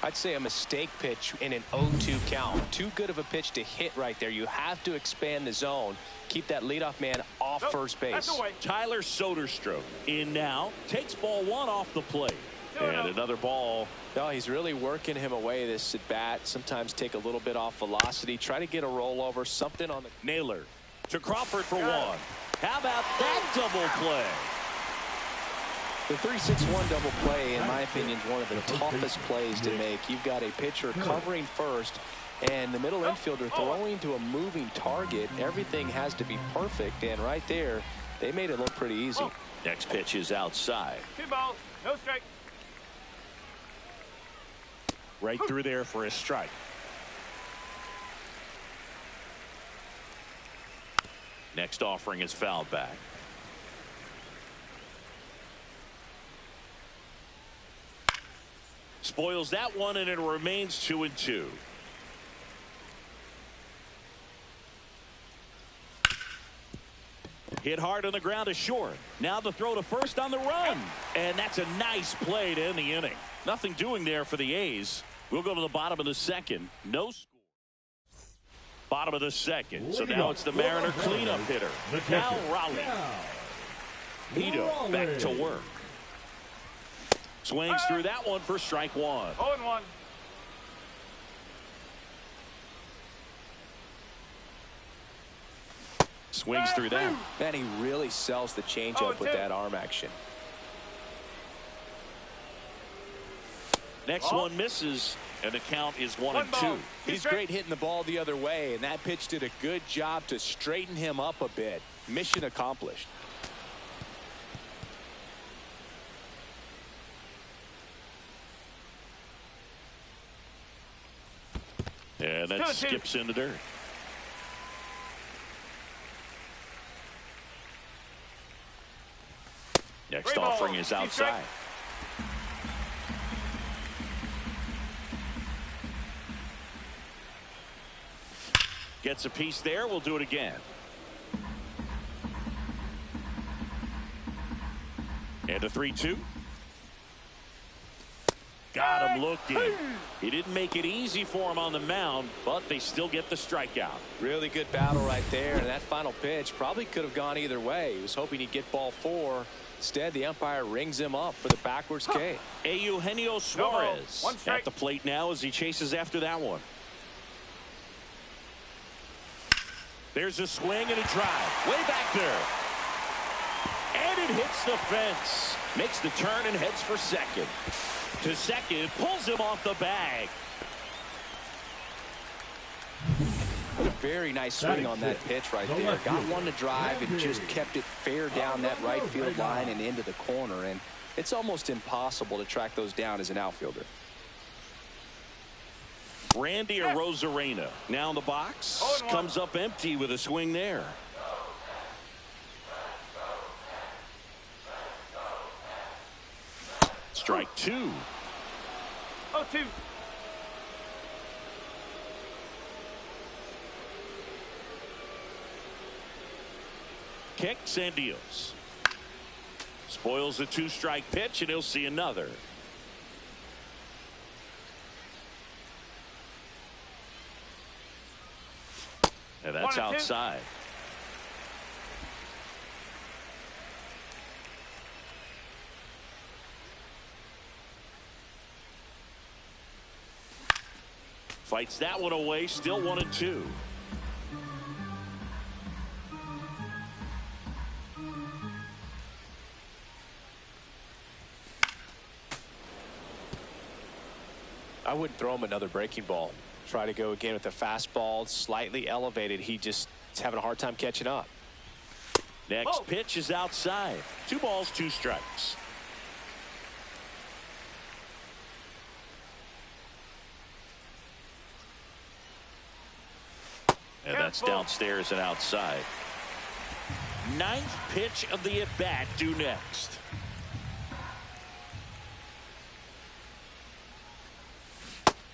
I'd say a mistake pitch in an 0-2 count. Too good of a pitch to hit right there. You have to expand the zone. Keep that leadoff man off first base. Tyler Soderstrom in now. Takes ball 1 off the plate. And another ball. No, he's really working him away this at bat. Sometimes take a little bit off velocity. Try to get a rollover. Something on the Naylor to Crawford for 1. How about that double play? The 3-6-1 double play, in my opinion, is one of the toughest plays to make. You've got a pitcher covering first, and the middle infielder throwing to a moving target. Everything has to be perfect, and right there, they made it look pretty easy. Next pitch is outside. 2 balls, no strike. Right through there for a strike. Next offering is fouled back. Spoils that one, and it remains 2-2. Hit hard on the ground to short. Now the throw to first on the run. And that's a nice play to end the inning. Nothing doing there for the A's. We'll go to the bottom of the second. No score. Bottom of the second. So now it's the Mariner cleanup hitter, Cal Raleigh. Modo back to work. Swings through that one for strike 1. 0-1. Swings through that. Man, he really sells the changeup with that arm action. Next one misses, and the count is 1-2. He's great hitting the ball the other way, and that pitch did a good job to straighten him up a bit. Mission accomplished. And that skips in the dirt. Next offering is outside. Gets a piece there. We'll do it again. And a 3-2. Got him looking. He didn't make it easy for him on the mound, but they still get the strikeout. Really good battle right there, and that final pitch probably could have gone either way. He was hoping he'd get ball 4. Instead, the umpire rings him up for the backwards K. Eugenio Suarez at the plate now as he chases after that one. There's a swing and a drive. Way back there. And it hits the fence. Makes the turn and heads for second. To second, pulls him off the bag. What a very nice swing on that pitch right there. Got one to drive and just kept it fair down that right field line and into the corner. And it's almost impossible to track those down as an outfielder. Randy Arozarena now in the box. Comes up empty with a swing there. Strike 2. 0-2. Kicks and deals. Spoils the 2-strike pitch, and he'll see another. And that's outside. Fights that one away, still 1-2. I wouldn't throw him another breaking ball. Try to go again with the fastball, slightly elevated. He just is having a hard time catching up. Next pitch is outside. 2 balls, 2 strikes. And that's downstairs and outside. 9th pitch of the at-bat due next.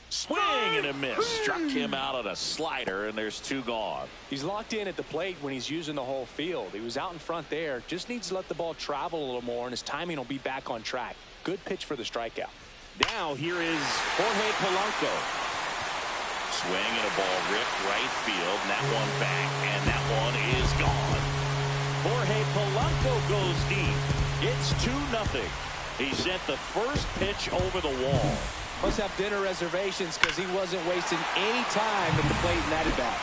Swing and a miss. Struck him out on a slider, and there's 2 gone. He's locked in at the plate when he's using the whole field. He was out in front there. Just needs to let the ball travel a little more, and his timing will be back on track. Good pitch for the strikeout. Now here is Jorge Polanco. Swing and a ball ripped right field, and that one back, and that one is gone. Jorge Polanco goes deep. It's 2-0. He sent the first pitch over the wall. Must have dinner reservations because he wasn't wasting any time at the plate in that at-bat.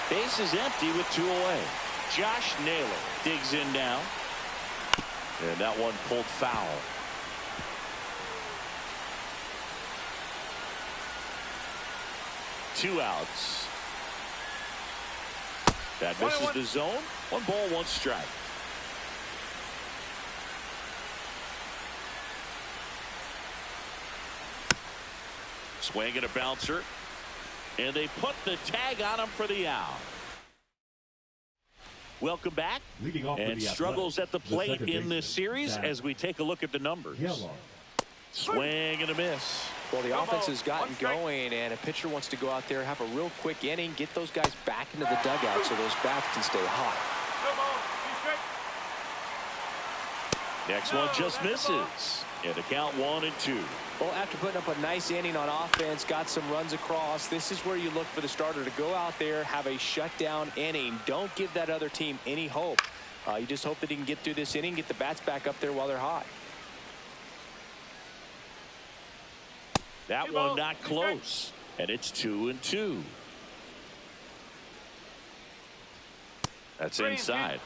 Base is empty with 2 away. Josh Naylor digs in now. And that one pulled foul. Two outs. That misses the zone. 1 ball, 1 strike. Swing and a bouncer. And they put the tag on him for the out. Welcome back. And struggles at the plate in this series as we take a look at the numbers. Swing and a miss. Well, the offense has gotten going, and a pitcher wants to go out there, have a real quick inning, get those guys back into the dugout so those bats can stay hot. Next one just misses. And the count 1-2. Well, after putting up a nice inning on offense, got some runs across, this is where you look for the starter to go out there, have a shutdown inning. Don't give that other team any hope. You just hope that he can get through this inning, get the bats back up there while they're hot. That one not close. And it's 2-2. That's inside.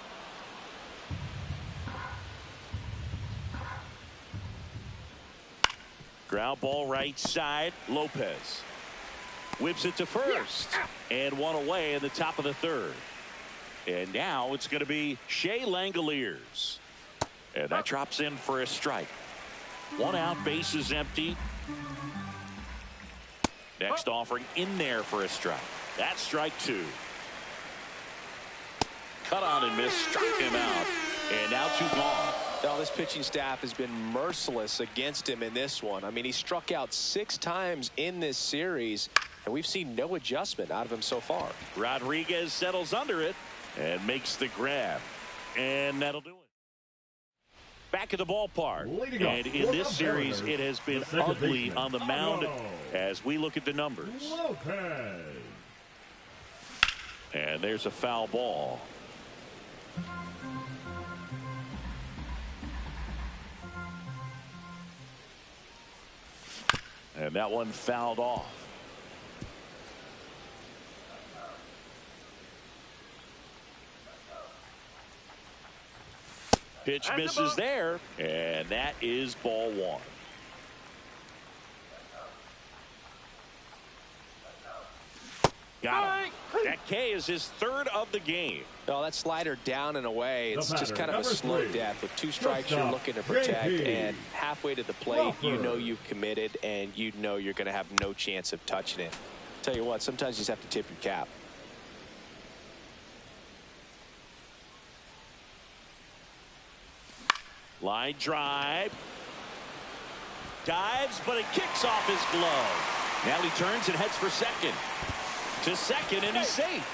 Ground ball right side. Lopez whips it to first. And 1 away in the top of the 3rd. And now it's going to be Shea Langoliers. And that drops in for a strike. 1 out, base is empty. Next offering in there for a strike. That's strike 2. Cut on and miss, struck him out. And now 2 gone. Now, this pitching staff has been merciless against him in this one. I mean, he struck out 6 times in this series, and we've seen no adjustment out of him so far. Rodriguez settles under it and makes the grab. And that'll do it. Back at the ballpark. And in this series, it has been ugly on the mound as we look at the numbers. And there's a foul ball. And that one fouled off. Pitch misses there, and that is ball 1. Got him. That K is his 3rd of the game. Well, that slider down and away, it's just kind of a slow death. With 2 strikes, you're looking to protect, and halfway to the plate, you know you've committed, and you know you're going to have no chance of touching it. Tell you what, sometimes you just have to tip your cap. Line drive. Dives, but it kicks off his glove. Now he turns and heads for second. To second, and he's safe.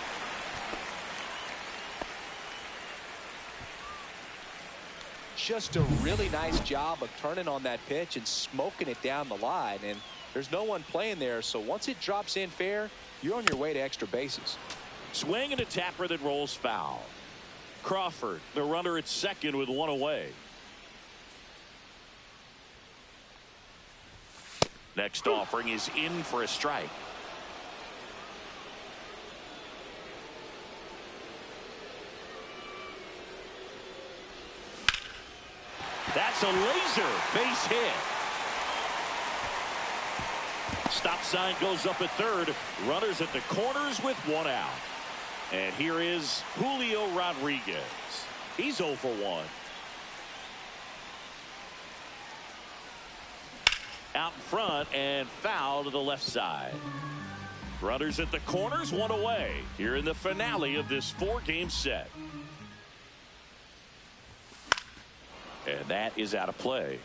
Just a really nice job of turning on that pitch and smoking it down the line. And there's no one playing there, so once it drops in fair, you're on your way to extra bases. Swing and a tapper that rolls foul. Crawford, the runner at second with 1 away. Next offering is in for a strike. That's a laser base hit. Stop sign goes up at third. Runners at the corners with one out. And here is Julio Rodriguez. He's 0 for 1. Out in front and foul to the left side. Runners at the corners, one away. Here in the finale of this 4-game set. And that is out of play.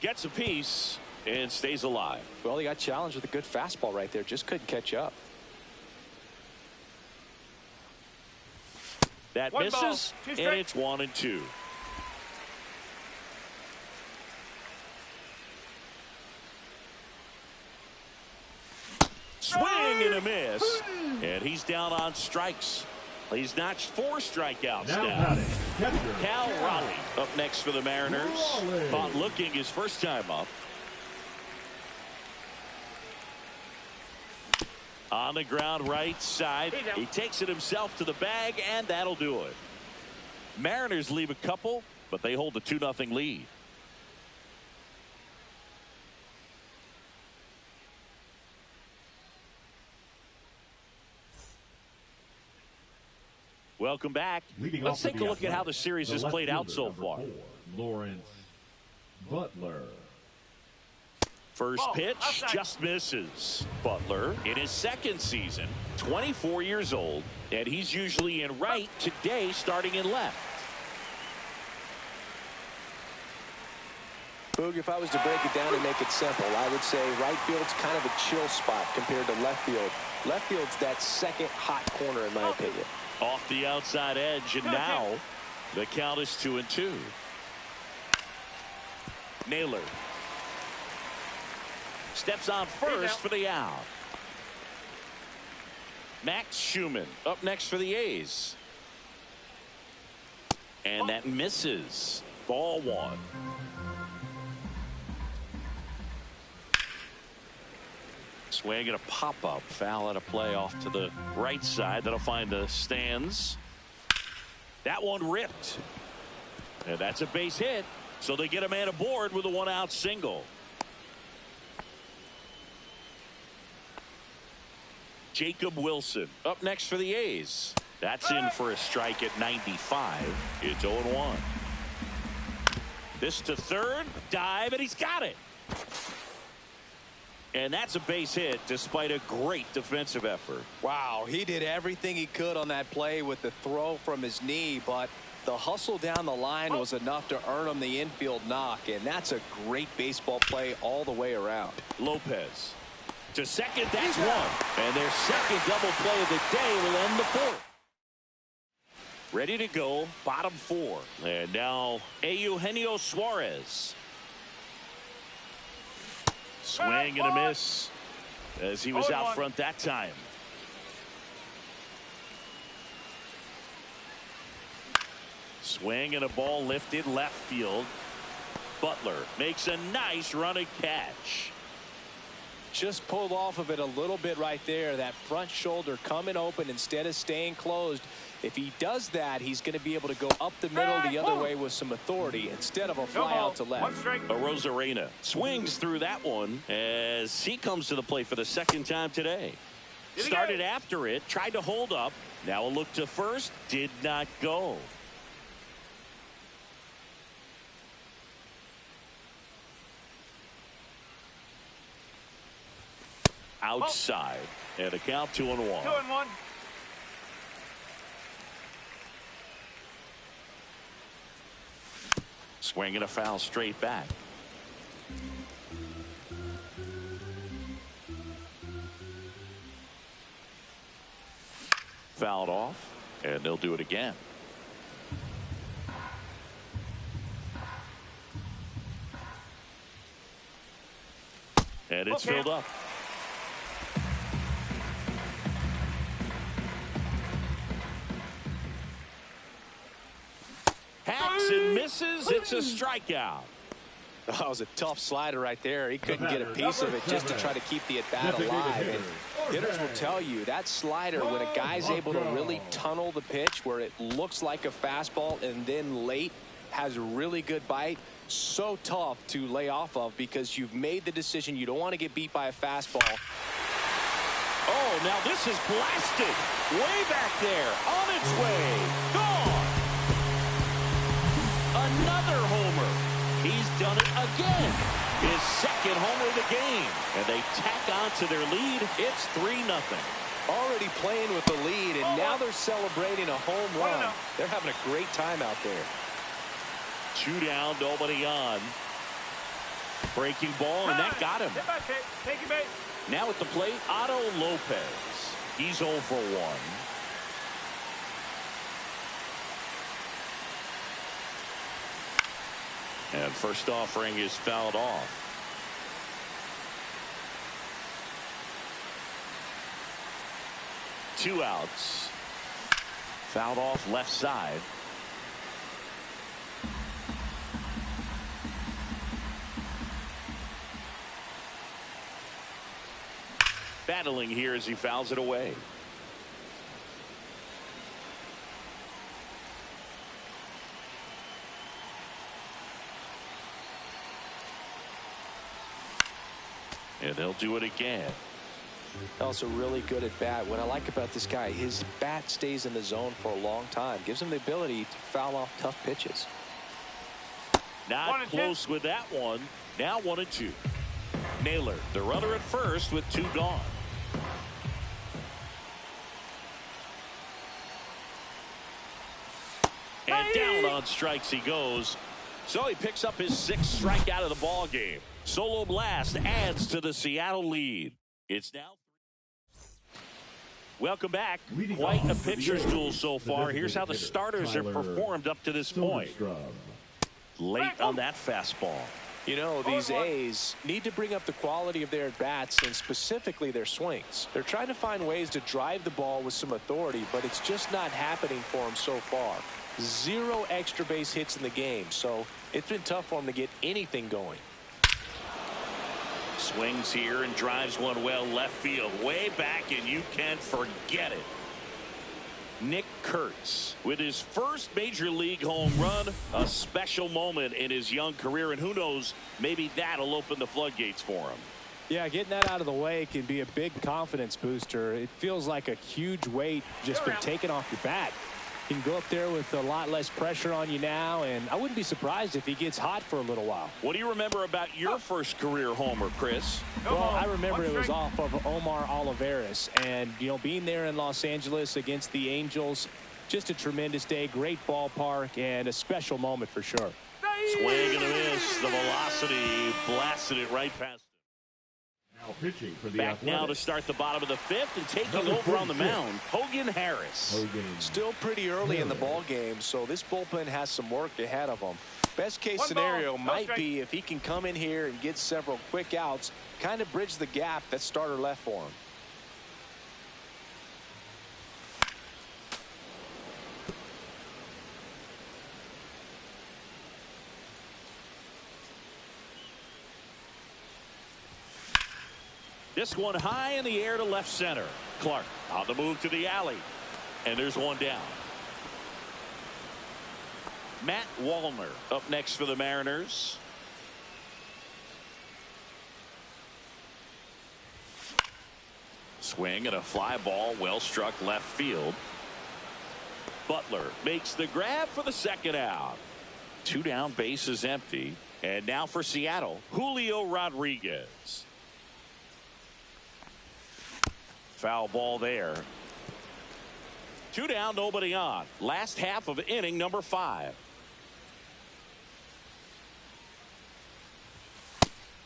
Gets a piece and stays alive. Well, he got challenged with a good fastball right there. Just couldn't catch up. That One misses, ball, 2 and strikes. it's 1-2. Swing and a miss, and he's down on strikes. He's notched 4 strikeouts now. Cal Raleigh up next for the Mariners. Thought looking his first time up. On the ground right side. He takes it himself to the bag, and that'll do it. Mariners leave a couple, but they hold the 2-0 lead. Welcome back. Let's take a look at how the series has played out so far. Lawrence Butler. First pitch just misses. Butler in his second season, 24 years old, and he's usually in right, today starting in left. Boog, if I was to break it down and make it simple, I would say right field's kind of a chill spot compared to left field. Left field's that second hot corner in my opinion. Off the outside edge, and now the count is 2-2. Naylor steps on first for the out. Max Schumann up next for the A's. And that misses. Ball 1. Swing and a pop-up. Foul at a play off to the right side. That'll find the stands. That one ripped. And that's a base hit. So they get a man aboard with a 1-out single. Jacob Wilson up next for the A's. That's in for a strike at 95. It's 0-1. This to third. Dive, and he's got it. And that's a base hit despite a great defensive effort. Wow, he did everything he could on that play with the throw from his knee, but the hustle down the line was enough to earn him the infield knock, and that's a great baseball play all the way around. Lopez to second, that's one. And their second double play of the day will end the 4th. Ready to go, bottom 4. And now Eugenio Suarez. Swing and a miss as he was out front that time. Swing and a ball lifted left field. Butler makes a nice running catch. Just pulled off of it a little bit right there. That front shoulder coming open instead of staying closed. If he does that, he's going to be able to go up the middle the other way with some authority instead of a fly out to left. Arozarena swings through that one as he comes to the plate for the second time today. Started after it, tried to hold up. Now a look to first, did not go. Outside, and a count 2-1. 2-1. Swing and a foul straight back. Fouled off, and they'll do it again. And it's filled up. Hacks and misses. It's a strikeout. Oh, it was a tough slider right there. He couldn't get a piece of it just to try to keep the at-bat alive. And hitters will tell you that slider, when a guy's able to really tunnel the pitch where it looks like a fastball and then late has really good bite, so tough to lay off of because you've made the decision you don't want to get beat by a fastball. Oh, now this is blasted. Way back there. On its way. Gone. Another homer. He's done it again. His second homer of the game. And they tack on to their lead. It's 3-0. Already playing with the lead, and now they're celebrating a home run. They're having a great time out there. 2 down, nobody on. Breaking ball, and that got him. Take your bait. Now at the plate, Otto Lopez. He's 0 for 1. And first offering is fouled off. Two outs. Fouled off left side. Battling here as he fouls it away. And they'll do it again. Also really good at bat. What I like about this guy, his bat stays in the zone for a long time. Gives him the ability to foul off tough pitches. Not close with that one. Now 1-2. Naylor, the runner at first with 2 gone. And down on strikes he goes. So he picks up his 6th strikeout of the ball game. Solo blast adds to the Seattle lead. It's now. Welcome back. Quite a pitcher's duel so far. Here's how the starters have performed up to this point. Late on that fastball. You know, these A's need to bring up the quality of their at-bats and specifically their swings. They're trying to find ways to drive the ball with some authority, but it's just not happening for them so far. 0 extra base hits in the game, so it's been tough for them to get anything going. Swings here and drives one well left field. Way back, and you can't forget it. Nick Kurtz with his first major league home run. A special moment in his young career, and who knows, maybe that'll open the floodgates for him. Yeah, getting that out of the way can be a big confidence booster. It feels like a huge weight just been taken off your back. You can go up there with a lot less pressure on you now, and I wouldn't be surprised if he gets hot for a little while. What do you remember about your first career homer, Chris? Well, I remember it was off of Omar Olivares, and, you know, being there in Los Angeles against the Angels, just a tremendous day, great ballpark, and a special moment for sure. Swing and a miss. The velocity blasted it right past him. Now pitching for the Back Athletics. now to start the bottom of the 5th and taking over on the mound, Hogan Harris. Still pretty early in the ball game, so this bullpen has some work ahead of them. Best case scenario might be if he can come in here and get several quick outs, kind of bridge the gap that starter left for him. This one high in the air to left center. Clark on the move to the alley. And there's one down. Matt Wallner up next for the Mariners. Swing and a fly ball well struck left field. Butler makes the grab for the second out. 2 down, base is empty. And now for Seattle, Julio Rodriguez. Foul ball there. 2 down, nobody on. Last half of inning number 5.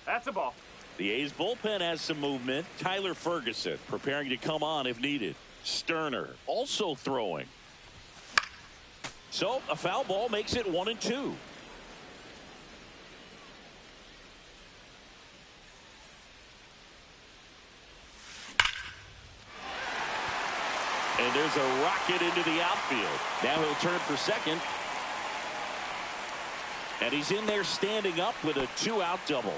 That's a ball. The A's bullpen has some movement. Tyler Ferguson preparing to come on if needed. Sterner also throwing. So a foul ball makes it 1-2. And there's a rocket into the outfield. Now he'll turn for second. And he's in there standing up with a 2-out double.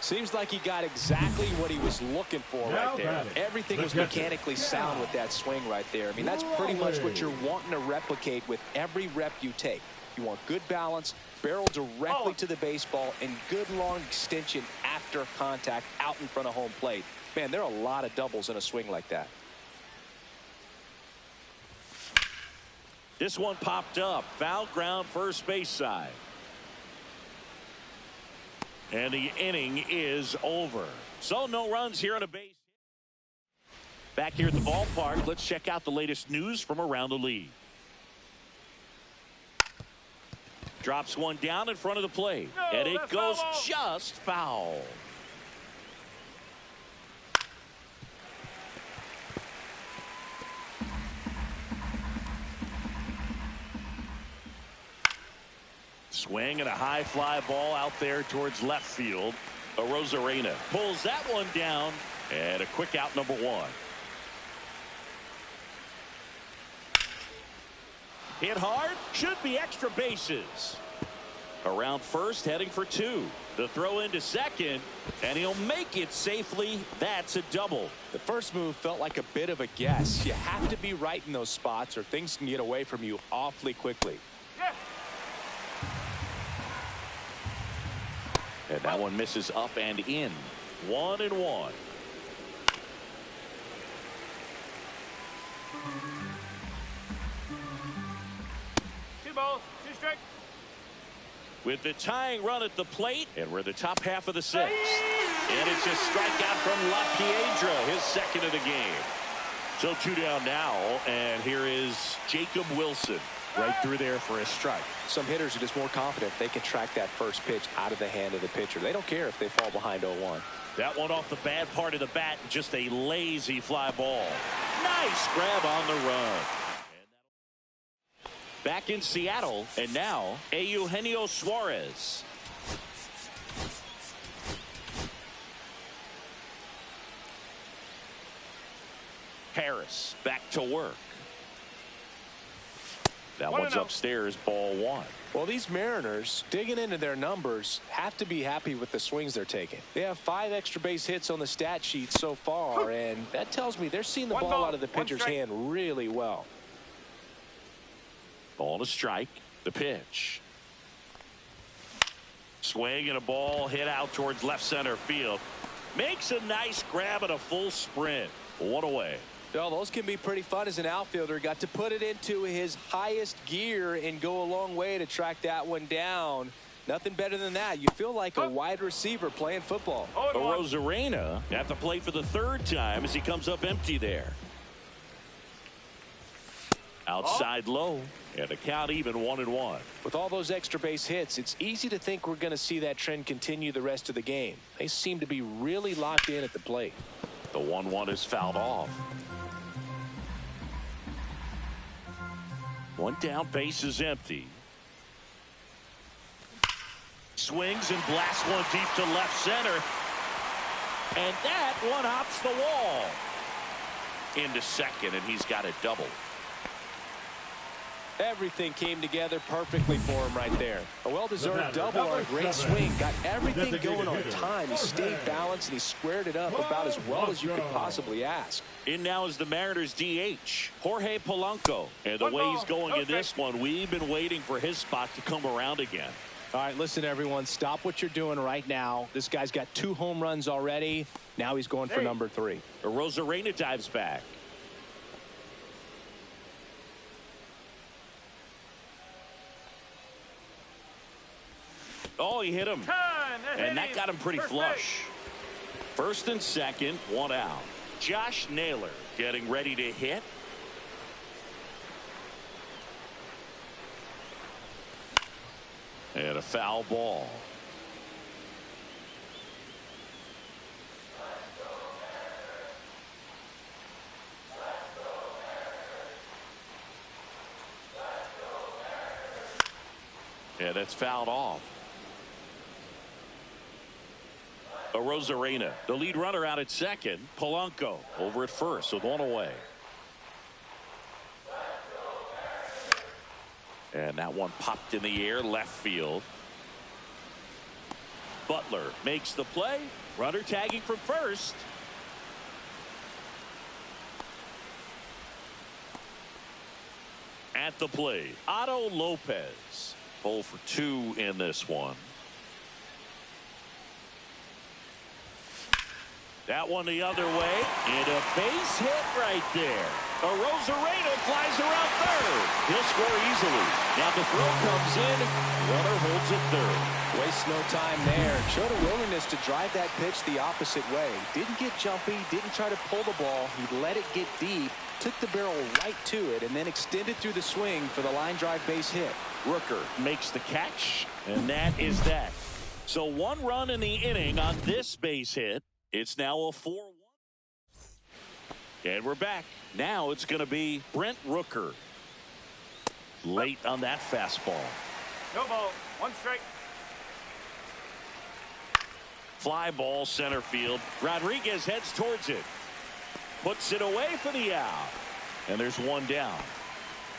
Seems like he got exactly what he was looking for right there. Everything was mechanically sound with that swing right there. I mean, that's pretty much what you're wanting to replicate with every rep you take. You want good balance, barrel directly to the baseball, and good long extension after contact out in front of home plate. Man, there are a lot of doubles in a swing like that. This one popped up. Foul ground, first base side. And the inning is over. So no runs here on a base. Back here at the ballpark, let's check out the latest news from around the league. Drops one down in front of the plate. And it goes just foul. Swing and a high fly ball out there towards left field. Arozarena pulls that one down, and a quick out, number one. Hit hard, should be extra bases. Around first, heading for two. The throw into second, and he'll make it safely. That's a double. The first move felt like a bit of a guess. You have to be right in those spots or things can get away from you awfully quickly. And that one misses up and in. 1-1. Two balls, two strikes. With the tying run at the plate, and we're the top half of the sixth. And it's a strikeout from La Piedra, his second of the game. So 2 down now, and here is Jacob Wilson. Right through there for a strike. Some hitters are just more confident they can track that first pitch out of the hand of the pitcher. They don't care if they fall behind 0-1. That one off the bad part of the bat, just a lazy fly ball. Nice grab on the run. Back in Seattle, and now Eugenio Suarez. Harris back to work. That one's upstairs, ball one. Well, these Mariners, digging into their numbers, have to be happy with the swings they're taking. They have 5 extra base hits on the stat sheet so far, and that tells me they're seeing the ball out of the pitcher's hand really well. Ball to strike. The pitch. Swing and a ball hit out towards left center field. Makes a nice grab at a full sprint. 1 away. Well, those can be pretty fun as an outfielder. Got to put it into his highest gear and go a long way to track that one down. Nothing better than that. You feel like a wide receiver playing football. Arozarena at the plate for the 3rd time as he comes up empty there. Outside low, and a count even 1-1. With all those extra base hits, it's easy to think we're going to see that trend continue the rest of the game. They seem to be really locked in at the plate. The 1-1 is fouled off. 1 down, base is empty. Swings and blasts one deep to left center. And that one hops the wall. Into second, and he's got a double. Everything came together perfectly for him right there. A well-deserved double on a great swing. Got everything going on time. He stayed balanced and he squared it up about as well as you could possibly ask. In now is the Mariners DH, Jorge Polanco. And the way he's going in this one, we've been waiting for his spot to come around again. All right, listen, everyone, stop what you're doing right now. This guy's got 2 home runs already. Now he's going for number 3. Arozarena dives back. Oh, he hit him. And that got him pretty flush. First and second, 1 out. Josh Naylor getting ready to hit. And a foul ball. Yeah, that's fouled off. Arozarena, the lead runner out at second. Polanco over at first with 1 away. And that one popped in the air, left field. Butler makes the play. Runner tagging from first. At the plate, Otto Lopez. 0 for 2 in this one. That one the other way, and a base hit right there. Rosarena flies around third. He'll score easily. Now the throw comes in. Runner holds it third. Wastes no time there. Showed a willingness to drive that pitch the opposite way. Didn't get jumpy, didn't try to pull the ball. He let it get deep, took the barrel right to it, and then extended through the swing for the line drive base hit. Rooker makes the catch, and that is that. So 1 run in the inning on this base hit. It's now a 4-1. And we're back. Now it's going to be Brent Rooker. Late on that fastball. No ball. 1 strike. Fly ball center field. Rodriguez heads towards it. Puts it away for the out. And there's 1 down.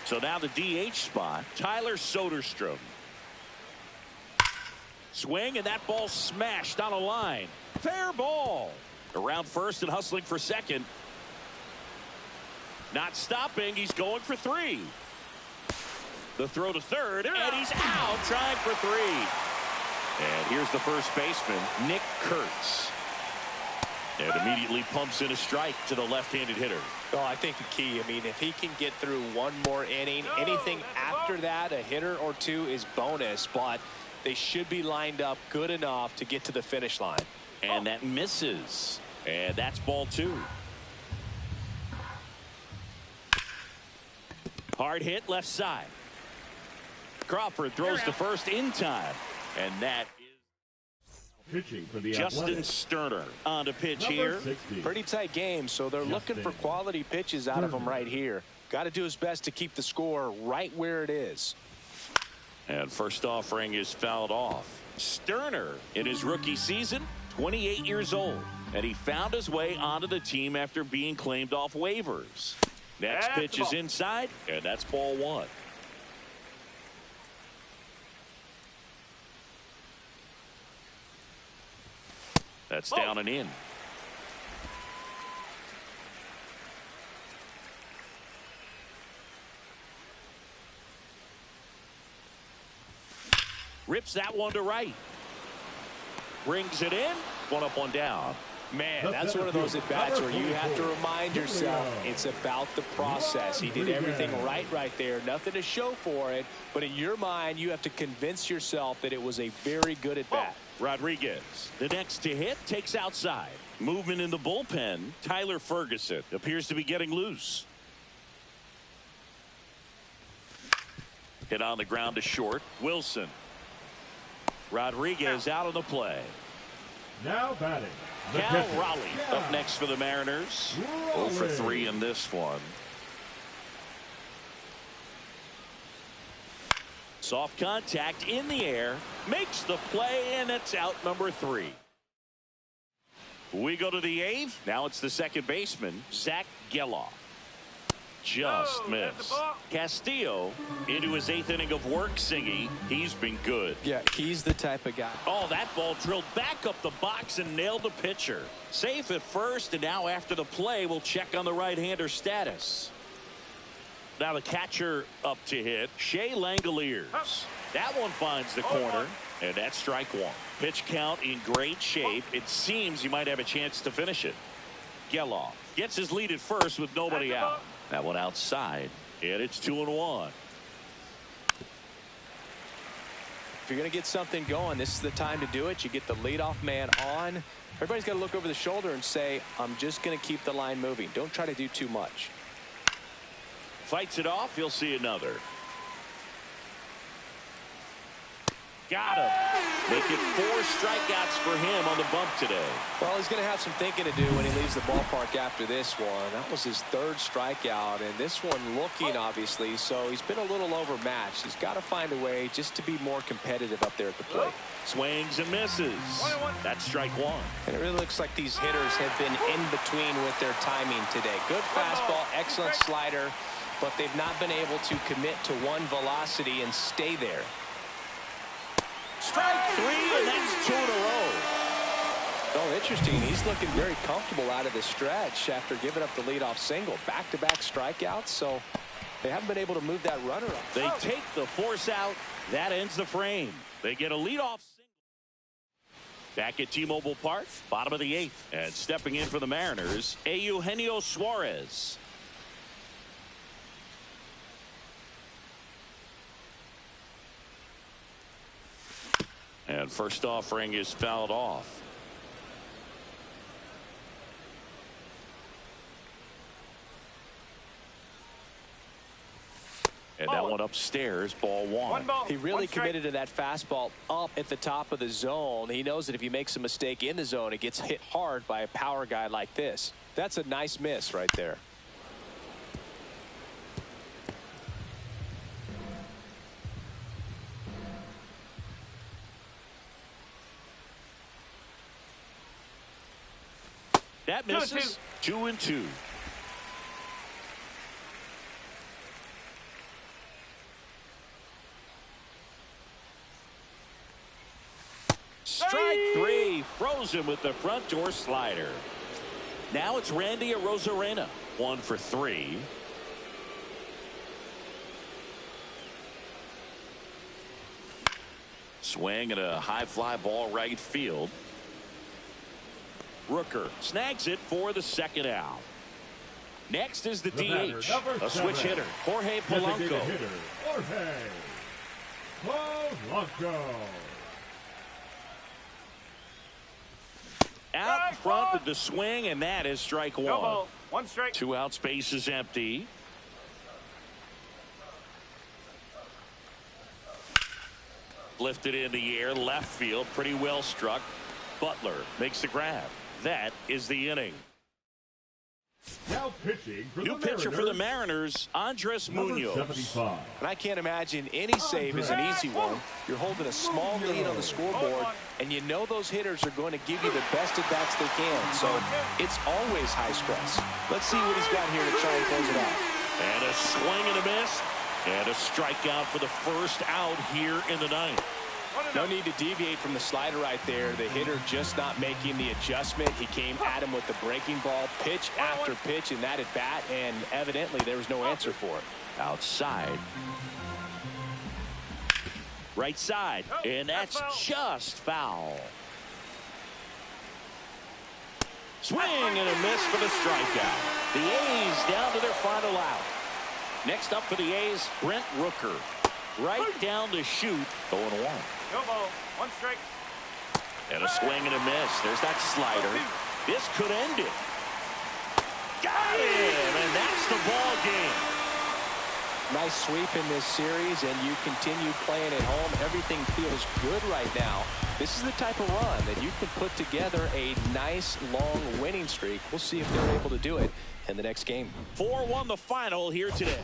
So now the DH spot, Tyler Soderstrom. Swing, and that ball smashed on a line. Fair ball. Around first and hustling for second. Not stopping. He's going for 3. The throw to third, and he's out trying for 3. And here's the first baseman, Nick Kurtz. And immediately pumps in a strike to the left-handed hitter. Oh, I think the key, I mean, if he can get through 1 more inning, anything after that, a hitter or 2 is bonus, but they should be lined up good enough to get to the finish line. And that misses. And that's ball 2. Hard hit left side. Crawford throws to first in time. And that is Pitching for the Justin Athletics. Sterner on to pitch Number here. 60. Pretty tight game, so they're looking for quality pitches out of him right here. Got to do his best to keep the score right where it is. And first offering is fouled off. Sterner in his rookie season, 28 years old. And he found his way onto the team after being claimed off waivers. Next pitch is inside, and that's ball 1. That's down and in. Rips that one to right. Brings it in. 1 up, 1 down. Man, that's one of those at-bats where you have to remind yourself it's about the process. He did everything right there. Nothing to show for it. But in your mind, you have to convince yourself that it was a very good at-bat. Rodriguez, the next to hit, takes outside. Movement in the bullpen. Tyler Ferguson appears to be getting loose. Hit on the ground to short. Wilson. Rodriguez out of the play. Now batting. Cal Raleigh up next for the Mariners. 0 for 3 in this one. Soft contact in the air. Makes the play, and it's out number 3. We go to the 8th. Now it's the second baseman, Zach Geloff. Just missed. Castillo into his 8th inning of work, Singy. He's been good. Yeah, he's the type of guy. Oh, that ball drilled back up the box and nailed the pitcher. Safe at first, and now after the play, we'll check on the right-hander status. Now the catcher up to hit, Shea Langoliers. That one finds the corner, and that's strike 1. Pitch count in great shape. It seems he might have a chance to finish it. Geloff gets his lead at first with nobody out. That one outside, and it's 2-1. If you're going to get something going, this is the time to do it. You get the leadoff man on. Everybody's got to look over the shoulder and say, I'm just going to keep the line moving. Don't try to do too much. Fights it off. You'll see another. Got him. Make it 4 strikeouts for him on the bump today. Well, he's going to have some thinking to do when he leaves the ballpark after this one. That was his 3rd strikeout, and this one looking, obviously, so he's been a little overmatched. He's got to find a way just to be more competitive up there at the plate. Swings and misses. That's strike 1. And it really looks like these hitters have been in between with their timing today. Good fastball, excellent slider. but they've not been able to commit to one velocity and stay there. Strike three, and that's 2 in a row. Oh, interesting. He's looking very comfortable out of the stretch after giving up the leadoff single. Back-to-back strikeouts, so they haven't been able to move that runner up. They take the force out. That ends the frame. They get a leadoff single. Back at T-Mobile Park, bottom of the 8th. And stepping in for the Mariners, Eugenio Suarez. And first offering is fouled off. And that one upstairs, ball one. He really committed to that fastball up at the top of the zone. He knows that if he makes a mistake in the zone, it gets hit hard by a power guy like this. That's a nice miss right there. That misses. 2-2. Strike three, frozen with the front door slider. Now it's Randy Arozarena, 1 for 3. Swing and a high fly ball right field. Rooker snags it for the second out. Next is the DH, a switch hitter, Jorge Polanco. Jorge Polanco. Out front with the swing, and that is strike one. No ball. 1 strike. 2 outs, base is empty. Lifted in the air, left field, pretty well struck. Butler makes the grab. That is the inning. Now pitching for New pitcher for the Mariners, Andres Munoz. 75. And I can't imagine any save is an easy one. You're holding a small lead on the scoreboard, and you know those hitters are going to give you the best at bats they can. So it's always high stress. Let's see what he's got here to try and close it out. And a swing and a miss. And a strikeout for the first out here in the 9th. No need to deviate from the slider right there. The hitter just not making the adjustment. He came at him with the breaking ball, pitch after pitch in that at bat, and evidently there was no answer for it. Outside. Right side. And that's just foul. Swing and a miss for the strikeout. The A's down to their final out. Next up for the A's, Brent Rooker. Right down the chute, 0-1. No ball. 1 strike. And a swing and a miss. There's that slider. This could end it. Got him, and that's the ball game. Nice sweep in this series, and you continue playing at home. Everything feels good right now. This is the type of run that you can put together a nice, long winning streak. We'll see if they're able to do it in the next game. 4-1 the final here today.